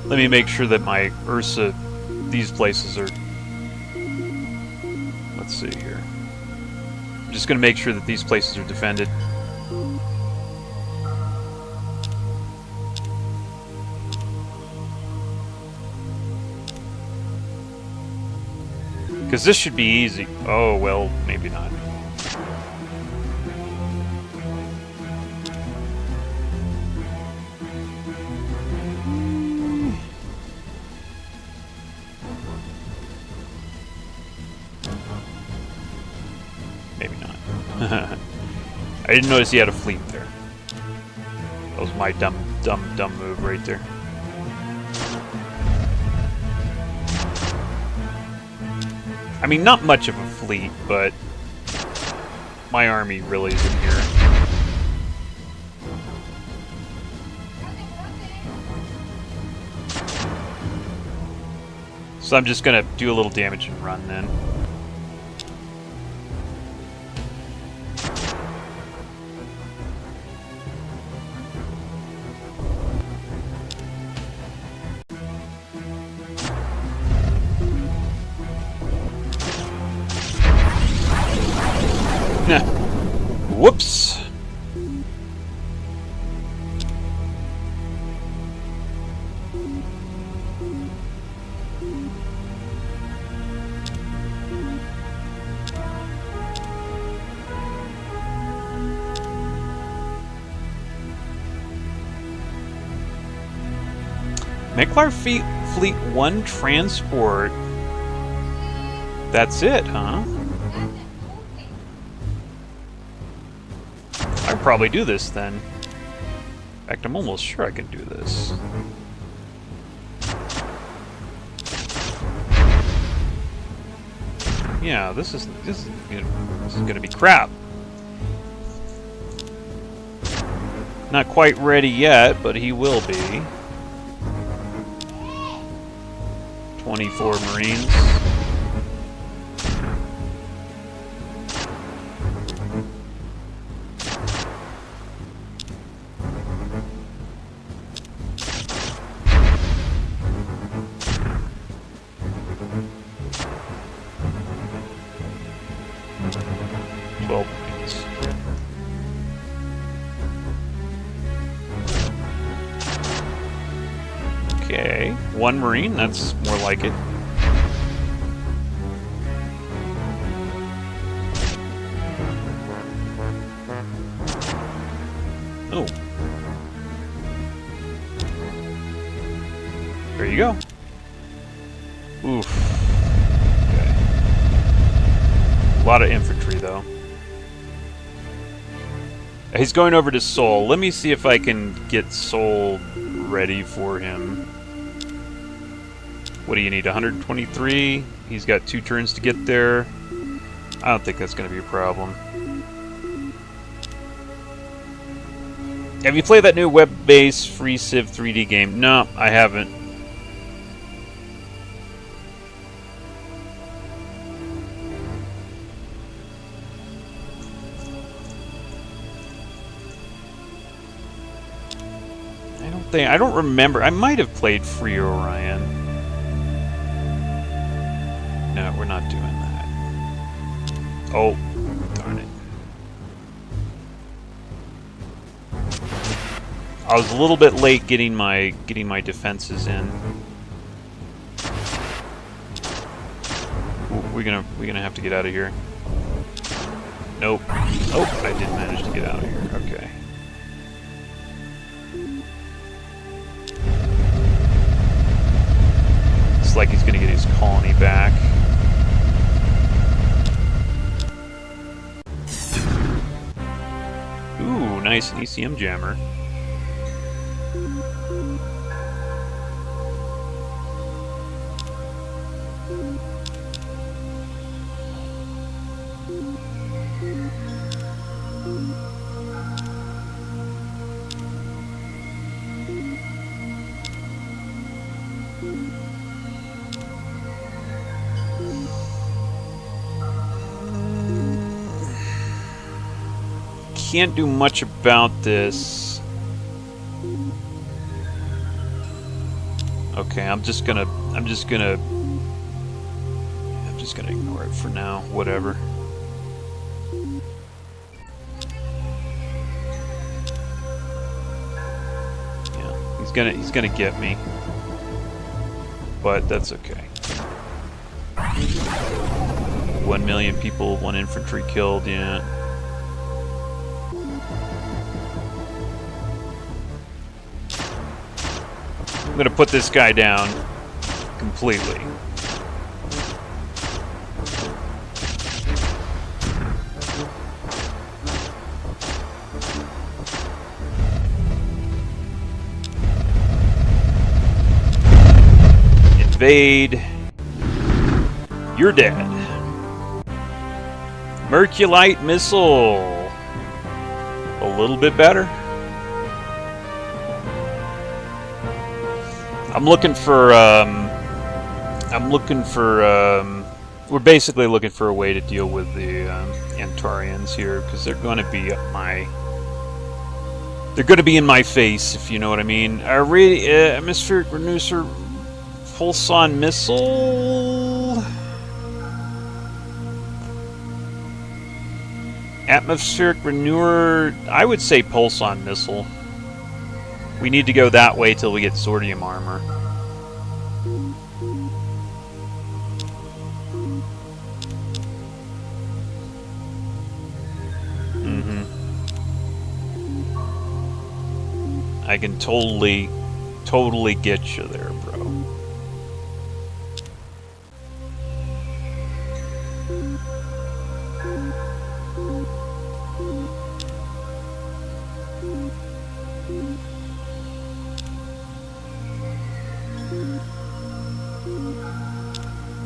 Let me make sure that my Ursa, these places are... Let's see here. I'm just gonna make sure that these places are defended. Because this should be easy. Oh, well, maybe not. Maybe not. I didn't notice he had a fleet there. That was my dumb move right there. I mean, not much of a fleet, but my army really isn't here. So I'm just gonna do a little damage and run then. Whoops. Meklar fleet 1 transport. That's it, huh? I could probably do this then. In fact, I'm almost sure I can do this. Yeah, this is gonna be crap. Not quite ready yet, but he will be. 24 Marines. Okay, 1 Marine, that's more like it. Oh. There you go. Oof. Okay. A lot of infantry, though. He's going over to Seoul. Let me see if I can get Seoul ready for him. What do you need? 123? He's got 2 turns to get there. I don't think that's going to be a problem. Have you played that new web-based free Civ 3D game? No, I haven't. I don't remember. I might have played Free Orion. No, we're not doing that. Oh, darn it. I was a little bit late getting my defenses in. Ooh, we're gonna have to get out of here. Nope. Oh, I did manage to get out of here. Okay. Looks like he's gonna get his colony back. Ooh, nice, an ECM jammer. Can't do much about this. Okay, I'm just gonna ignore it for now. Whatever. Yeah, he's gonna get me, but that's okay. 1 million people, 1 infantry killed. Yeah. I'm gonna put this guy down completely. Invade. You're dead. Merculite missile. A little bit better. I'm looking for, we're basically looking for a way to deal with the Antarians here, because they're going to be they're going to be in my face, if you know what I mean. Atmospheric reducer, pulson missile. Atmospheric renewer, I would say pulson missile. We need to go that way till we get sordium armor. I can totally get you there, bro.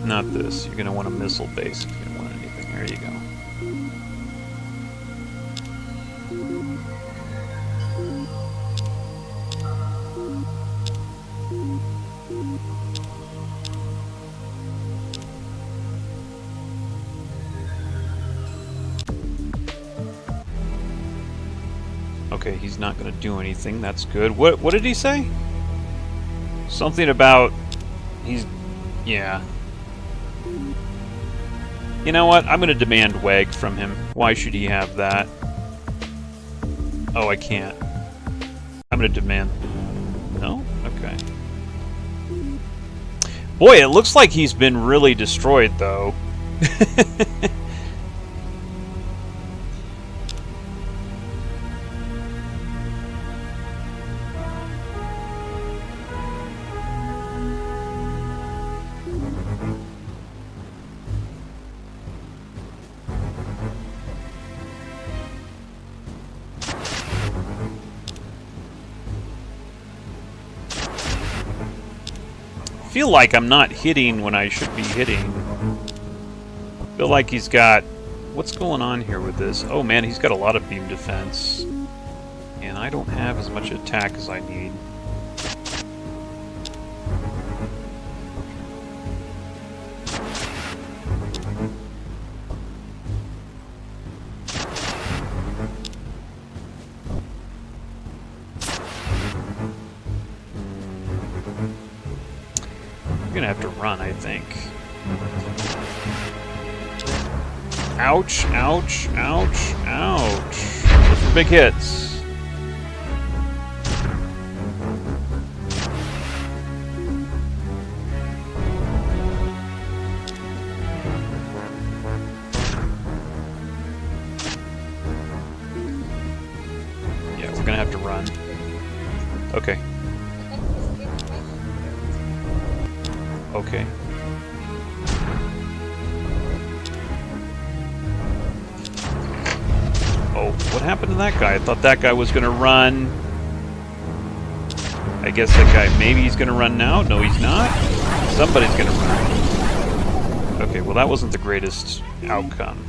Not this. You're gonna want a missile base if you want anything. There you go. Okay, he's not gonna do anything. That's good. What did he say? Something about yeah. You know what? I'm going to demand WEG from him. Why should he have that? Oh, I can't. I'm going to demand... No? Okay. Boy, it looks like he's been really destroyed, though. I feel like I'm not hitting when I should be hitting. I feel like he's got... What's going on here with this? Oh man, he's got a lot of beam defense. And I don't have as much attack as I need. I'm gonna have to run, I think. Ouch, ouch, ouch, ouch. Those are big hits. happened to that guy? I thought that guy was going to run. I guess that guy, maybe he's going to run now. No, he's not. Somebody's going to run. Okay, well, that wasn't the greatest outcome.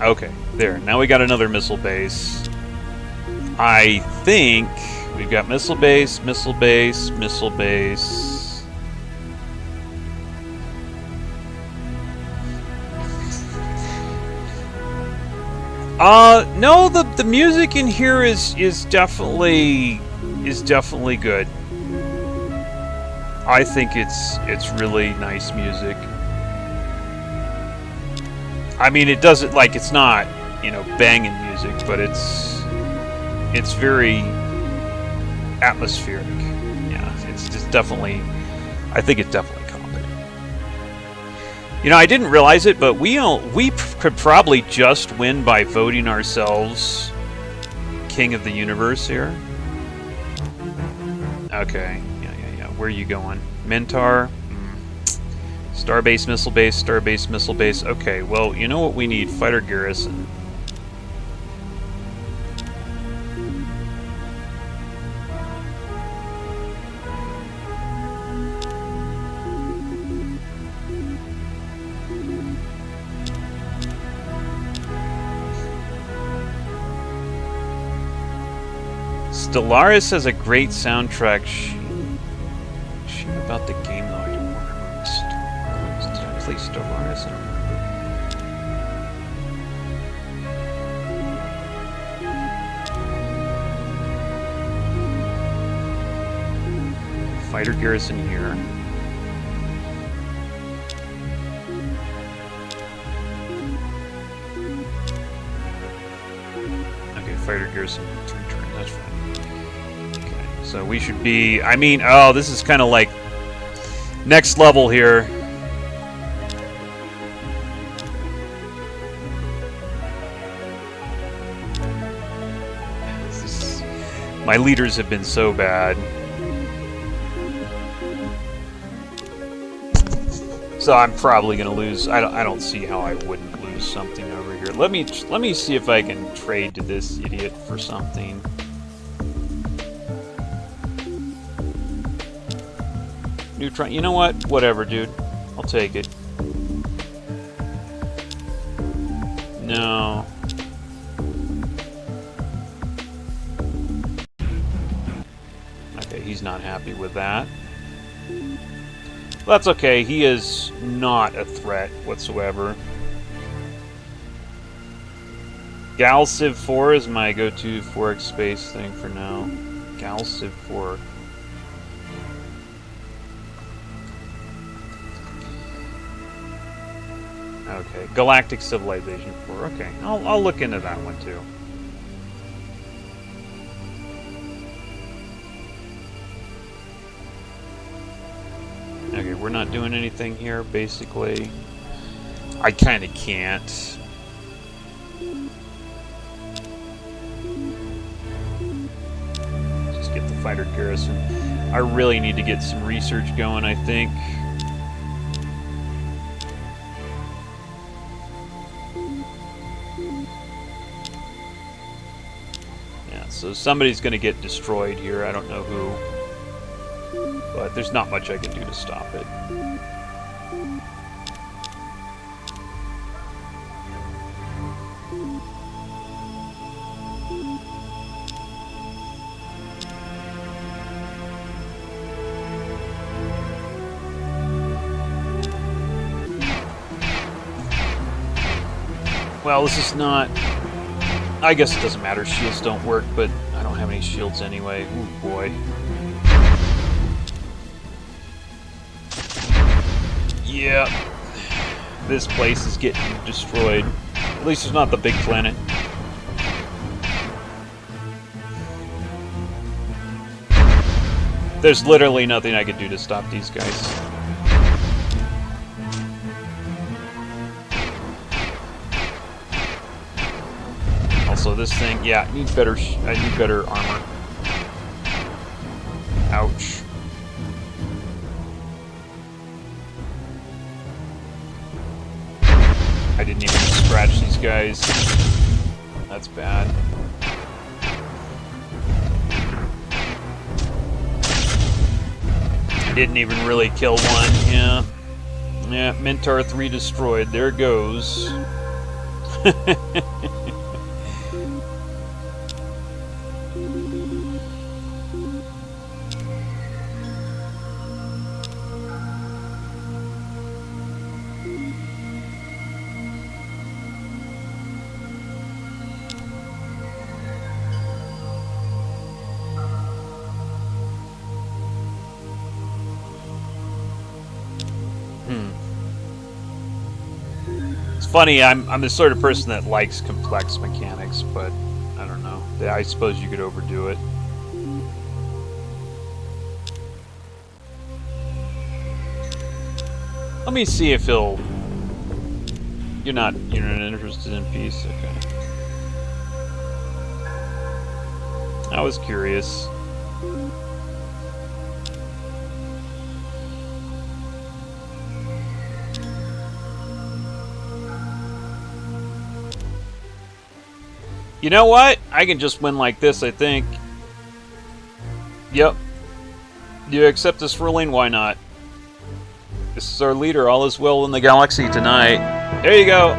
Okay, there. Now we got another missile base. I think we've got missile base, missile base, missile base. No, the music in here is definitely good. I think it's really nice music. I mean, it doesn't, like, it's not, you know, banging music, but it's very atmospheric. Yeah, it's just definitely, I think it's definitely competent. You know, I didn't realize it, but we could probably just win by voting ourselves King of the Universe here. Okay, yeah. Where are you going? Mentar? Starbase, missile base, starbase, missile base. Okay, well, you know what we need? Fighter garrison. Stellaris has a great soundtrack. Sheet about the game, though. I don't remember. Did I play Stellaris? I don't remember. Fighter garrison here. Okay, fighter garrison. Turn. That's fine. So we should be, I mean, oh, this is kind of like next level here. My leaders have been so bad. So I'm probably going to lose. I don't see how I wouldn't lose something over here. Let me see if I can trade to this idiot for something. Neutron. You know what? Whatever, dude. I'll take it. No. Okay, he's not happy with that. That's okay. He is not a threat whatsoever. Gal Civ 4 is my go-to 4X space thing for now. Gal Civ 4. Okay, Galactic Civilization 4. Okay, I'll look into that one too. Okay, we're not doing anything here, basically. I kind of can't. Just get the fighter garrison. I really need to get some research going, I think. So somebody's going to get destroyed here. I don't know who. But there's not much I can do to stop it. Well, this is not... I guess it doesn't matter. Shields don't work, but I don't have any shields anyway. Ooh, boy. Yeah. This place is getting destroyed. At least it's not the big planet. There's literally nothing I could do to stop these guys. Also, this thing, yeah, I need better armor. Ouch. didn't even scratch these guys. That's bad. Didn't even really kill one, yeah. Yeah, Mentor 3 destroyed. There it goes. It's funny, I'm the sort of person that likes complex mechanics, but I don't know. I suppose you could overdo it. Let me see if he'll... You're not interested in peace? Okay. I was curious. You know what? I can just win like this, I think. Yep. You accept this ruling? Why not? This is our leader. All is well in the galaxy tonight. There you go.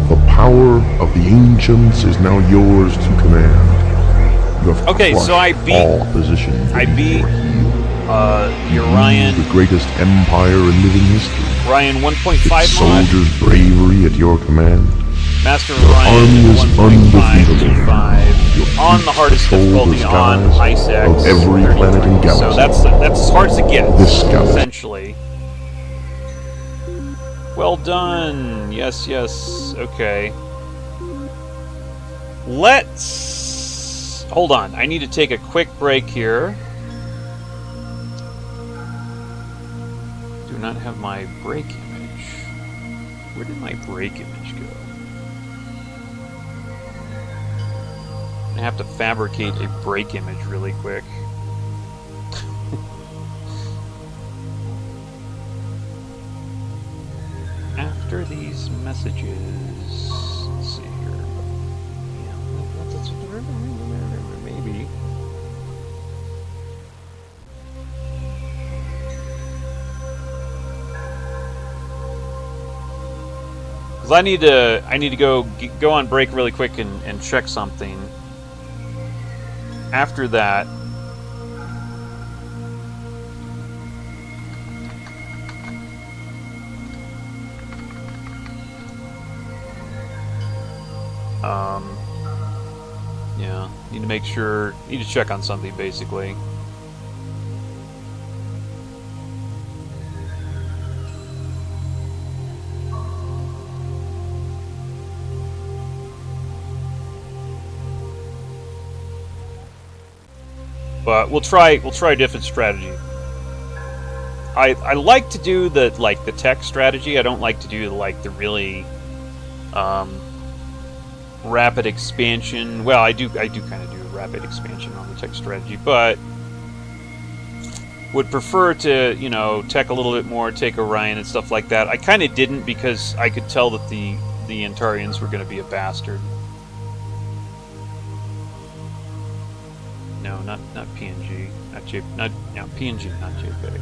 The power of the ancients is now yours to command. You have okay, so I beat all opposition. Orion. The greatest empire in living history. Orion 1.5 mod. Soldiers' bravery at your command. Master Your army is undefeatable. 1.5 on the hardest difficulty on Ice X. Of every planet in galaxy. So that's as hard as it gets. This scout. Essentially. Well done. Yes, yes. Okay. Let's... Hold on. I need to take a quick break here. Do not have my break image. Where did my break image go? I have to fabricate a break image really quick. After these messages, let's see here. Yeah, that's maybe. Because I need to go on break really quick and check something. After that, yeah, need to make sure, need to check on something basically. But we'll try a different strategy. I like to do the tech strategy. I don't like to do the really rapid expansion. Well, I do kind of do a rapid expansion on the tech strategy, but would prefer to, you know, tech a little bit more, take Orion and stuff like that. I kind of didn't because I could tell that the Antarians were going to be a bastard. No, not PNG, not J, not PNG, not JPEG.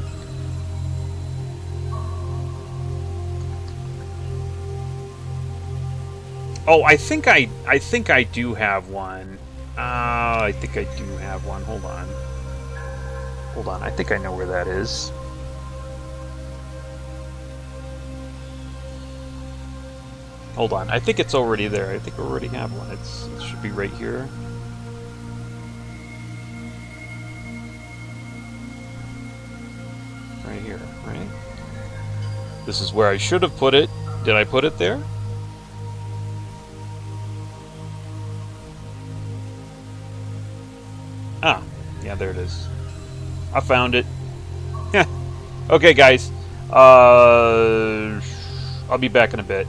Oh, I think I do have one. I think I do have one. Hold on. I think I know where that is. Hold on. I think it's already there. I think I already have one. It should be right here. Right here, right? This is where I should have put it. Did I put it there? Ah, yeah, there it is. I found it. Okay, guys. I'll be back in a bit.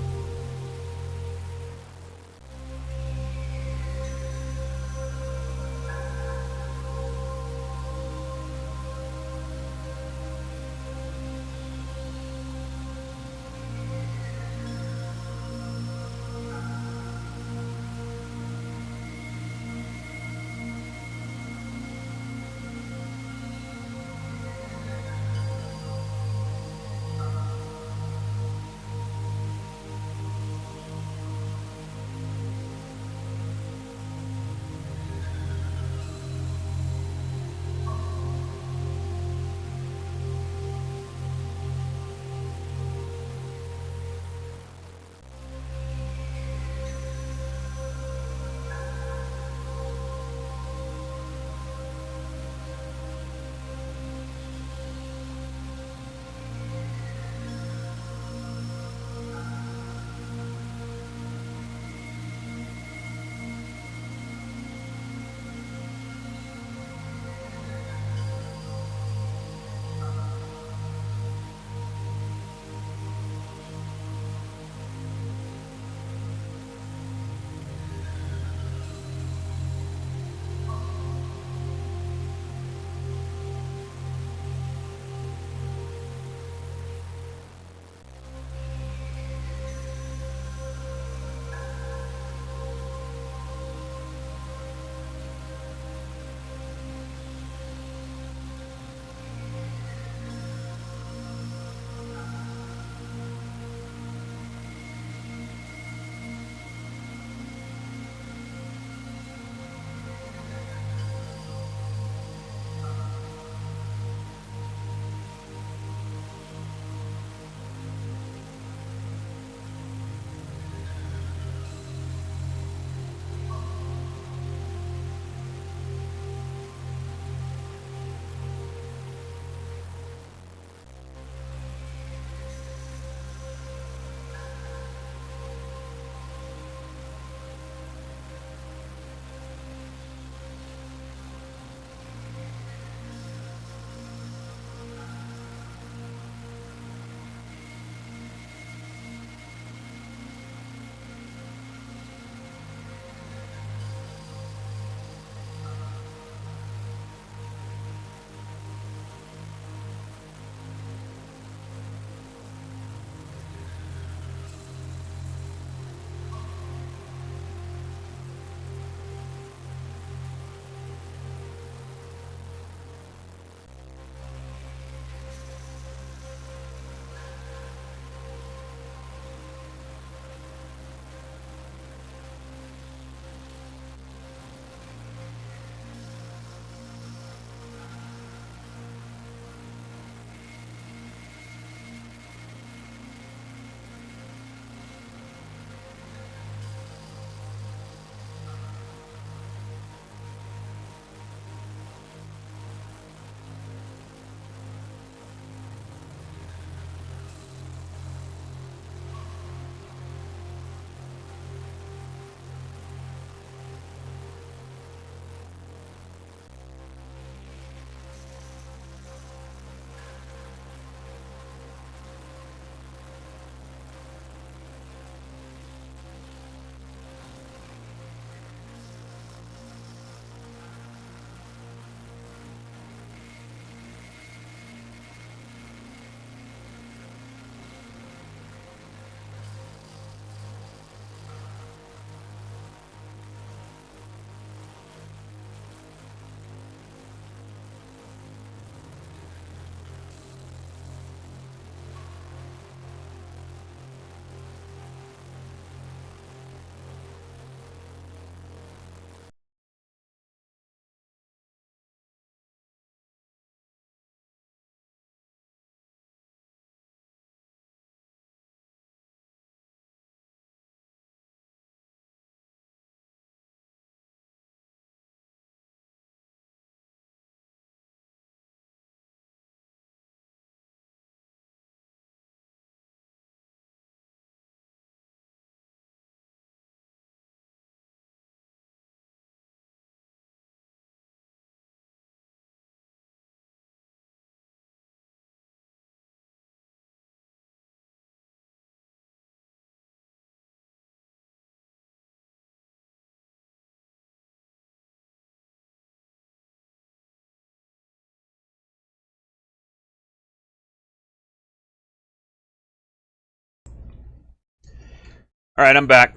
Alright, I'm back.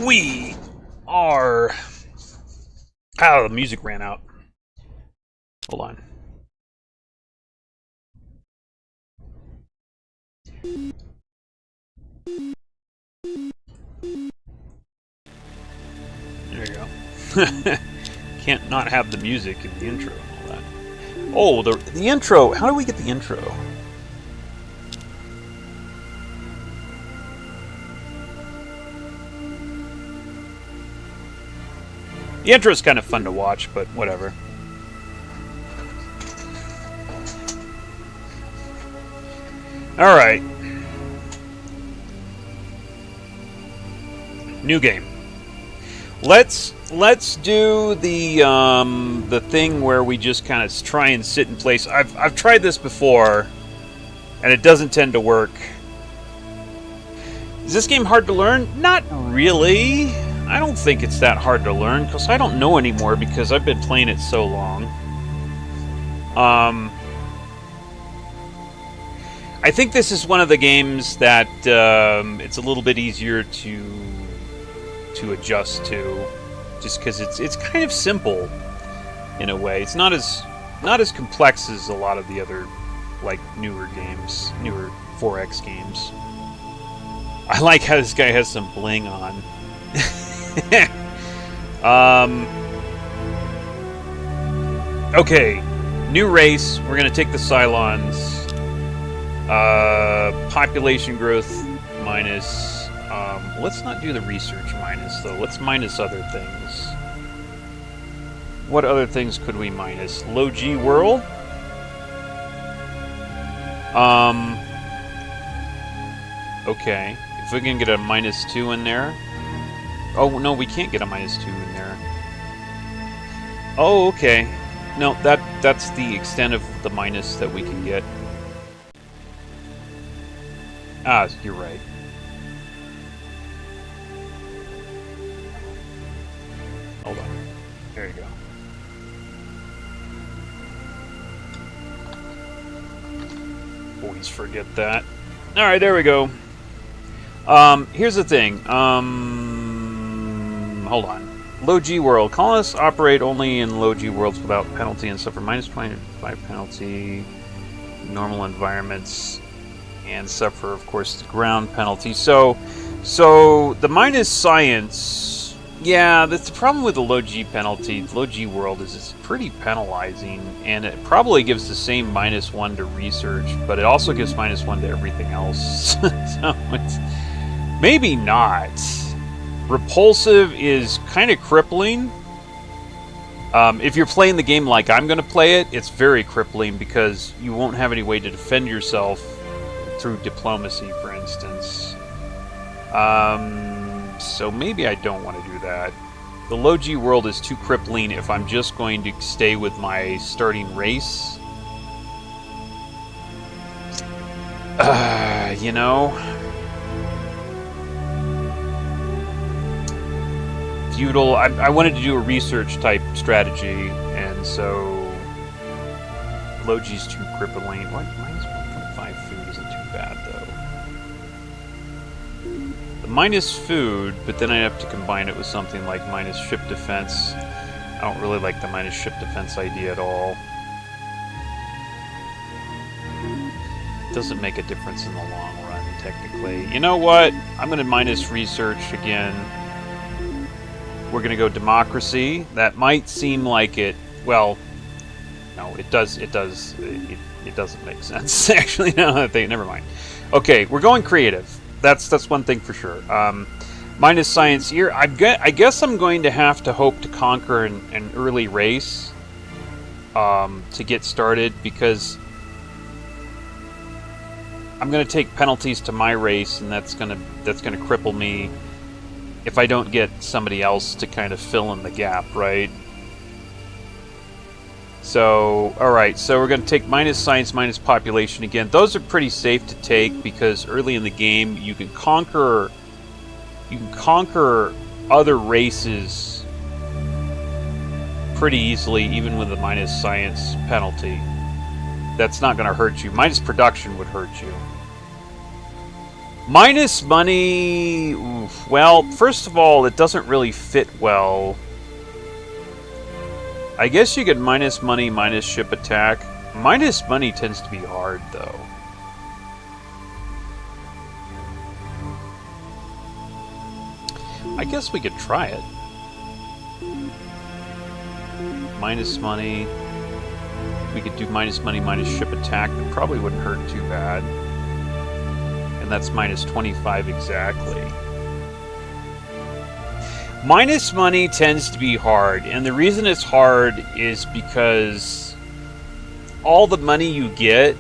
We are... Oh, the music ran out. Hold on. There you go. Can't not have the music in the intro and all that. Oh, the intro. How do we get the intro? The intro's kind of fun to watch, but whatever. Alright. New game. Let's do the thing where we just kind of try and sit in place. I've tried this before, and it doesn't tend to work. Is this game hard to learn? Not really. I don't think it's that hard to learn, because I don't know anymore because I've been playing it so long. I think this is one of the games that it's a little bit easier to adjust to, just because it's kind of simple in a way. It's not as complex as a lot of the other like newer games, newer 4X games. I like how this guy has some bling on. Okay, new race. We're gonna take the Cylons. Population growth minus. Let's not do the research minus though. Let's minus other things. What other things could we minus? Low G world. Okay. If we can get a -2 in there. Oh no, we can't get a -2 in there. Oh, okay. No, that's the extent of the minus that we can get. Ah, you're right. Hold on. There you go. Always forget that. Alright, there we go. Here's the thing. Hold on. Low G world. Colonists operate only in low G worlds without penalty and suffer -25 penalty. Normal environments. And suffer, of course, the ground penalty. So the minus science, yeah, that's the problem with the low G penalty. The low G world is it's pretty penalizing, and it probably gives the same -1 to research, but it also gives -1 to everything else. So it's maybe not. Repulsive is kind of crippling. If you're playing the game like I'm going to play it, it's very crippling because you won't have any way to defend yourself through diplomacy, for instance. So maybe I don't want to do that. The low G world is too crippling if I'm just going to stay with my starting race. You know? Feudal, I wanted to do a research type strategy, and so low G's too crippling. What? -1.5 food isn't too bad, though. The minus food, but then I have to combine it with something like minus ship defense. I don't really like the minus ship defense idea at all. It doesn't make a difference in the long run, technically. You know what? I'm going to minus research again. We're going to go democracy. That might seem like it... Well, no, it does. It doesn't make sense. Actually, no, never mind. Okay, we're going creative. That's one thing for sure. Minus science here. I guess I'm going to have to hope to conquer an early race to get started, because I'm going to take penalties to my race, and that's gonna cripple me if I don't get somebody else to kind of fill in the gap, right? So, alright, so we're going to take minus science, minus population again. Those are pretty safe to take because early in the game you can conquer other races pretty easily, even with a minus science penalty. That's not going to hurt you. Minus production would hurt you. Minus money... Oof. Well, first of all, it doesn't really fit well. I guess you could minus money, minus ship attack. Minus money tends to be hard, though. I guess we could try it. Minus money. We could do minus money, minus ship attack. That probably wouldn't hurt too bad. And that's minus 25 exactly. Minus money tends to be hard, and the reason it's hard is because all the money you get...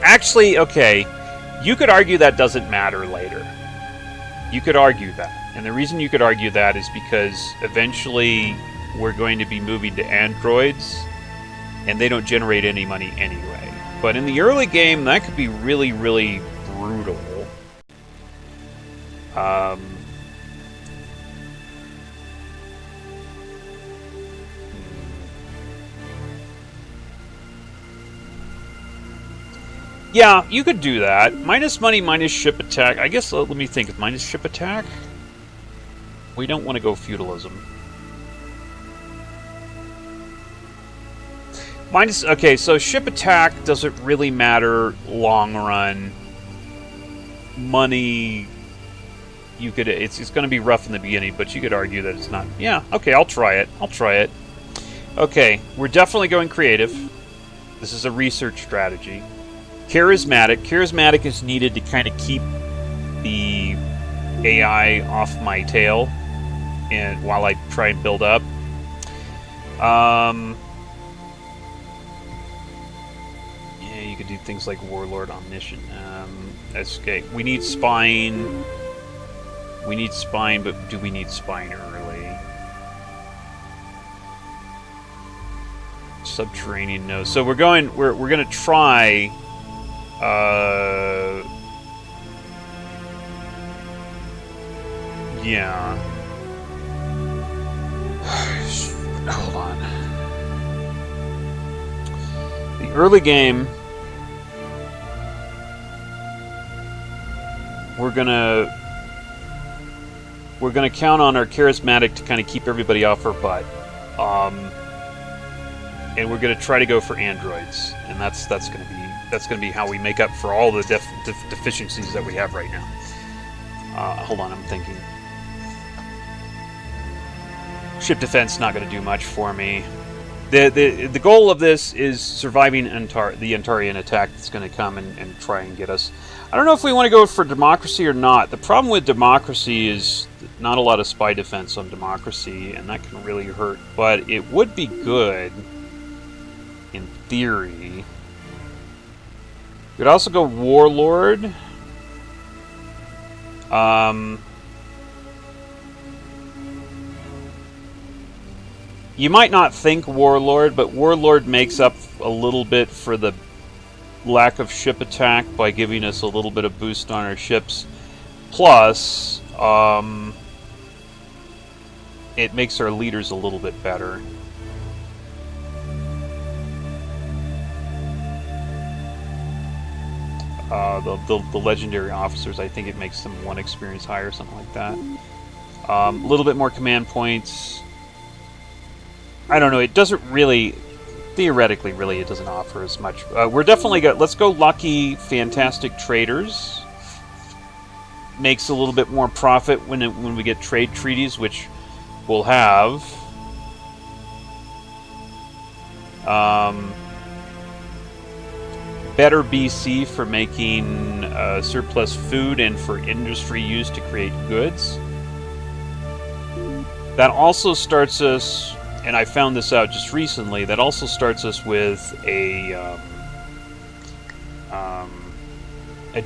Actually, okay, you could argue that doesn't matter later. You could argue that. And the reason you could argue that is because eventually we're going to be moving to androids, and they don't generate any money anyway. But in the early game, that could be really, really brutal. Yeah, you could do that. Minus money, minus ship attack. I guess, let me think. Minus ship attack? We don't want to go feudalism. Minus... Okay, so ship attack doesn't really matter long run. Money... You could... It's going to be rough in the beginning, but you could argue that it's not... Yeah, okay, I'll try it. I'll try it. Okay, we're definitely going creative. This is a research strategy. Charismatic. Charismatic is needed to kind of keep the AI off my tail, and while I try and build up. Yeah, you could do things like Warlord, Omniscient. That's okay. We need Spine. We need Spine, but do we need Spine early? Subterranean, no. So we're going. We're going to try. Yeah. Hold on. The early game, we're gonna count on our charismatic to kind of keep everybody off our butt, and we're gonna try to go for androids, and that's gonna be how we make up for all the deficiencies that we have right now. Hold on, I'm thinking. Ship defense not going to do much for me. The goal of this is surviving the Antarian attack that's going to come and try and get us. I don't know if we want to go for democracy or not. The problem with democracy is not a lot of spy defense on democracy, and that can really hurt. But it would be good, in theory. We could also go Warlord. You might not think Warlord, but Warlord makes up a little bit for the lack of ship attack by giving us a little bit of boost on our ships. Plus, it makes our leaders a little bit better. The legendary officers, I think it makes them 1 experience higher, something like that. A little bit more command points. I don't know, it doesn't really... Theoretically, really, it doesn't offer as much. We're definitely got... Let's go lucky, fantastic traders. Makes a little bit more profit when we get trade treaties, which we'll have. Better BC for making surplus food and for industry use to create goods. That also starts us... And I found this out just recently. That also starts us with a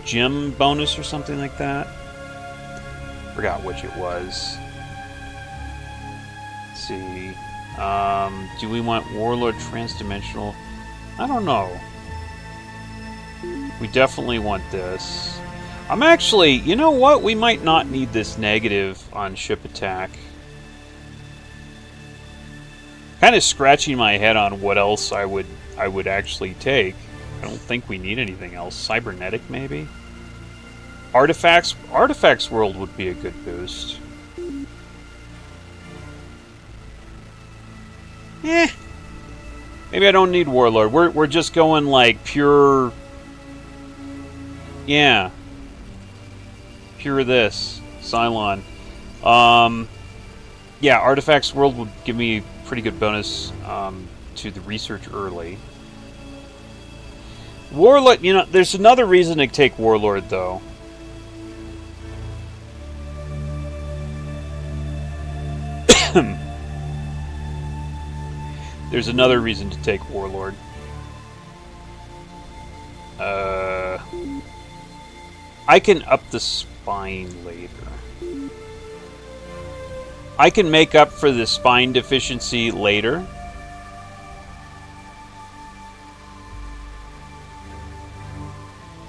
gem bonus or something like that. Forgot which it was. Let's see. Do we want Warlord Transdimensional? I don't know. We definitely want this. I'm actually... You know what? We might not need this negative on ship attack. Kind of scratching my head on what else I would actually take. I don't think we need anything else. Cybernetic, maybe? Artifacts World would be a good boost. Maybe I don't need Warlord. We're just going like pure. Yeah. Pure this Cylon. Yeah, Artifacts World would give me a pretty good bonus to the research early. Warlord, you know, there's another reason to take Warlord though. There's another reason to take Warlord. I can up the spine later. I can make up for the spine deficiency later.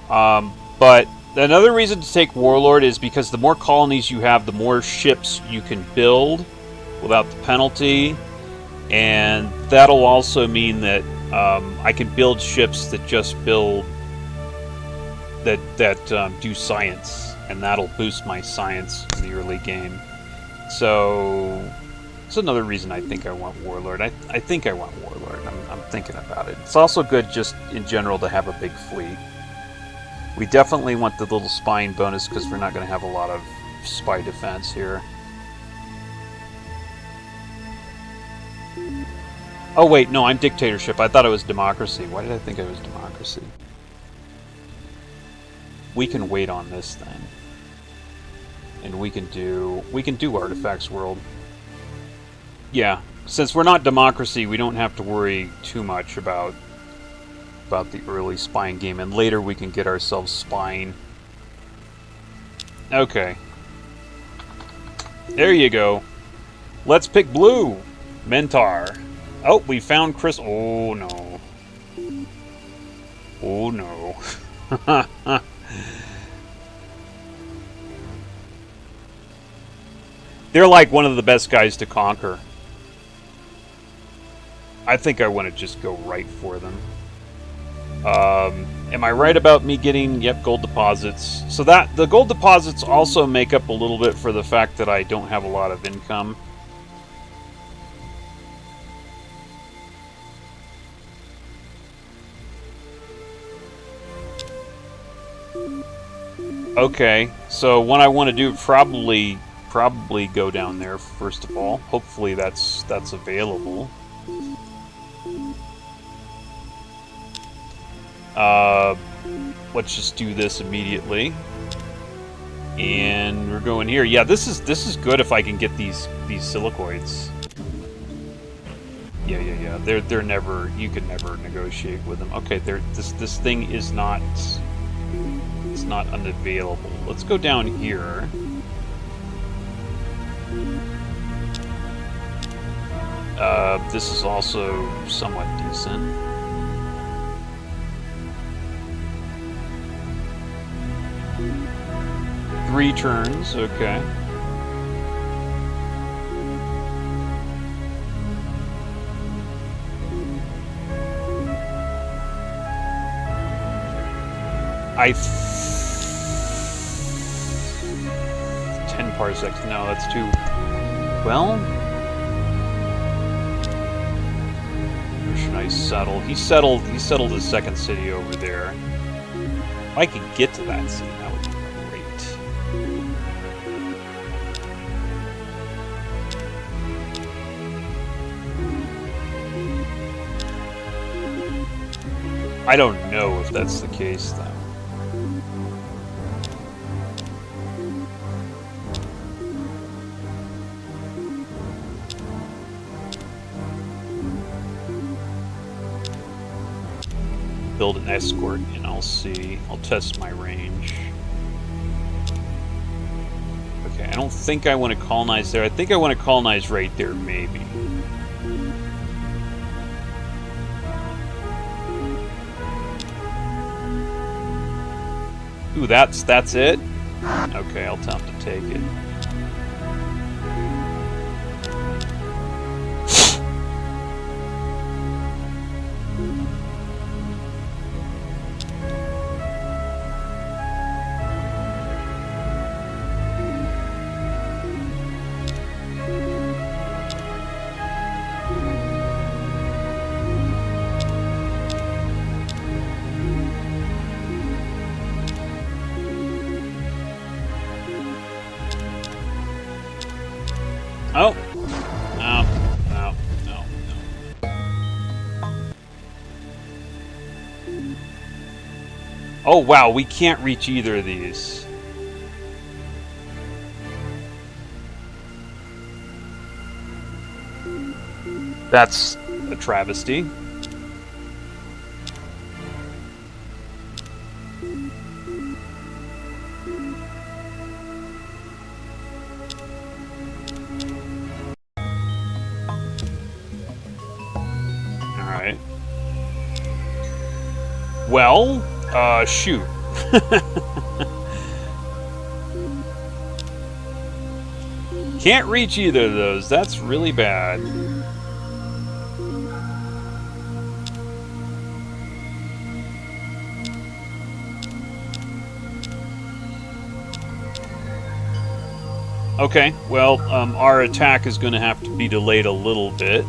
But another reason to take Warlord is because the more colonies you have, the more ships you can build without the penalty. And that'll also mean that I can build ships that just build that do science, and that'll boost my science in the early game. So it's another reason I think I want Warlord. I think I want Warlord. I'm thinking about it. It's also good just in general to have a big fleet. We definitely want the little spine bonus because we're not going to have a lot of spy defense here. Oh wait, no, I'm dictatorship. I thought it was democracy. Why did I think it was democracy? We can wait on this then. And we can do Artifacts World. Yeah, since we're not democracy, we don't have to worry too much about the early spying game, and later we can get ourselves spying. Okay. There you go. Let's pick blue. Mentar. Oh, we found Chris. Oh no. Oh no. They're like one of the best guys to conquer. I think I want to just go right for them. Am I right about me getting, yep, gold deposits? So that the gold deposits also make up a little bit for the fact that I don't have a lot of income. Okay, so what I want to do probably go down there first of all. Hopefully that's available. Let's just do this immediately. And we're going here. Yeah, this is good if I can get these silicoids. Yeah. They're never, you can never negotiate with them. Okay, this thing is not, it's not unavailable. Let's go down here. This is also somewhat decent. Three turns, okay. I 10 parsecs. No, that's too. Well, where should I settle? He settled his second city over there. If I could get to that city, that would be great. I don't know if that's the case, though. Build an escort and I'll see. I'll test my range. Okay, I don't think I want to colonize there. I think I want to colonize right there, maybe. Ooh, that's it? Okay, I'll attempt to take it. Oh wow, we can't reach either of these. That's a travesty. Alright. Well, shoot. Can't reach either of those. That's really bad. Okay, well, our attack is going to have to be delayed a little bit.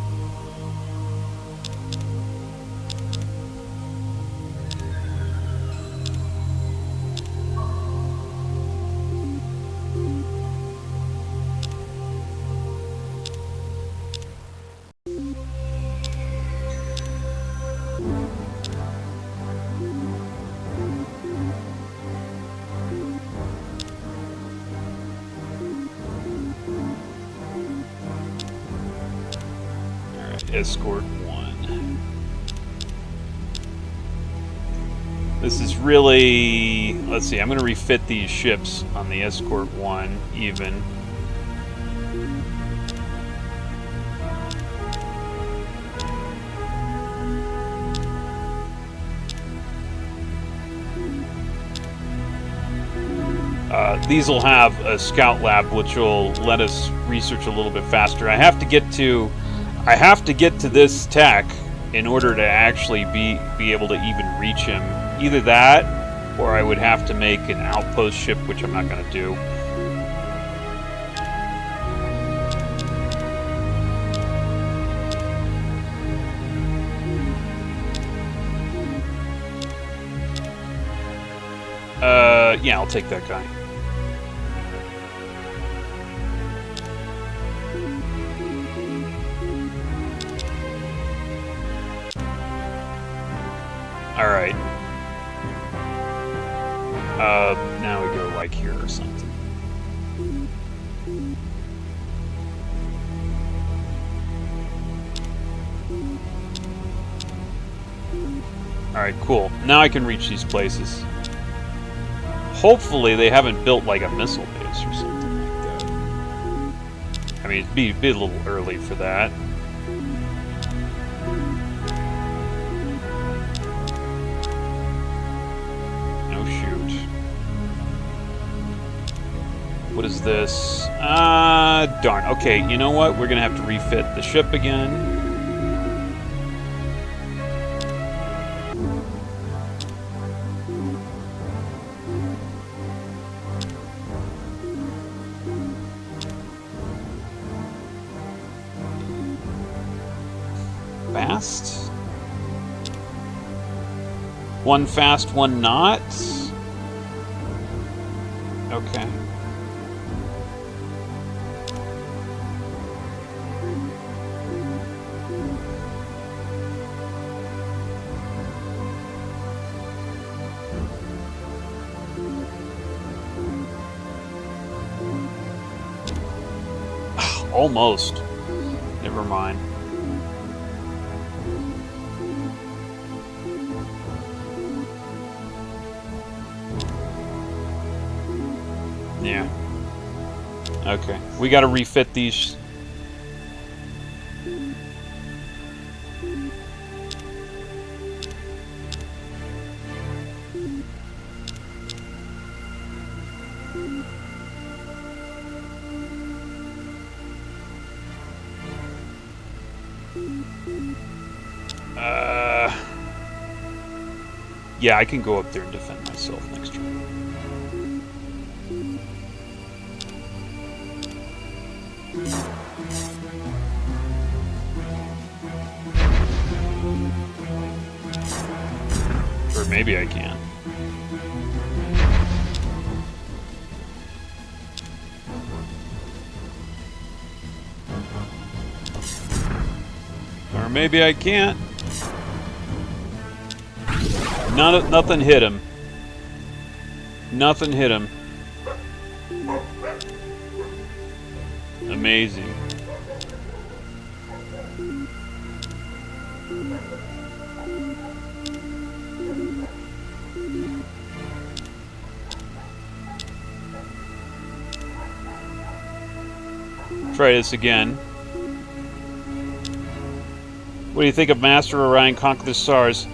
Escort 1. This is really... Let's see, I'm going to refit these ships on the Escort 1 even. These will have a scout lab which will let us research a little bit faster. I have to get to this tech in order to actually be able to even reach him. Either that, or I would have to make an outpost ship, which I'm not going to do. Yeah, I'll take that guy. Alright. Now we go like here or something. Alright, cool. Now I can reach these places. Hopefully they haven't built like a missile base or something like that. I mean, it'd be a little early for that. Oh shoot. What is this? Darn. Okay, you know what? We're gonna have to refit the ship again. Fast. One fast, one not. Okay. Almost. Never mind. Yeah. Okay. We gotta refit these. Yeah, I can go up there and defend myself next turn. Or maybe I can. Or maybe I can't. Nothing hit him. Nothing hit him. Amazing. Try this again. What do you think of Master Orion Conquer the Stars?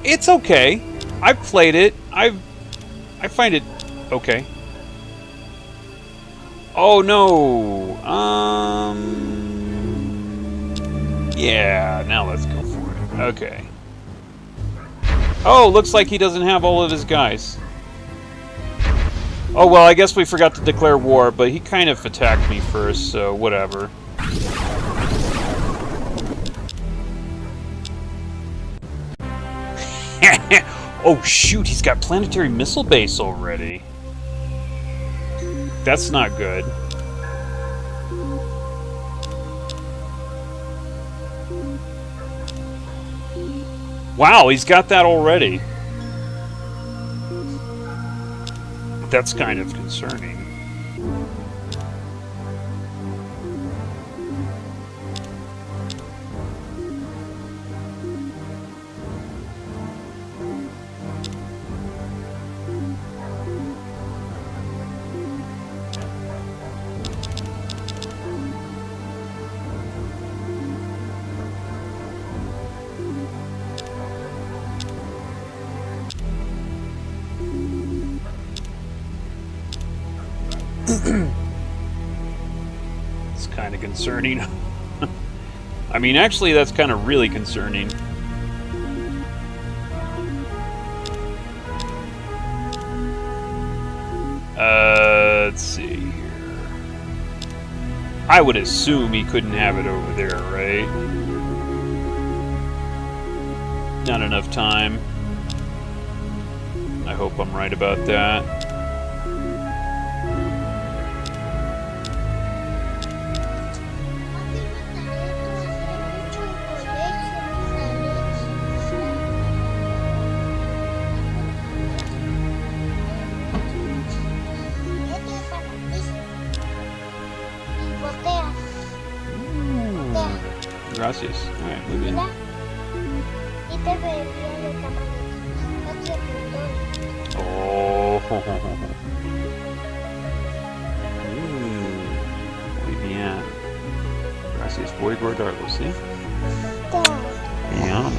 It's okay. I've played it. I find it okay. Oh no. Yeah, now let's go for it. Okay. Oh, looks like he doesn't have all of his guys. Oh, well, I guess we forgot to declare war, but he kind of attacked me first, so whatever. Oh, shoot, he's got planetary missile base already. That's not good. Wow, he's got that already. That's kind of concerning. It's kind of concerning. I mean, actually, that's kind of really concerning. Let's see here. I would assume he couldn't have it over there, right? Not enough time. I hope I'm right about that. Gracias. Alright, muy bien. Oh. Muy bien. Gracias. Voy a guardarlo, ¿sí? Yeah.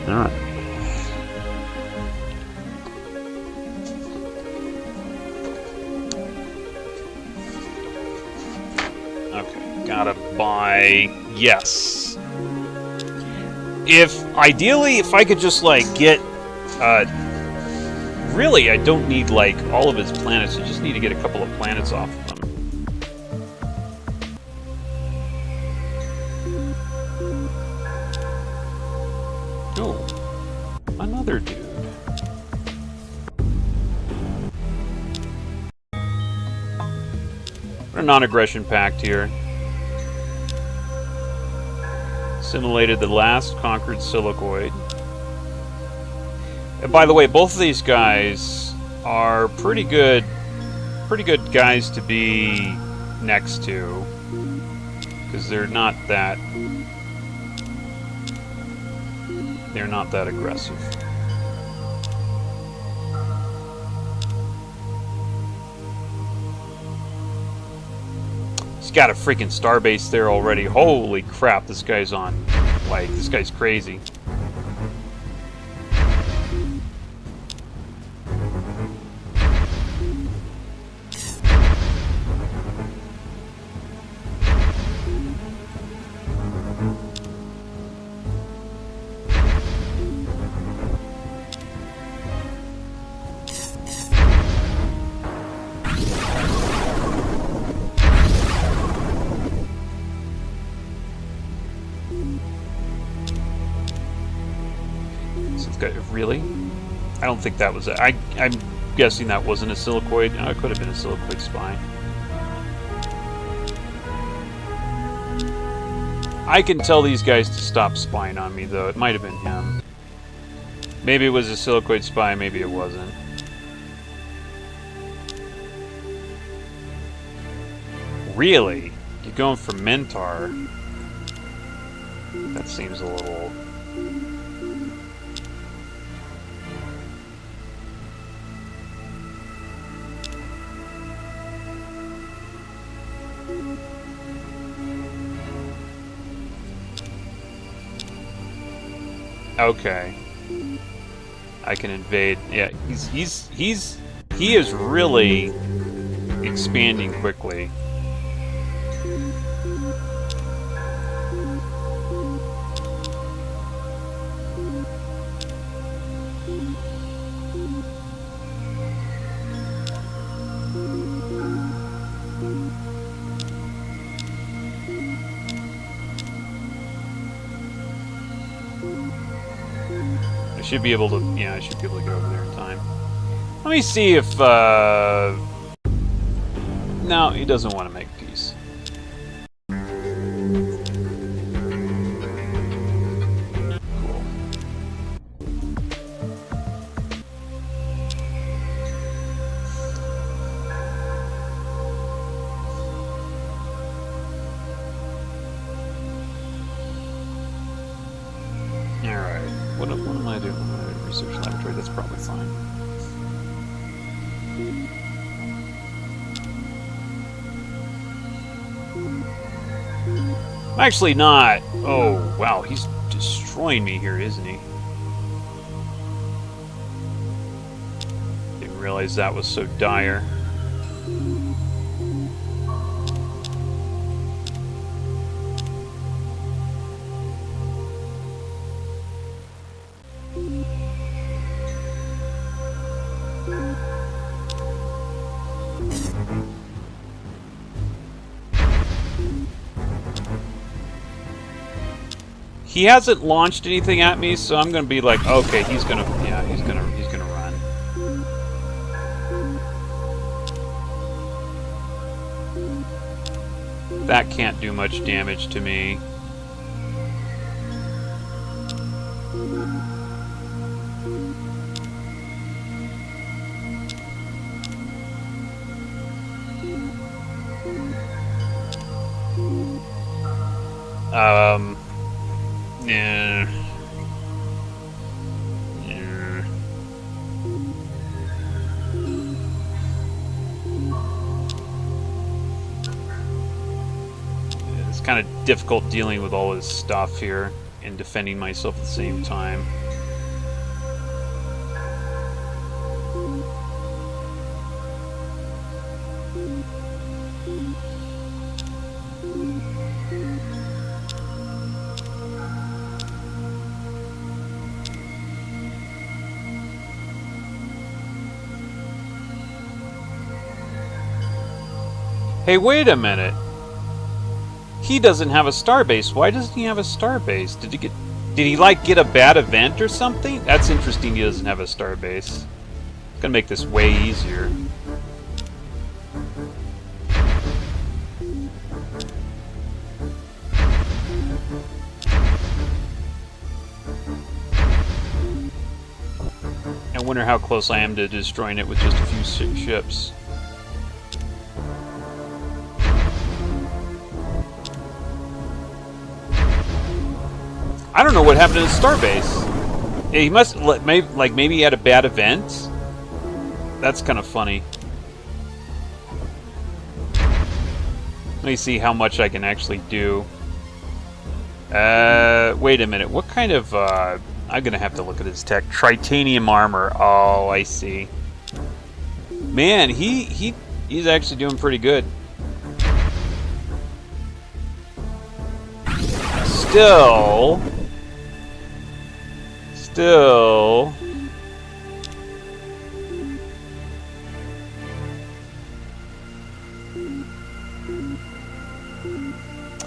Alright. Gotta buy... Yes. Ideally, if I could just, like, get... really, I don't need, like, all of his planets. I just need to get a couple of planets off of them. Oh. Another dude. A non-aggression pact here. Assimilated the last conquered silicoid. And by the way, both of these guys are pretty good guys to be next to, because they're not that aggressive. He's got a freaking starbase there already. Holy crap, this guy's on. Like, this guy's crazy. Really? I don't think that was it. I'm guessing that wasn't a silicoid. Oh, it could have been a silicoid spy. I can tell these guys to stop spying on me, though. It might have been him. Maybe it was a silicoid spy, maybe it wasn't. Really? You're going for Mentar? That seems a little... Okay. I can invade. Yeah, he is really expanding quickly. Should be able to, yeah, I should be able to get over there in time. Let me see if, no, he doesn't want to make peace. Cool. Alright. What am I doing? Research laboratory, that's probably fine. Actually not. Oh, wow, he's destroying me here, isn't he? Didn't realize that was so dire. He hasn't launched anything at me, so I'm gonna be like, okay, he's gonna run. That can't do much damage to me. Yeah. Yeah. It's kind of difficult dealing with all this stuff here and defending myself at the same time. Hey, wait a minute. He doesn't have a starbase. Why doesn't he have a starbase? Did he like get a bad event or something? That's interesting he doesn't have a starbase. It's gonna make this way easier. I wonder how close I am to destroying it with just a few ships. I don't know what happened to his starbase. Yeah, he must maybe he had a bad event. That's kind of funny. Let me see how much I can actually do. Wait a minute. What kind of I'm gonna have to look at his tech. Tritanium armor. Oh, I see. Man, he's actually doing pretty good. Still.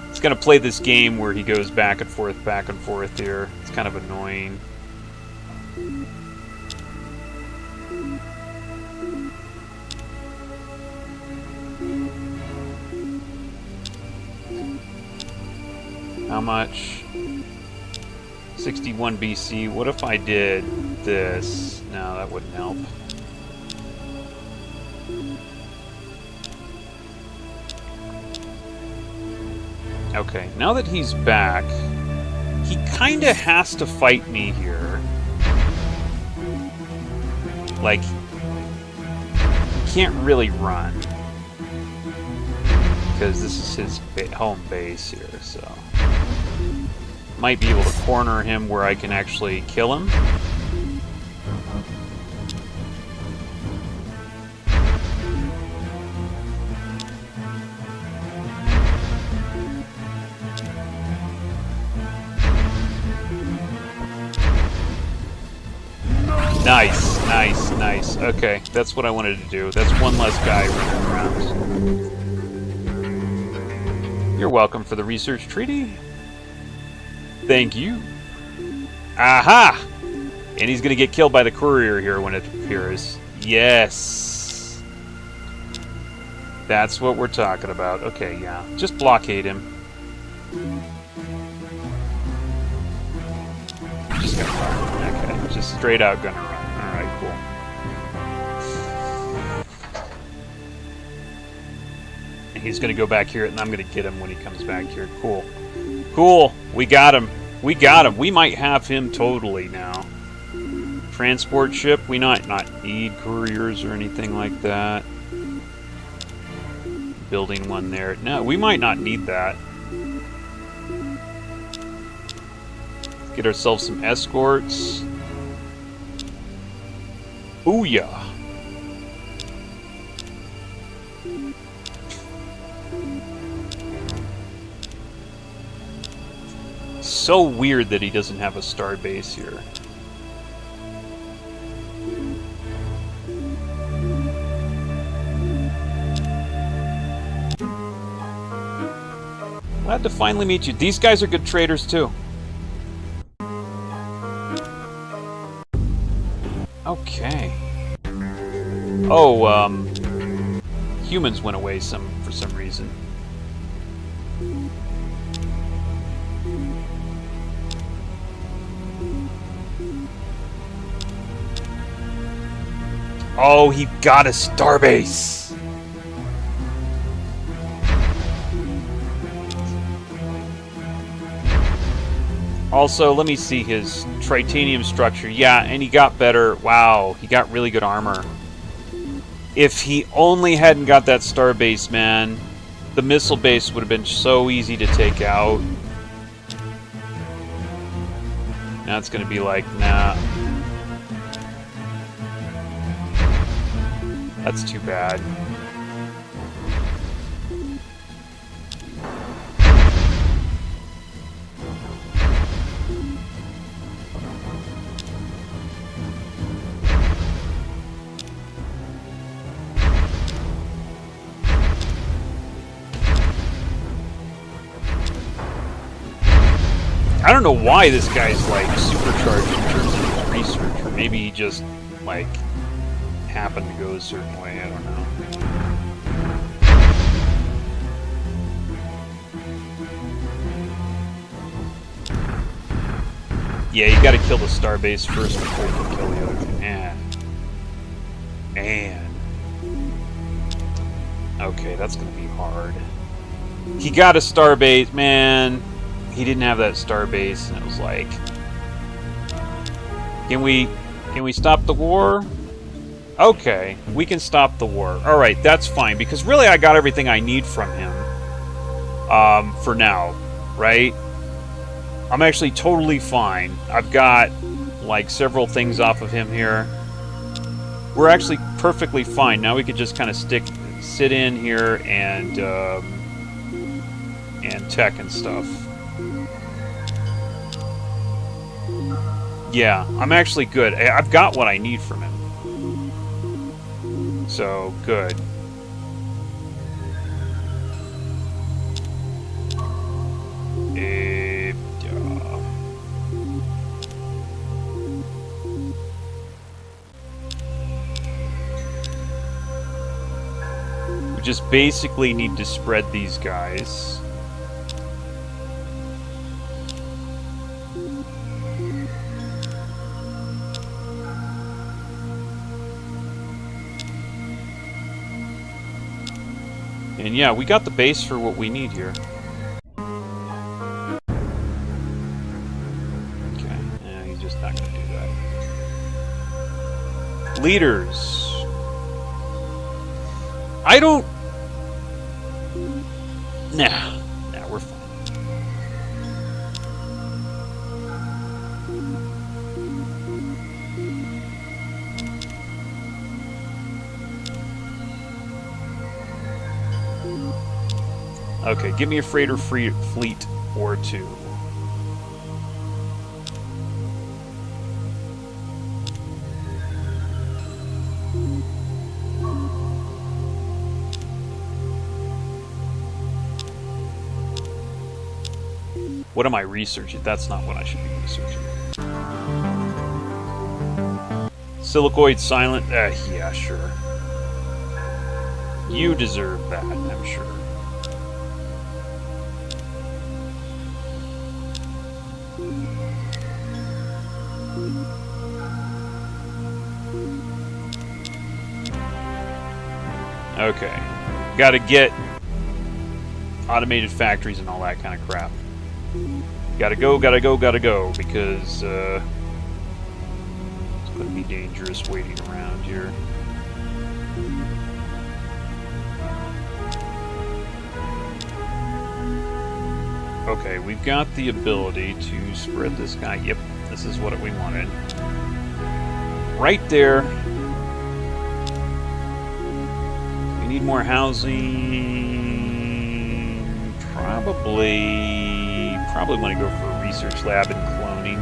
He's gonna play this game where he goes back and forth here. It's kind of annoying. How much? 61 BC. What if I did this? No, that wouldn't help. Okay, now that he's back, he kind of has to fight me here. Like, he can't really run. Because this is his home base here, so... Might be able to corner him where I can actually kill him. Nice, nice, nice. Okay, that's what I wanted to do. That's one less guy running around. You're welcome for the research treaty. Thank you. Aha! And he's gonna get killed by the courier here when it appears. Yes! That's what we're talking about. Okay, yeah. Just blockade him. Just gonna run. Okay, just straight out gonna run. Alright, cool. And he's gonna go back here, and I'm gonna get him when he comes back here. Cool. Cool! We got him. We got him. We might have him totally now. Transport ship. We not need couriers or anything like that. Building one there. No, we might not need that. Get ourselves some escorts. Booyah! So weird that he doesn't have a star base here. Glad to finally meet you. These guys are good traders too. Okay. Oh, humans went away for some reason. Oh, he got a starbase! Also, let me see his titanium structure. Yeah, and he got better. Wow, he got really good armor. If he only hadn't got that starbase, man, the missile base would have been so easy to take out. Now it's going to be like, nah. That's too bad. I don't know why this guy's like supercharged in terms of his research, or maybe he just like happened to go a certain way, I don't know. Yeah, you gotta kill the starbase first before you can kill the other thing. Man. Okay, that's gonna be hard. He got a starbase, man. He didn't have that starbase, and it was like, can we stop the war? Okay, we can stop the war. Alright, that's fine, because really I got everything I need from him. For now, right? I'm actually totally fine. I've got, like, several things off of him here. We're actually perfectly fine. Now we could just kind of sit in here and tech and stuff. Yeah, I'm actually good. I've got what I need from him. So, good. We just basically need to spread these guys. And yeah, we got the base for what we need here. Okay, yeah, he's just not going to do that. Leaders. I don't... Nah, we're fine. Okay, give me a freighter fleet or two. What am I researching? That's not what I should be researching. Silicoid silent? Yeah, sure. You deserve that, I'm sure. Okay. Gotta get automated factories and all that kind of crap. Gotta go, because it's gonna be dangerous waiting around here. Okay, we've got the ability to spread this guy. Yep, this is what we wanted. Right there. We need more housing. Probably want to go for a research lab and cloning.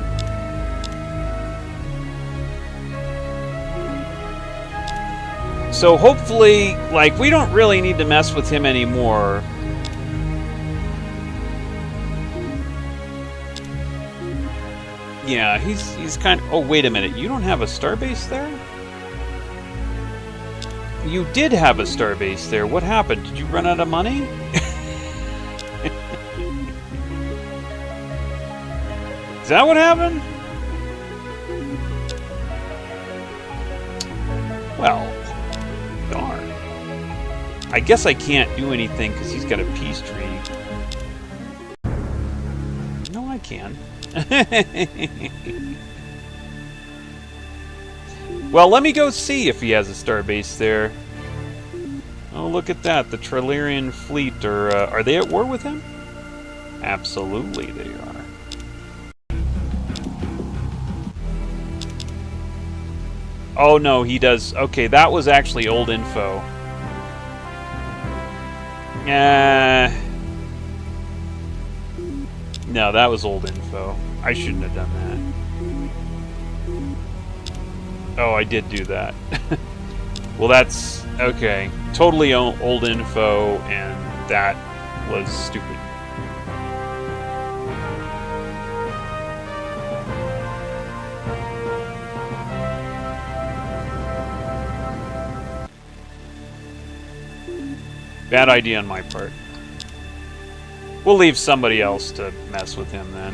So hopefully, like, we don't really need to mess with him anymore. Yeah, he's kind of... Oh, wait a minute. You don't have a starbase there? You did have a starbase there. What happened? Did you run out of money? Is that what happened? Well, darn. I guess I can't do anything because he's got a peace treaty. No, I can. Well, let me go see if he has a starbase there. Oh, look at that. The Trilarian fleet. Are they at war with him? Absolutely they are. Oh, no, he does. Okay, that was actually old info. No, that was old info. I shouldn't have done that. Oh, I did do that. Well, that's... Okay. Totally old info, and that was stupid. Bad idea on my part. We'll leave somebody else to mess with him then.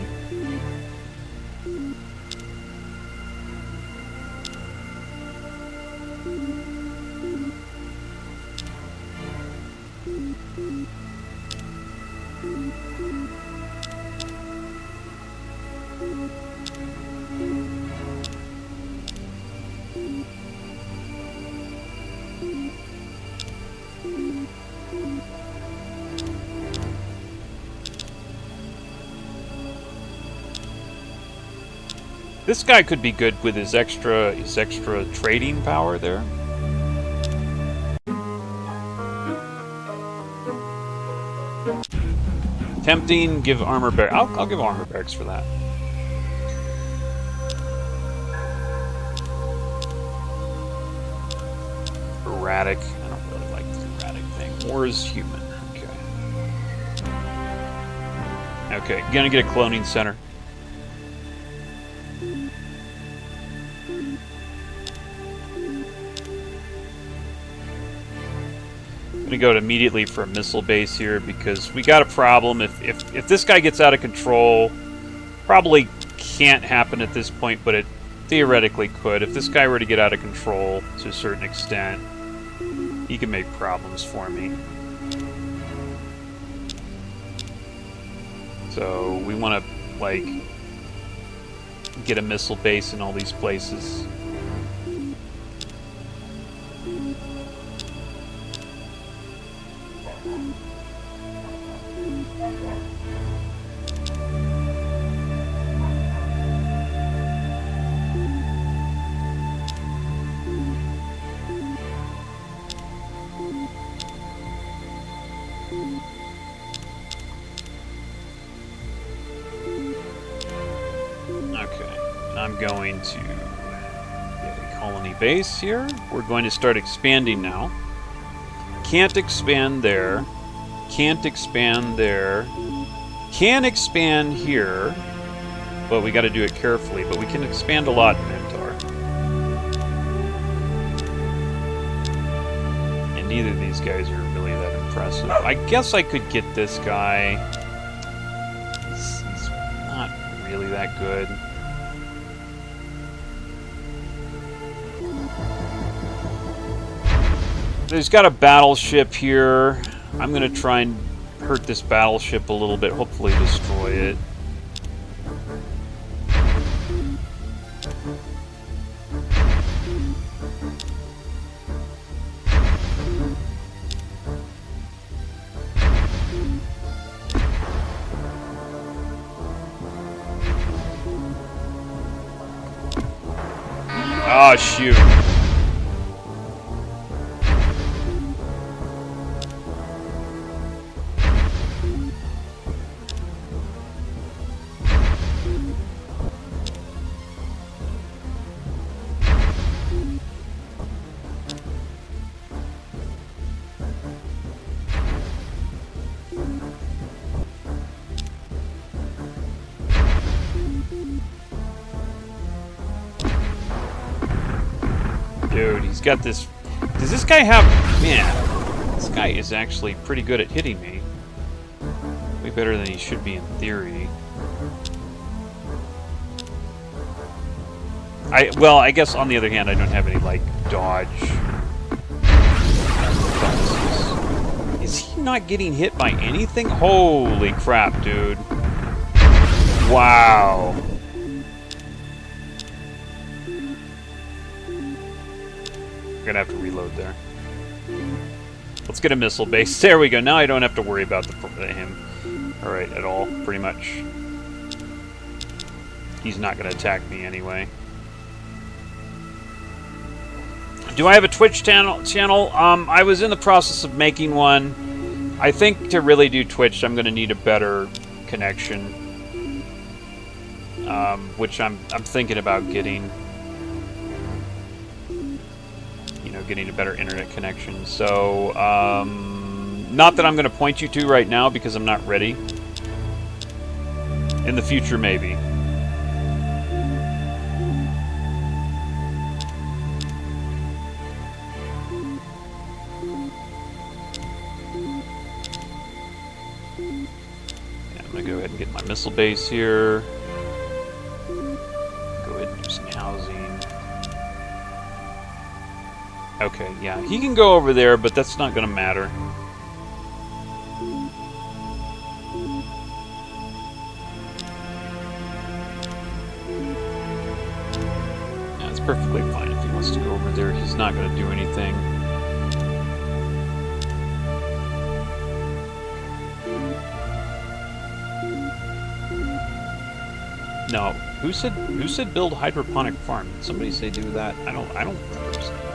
This guy could be good with his extra trading power there. Tempting, give armor barracks. I'll give armor barracks for that. Erratic. I don't really like the erratic thing. War is human. Okay. Okay, gonna get a cloning center. Go immediately for a missile base here because we got a problem. If this guy gets out of control, probably can't happen at this point, but it theoretically could. If this guy were to get out of control to a certain extent, he can make problems for me. So we want to, like, get a missile base in all these places. I'm going to get a colony base here. We're going to start expanding now. Can't expand there. Can't expand there. Can expand here. But we got to do it carefully. But we can expand a lot in Mentor. And neither of these guys are really that impressive. I guess I could get this guy. He's not really that good. There's got a battleship here. I'm going to try and hurt this battleship a little bit, hopefully destroy it. Oh, shoot. Dude, he's got this... Does this guy have... Man, this guy is actually pretty good at hitting me. Way better than he should be in theory. Well, I guess on the other hand, I don't have any, like, dodge bonuses. Is he not getting hit by anything? Holy crap, dude. Wow. I'm gonna have to reload there. Let's get a missile base. There we go. Now I don't have to worry about him. Alright, at all, pretty much. He's not gonna attack me anyway. Do I have a Twitch channel? I was in the process of making one. I think to really do Twitch, I'm gonna need a better connection. Which I'm thinking about getting. Getting a better internet connection. So, not that I'm going to point you to right now because I'm not ready. In the future, maybe. Yeah, I'm going to go ahead and get my missile base here. Go ahead and do some housing. Okay, yeah, he can go over there, but that's not going to matter. Yeah, it's perfectly fine if he wants to go over there. He's not going to do anything. No, who said build hydroponic farm? Did somebody say do that? I don't remember saying that.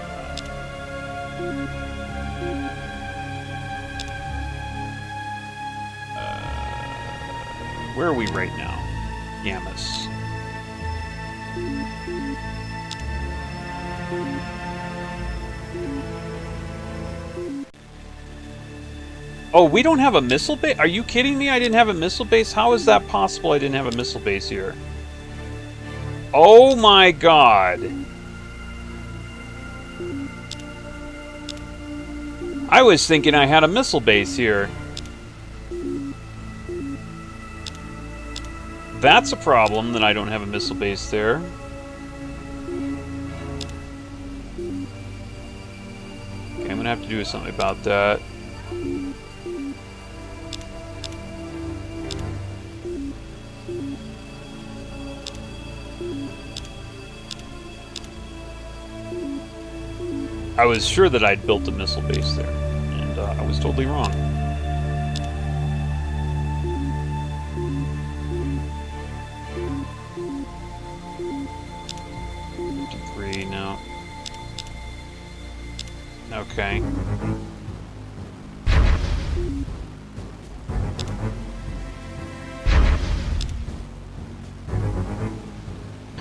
Where are we right now? Yamas. Oh, we don't have a missile base? Are you kidding me? I didn't have a missile base? How is that possible I didn't have a missile base here? Oh my god. I was thinking I had a missile base here. That's a problem that I don't have a missile base there. Okay, I'm gonna have to do something about that. I was sure that I'd built a missile base there, and I was totally wrong. No. Okay.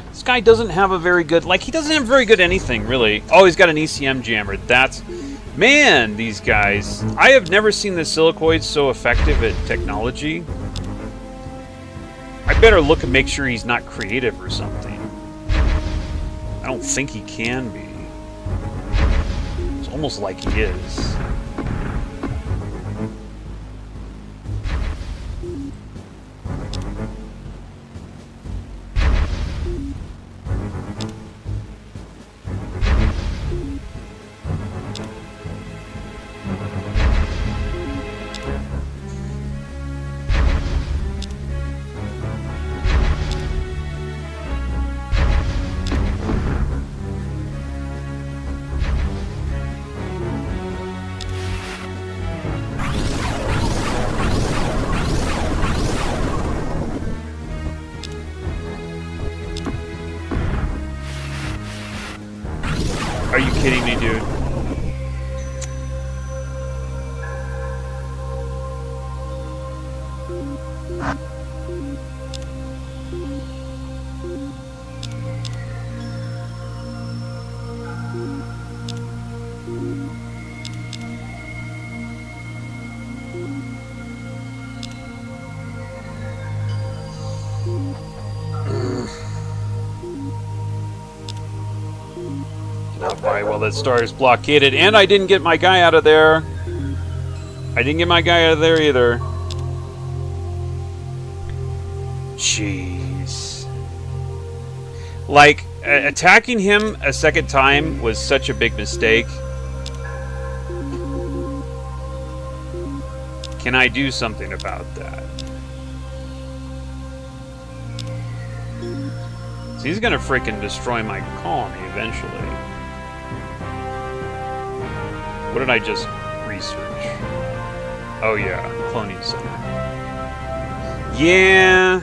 This guy doesn't have a very good... Like, he doesn't have very good anything, really. Oh, he's got an ECM jammer. That's... Man, these guys. I have never seen the Silicoid so effective at technology. I better look and make sure he's not creative or something. I don't think he can be. It's almost like he is. Are you kidding me, dude? Not by well, that star is blockaded, and I didn't get my guy out of there. I didn't get my guy out of there either. Jeez. Like, attacking him a second time was such a big mistake. Can I do something about that? So he's gonna freaking destroy my colony eventually. What did I just research? Oh yeah, cloning center. Yeah.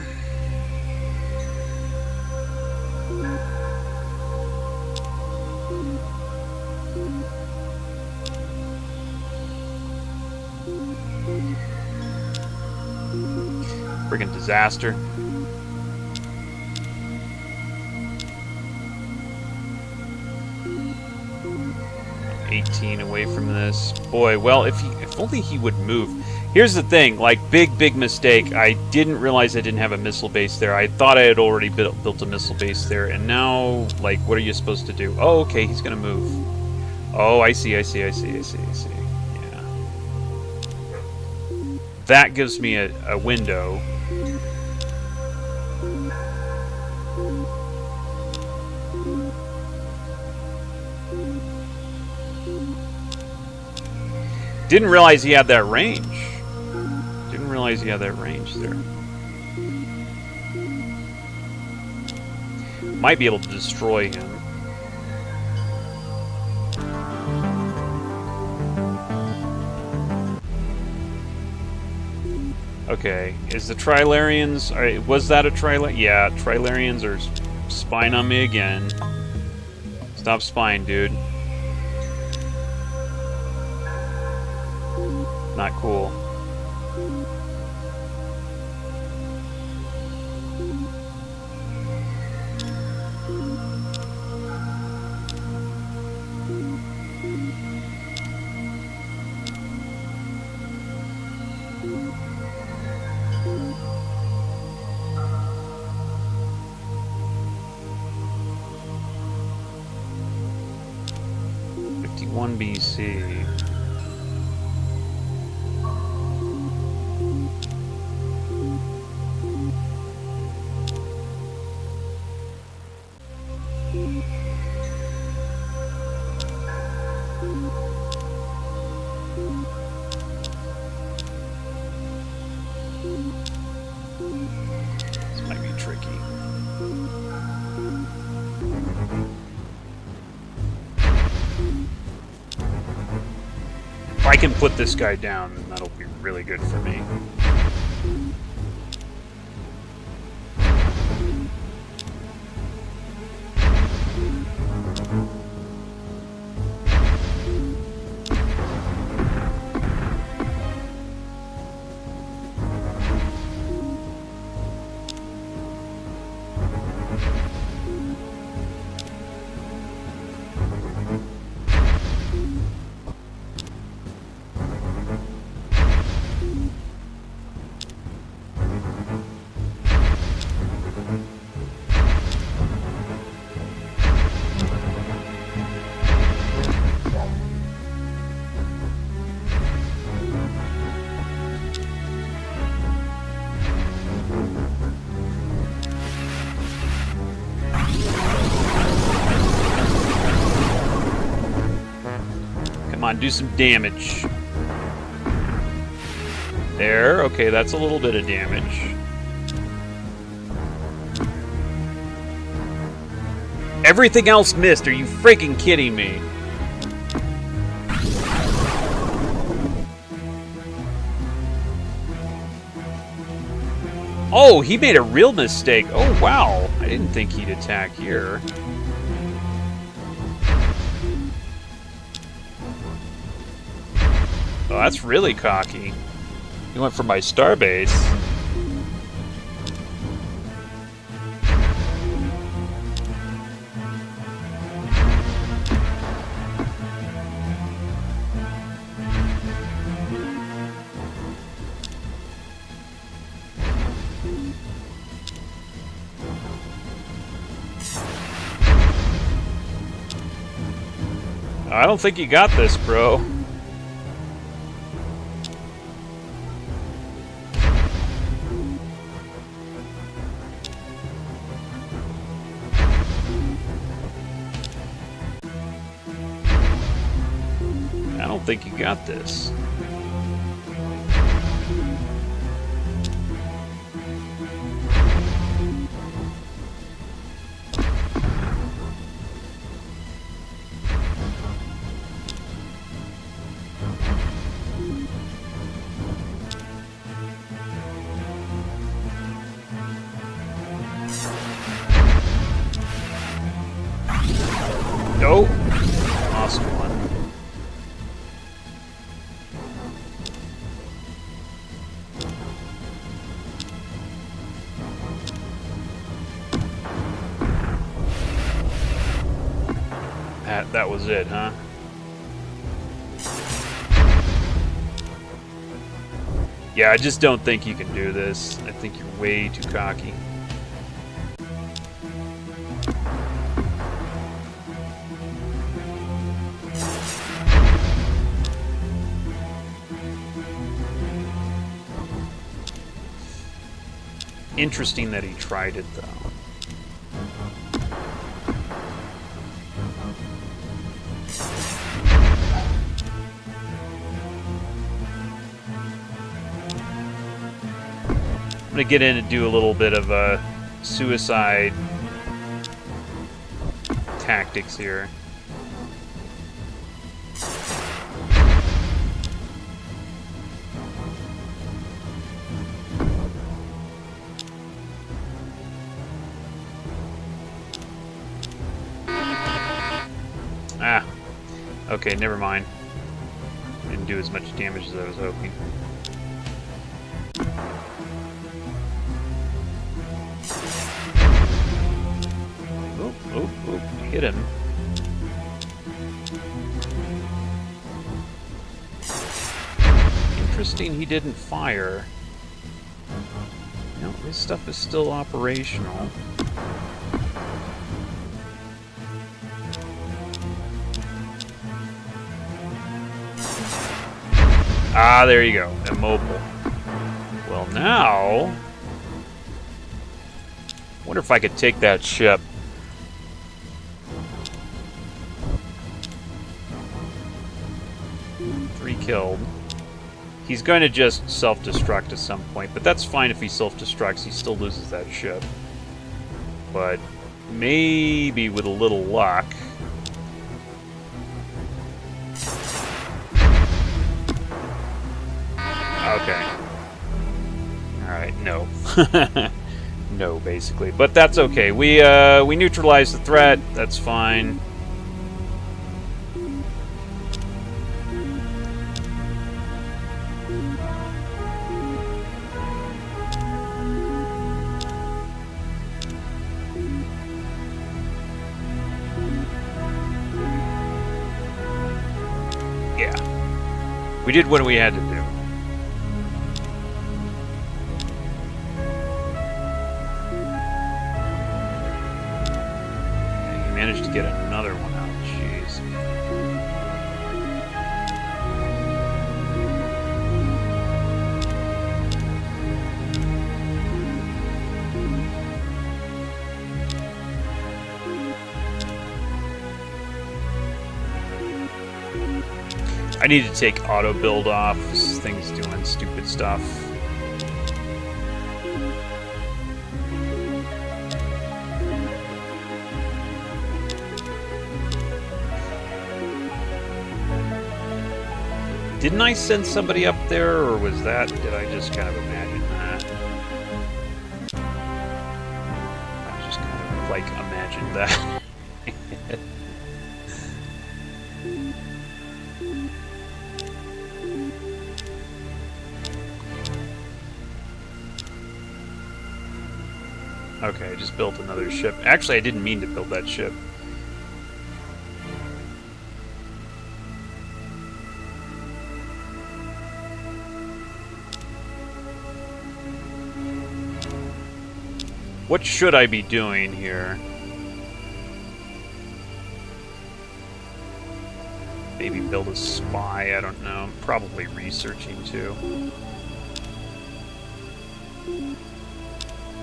Friggin' disaster. Away from this. Boy, well, if only he would move. Here's the thing, like, big mistake. I didn't realize I didn't have a missile base there. I thought I had already built a missile base there, and now, like, what are you supposed to do? Oh, okay, he's gonna move. Oh, I see. Yeah. That gives me a window. Didn't realize he had that range. Didn't realize he had that range there. Might be able to destroy him. Okay, is the Trilarians... was that a Trilarian? Yeah, Trilarians are spying on me again. Stop spying, dude. Not cool. BC. This might be tricky. I can put this guy down, then that'll be really good for me. Come on, do some damage. There, okay, that's a little bit of damage. Everything else missed, are you freaking kidding me? Oh, he made a real mistake. Oh, wow. I didn't think he'd attack here. Oh, that's really cocky. He went for my starbase. I don't think you got this, bro. I don't think you got this. Nope. Lost one. That was it, huh? Yeah, I just don't think you can do this. I think you're way too cocky. Interesting that he tried it, though. I'm gonna get in and do a little bit of suicide tactics here. Ah, okay, never mind. Didn't do as much damage as I was hoping. Oh, hit him. Interesting he didn't fire. No, this stuff is still operational. Ah, there you go. Immobile. Well, now... wonder if I could take that ship. Killed. He's going to just self-destruct at some point, but that's fine if he self-destructs. He still loses that ship. But maybe with a little luck... Okay. Alright, no. No, basically. But that's okay. We neutralized the threat. That's fine. Yeah. We did what we had to do. Managed to get another one out. Jeez. I need to take auto build off. This thing's doing stupid stuff. Didn't I send somebody up there, or was that... did I just kind of imagine that? I just kind of, like, imagined that. Okay, I just built another ship. Actually, I didn't mean to build that ship. What should I be doing here? Maybe build a spy, I don't know. Probably researching too.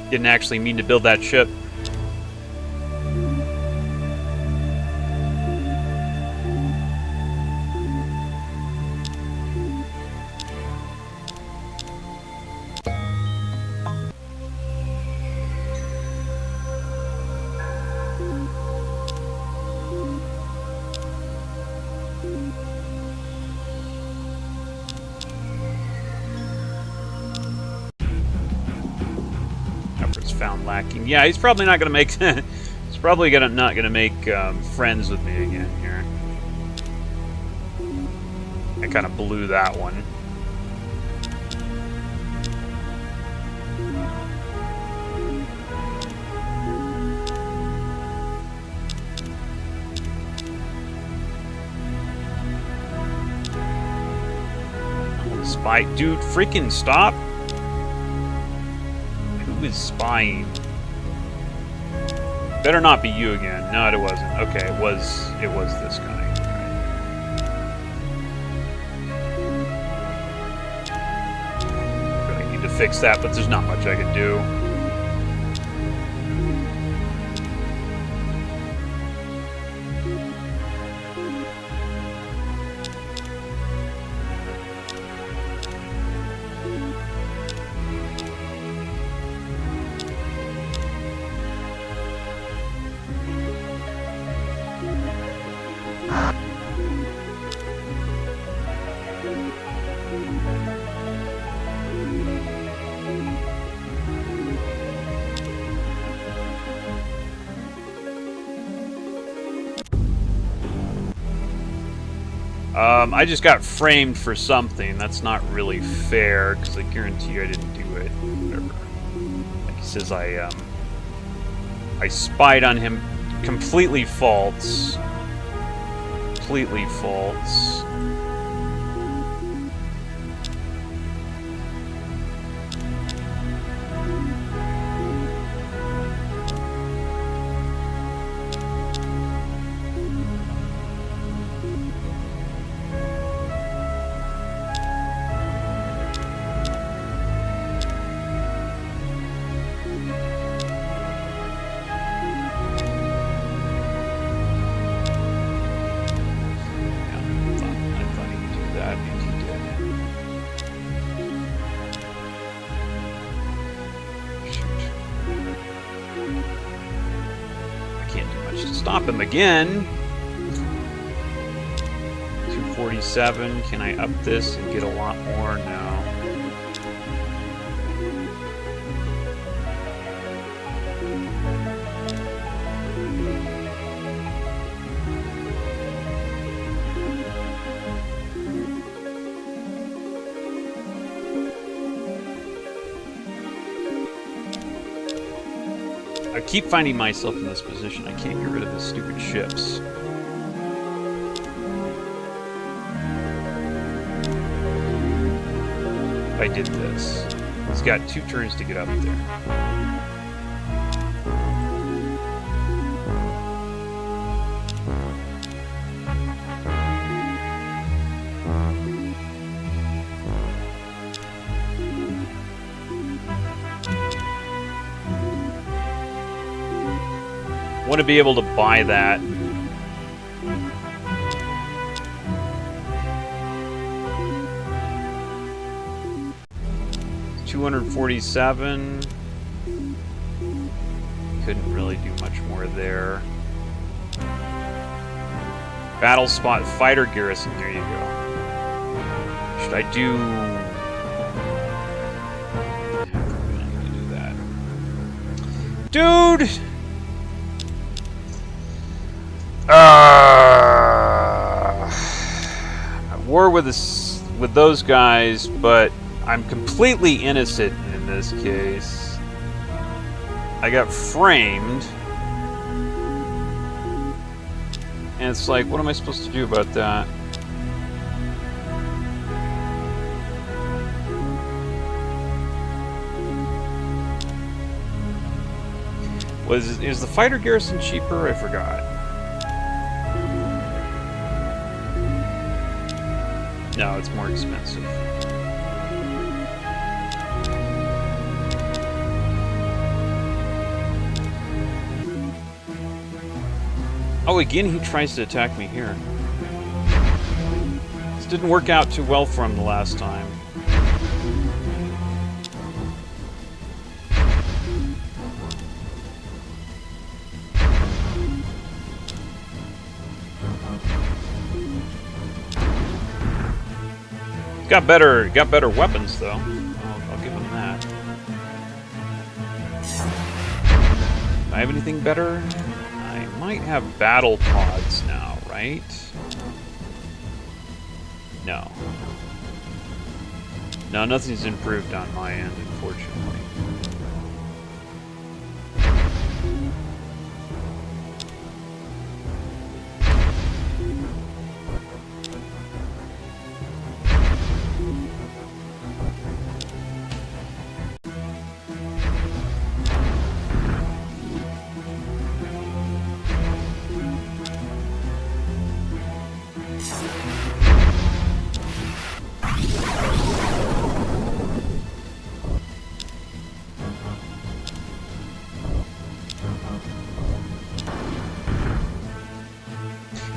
Didn't actually mean to build that ship. Found lacking. Yeah, he's probably not gonna make. He's probably not gonna make friends with me again here. I kind of blew that one. Oh, spy, dude! Freaking stop! Is spying. Better not be you again. No, it wasn't. Okay, it was this guy. Really need to fix that, but there's not much I can do. I just got framed for something. That's not really fair, because I guarantee you I didn't do it. Whatever. Like he says, I spied on him. Completely false. Completely false. Stop him again. 247. Can I up this and get a lot more? No. I keep finding myself in this position. I can't get rid of the stupid ships. If I did this, he's got 2 turns to get up there. Want to be able to buy that. $247. Couldn't really do much more there. Battle spot fighter garrison. There you go. Should I do? Probably not gonna do that, dude. At war with those guys, but I'm completely innocent in this case. I got framed, and it's like, what am I supposed to do about that? Is the fighter garrison cheaper? I forgot. No, it's more expensive. Oh, again, he tries to attack me here. This didn't work out too well for him the last time. Got better weapons though. I'll give him that. Do I have anything better? I might have battle pods now, right? No. No, nothing's improved on my end, unfortunately.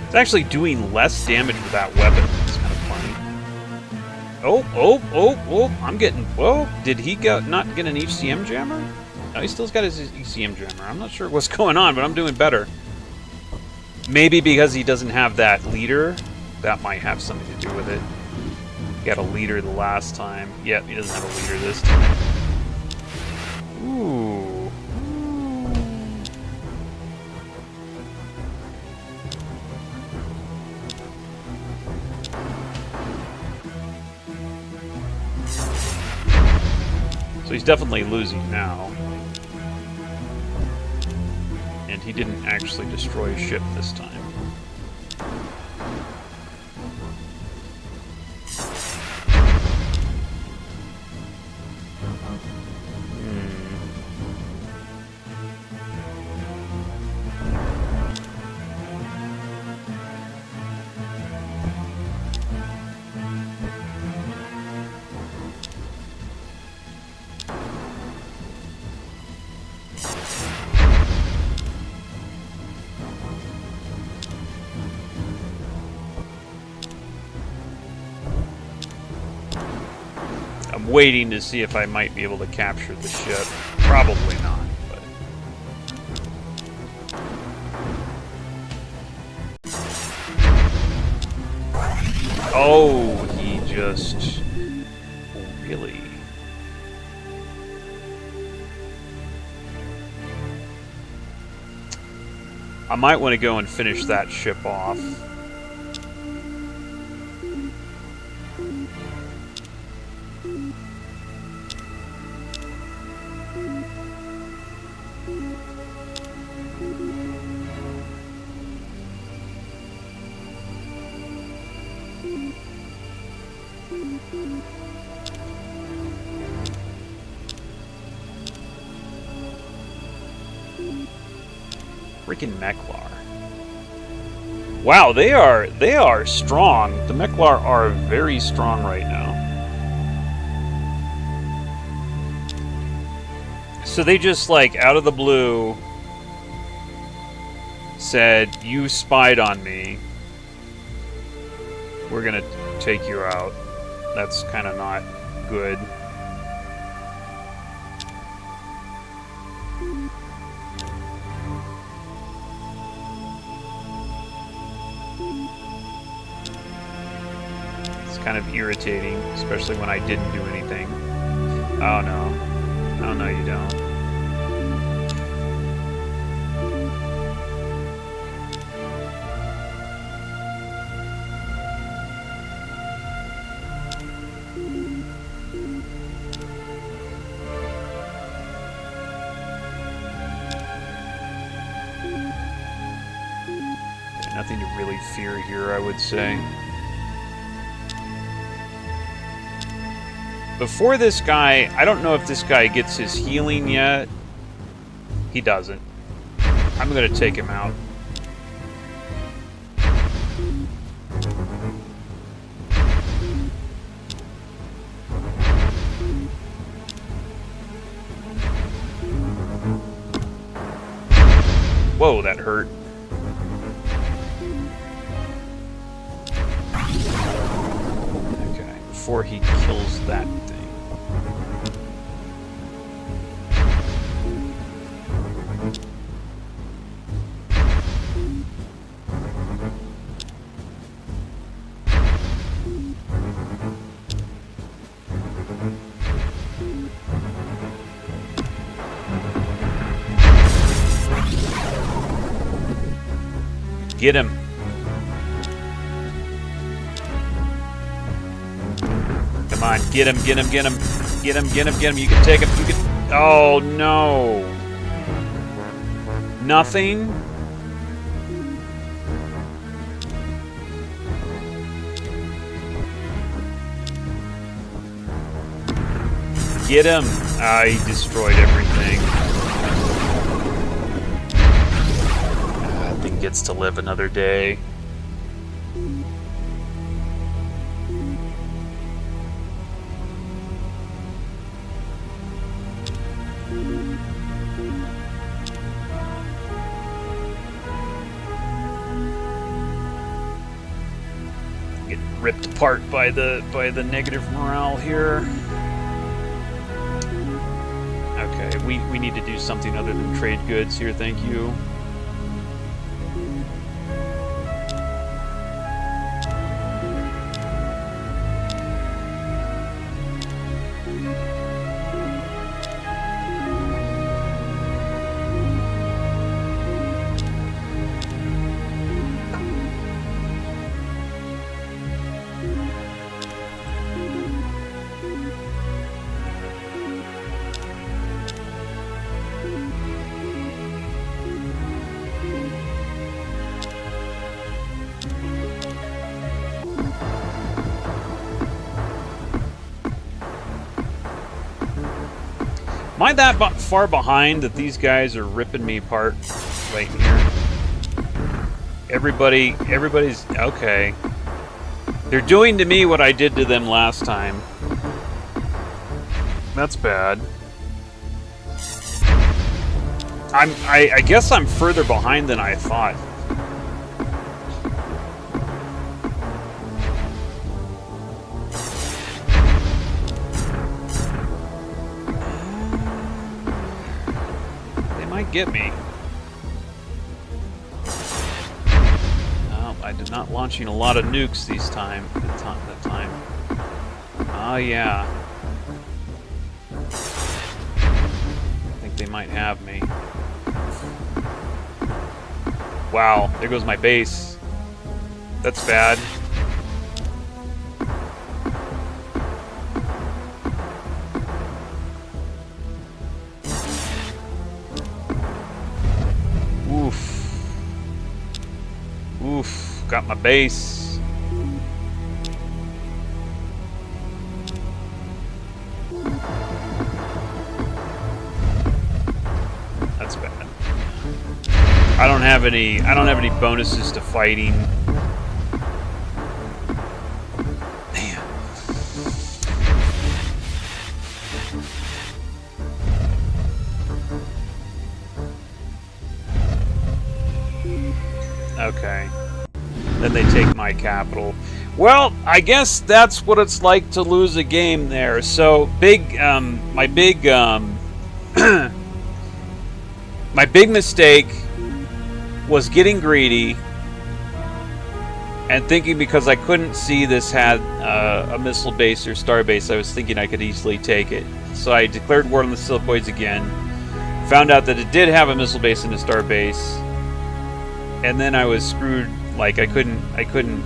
It's actually doing less damage with that weapon. It's kind of funny. Oh, I'm getting... Whoa, did he not get an ECM jammer? No, he still's got his ECM jammer. I'm not sure what's going on, but I'm doing better. Maybe because he doesn't have that leader. That might have something to do with it. He got a leader the last time. Yep, he doesn't have a leader this time. Ooh. So he's definitely losing now. And he didn't actually destroy a ship this time. I'm waiting to see if I might be able to capture the ship. Probably not, but... Oh, he just... Really? I might want to go and finish that ship off. Freaking Meklar. Wow, they are strong. The Meklar are very strong right now. So they just, like, out of the blue said, "You spied on me. We're gonna take you out." That's kind of not good. It's kind of irritating, especially when I didn't do anything. Oh no. Oh no, you don't. Nothing to really fear here, I would say. Before this guy, I don't know if this guy gets his healing yet. He doesn't. I'm gonna take him out. Whoa, that hurt. Before he kills that thing. Get him. Come on, get him, get him, get him. Get him, get him, get him. You can take him, you can... Oh, no. Nothing? Get him. Ah, he destroyed everything. That thing gets to live another day. Ripped apart by the negative morale here. Okay, we need to do something other than trade goods here, thank you. Am I that far behind that these guys are ripping me apart right here? Everybody's... Okay. They're doing to me what I did to them last time. That's bad. I guess I'm further behind than I thought. Get me. Oh, I did not launching a lot of nukes this time. That time. Oh yeah. I think they might have me. Wow, there goes my base. That's bad. Oof, got my base. That's bad. I don't have any bonuses to fighting. Man. Okay. Then they take my capital. Well, I guess that's what it's like to lose a game there. So my big mistake was getting greedy and thinking because I couldn't see this had a missile base or star base, I was thinking I could easily take it. So I declared war on the Silicoids again. Found out that it did have a missile base and a star base, and then I was screwed. Like I couldn't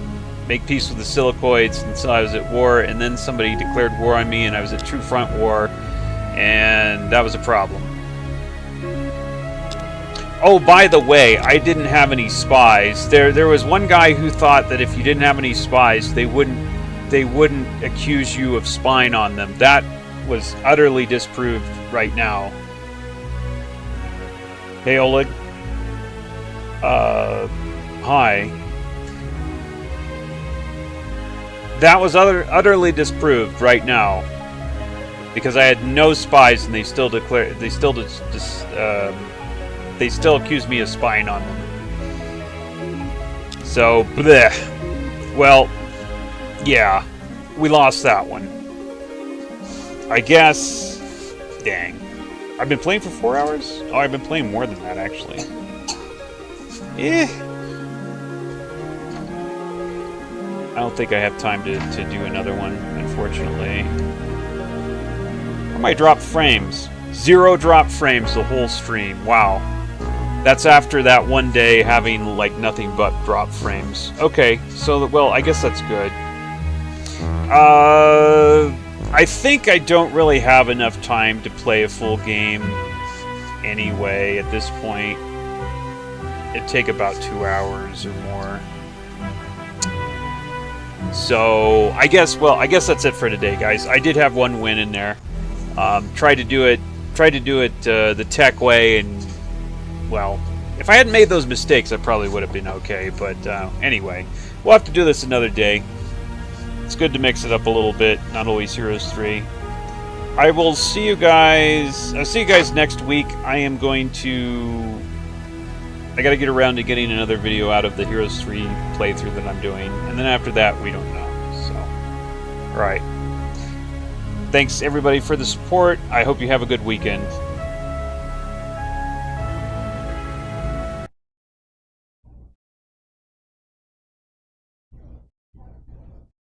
make peace with the Silicoids until I was at war, and then somebody declared war on me, and I was at true front war, and that was a problem. Oh, by the way, I didn't have any spies. There was one guy who thought that if you didn't have any spies, they wouldn't accuse you of spying on them. That was utterly disproved right now. Hey, Oleg. Hi. That was utterly disproved right now, because I had no spies, and they still accused me of spying on them. So, bleh. Well, yeah, we lost that one. I guess. Dang. I've been playing for 4 hours? Oh, I've been playing more than that, actually. I don't think I have time to do another one, unfortunately. I might drop frames. 0 drop frames the whole stream. Wow. That's after that one day having, like, nothing but drop frames. Okay, so, well, I guess that's good. I think I don't really have enough time to play a full game anyway at this point. It'd take about 2 hours or more. So, I guess that's it for today, guys. I did have one win in there. Tried to do it the tech way, and, well, if I hadn't made those mistakes, I probably would have been okay. But anyway, we'll have to do this another day. It's good to mix it up a little bit, not always Heroes 3. I will see you guys. I'll see you guys next week. I gotta get around to getting another video out of the Heroes 3 playthrough that I'm doing, and then after that, we don't know. So, alright. Thanks everybody for the support. I hope you have a good weekend.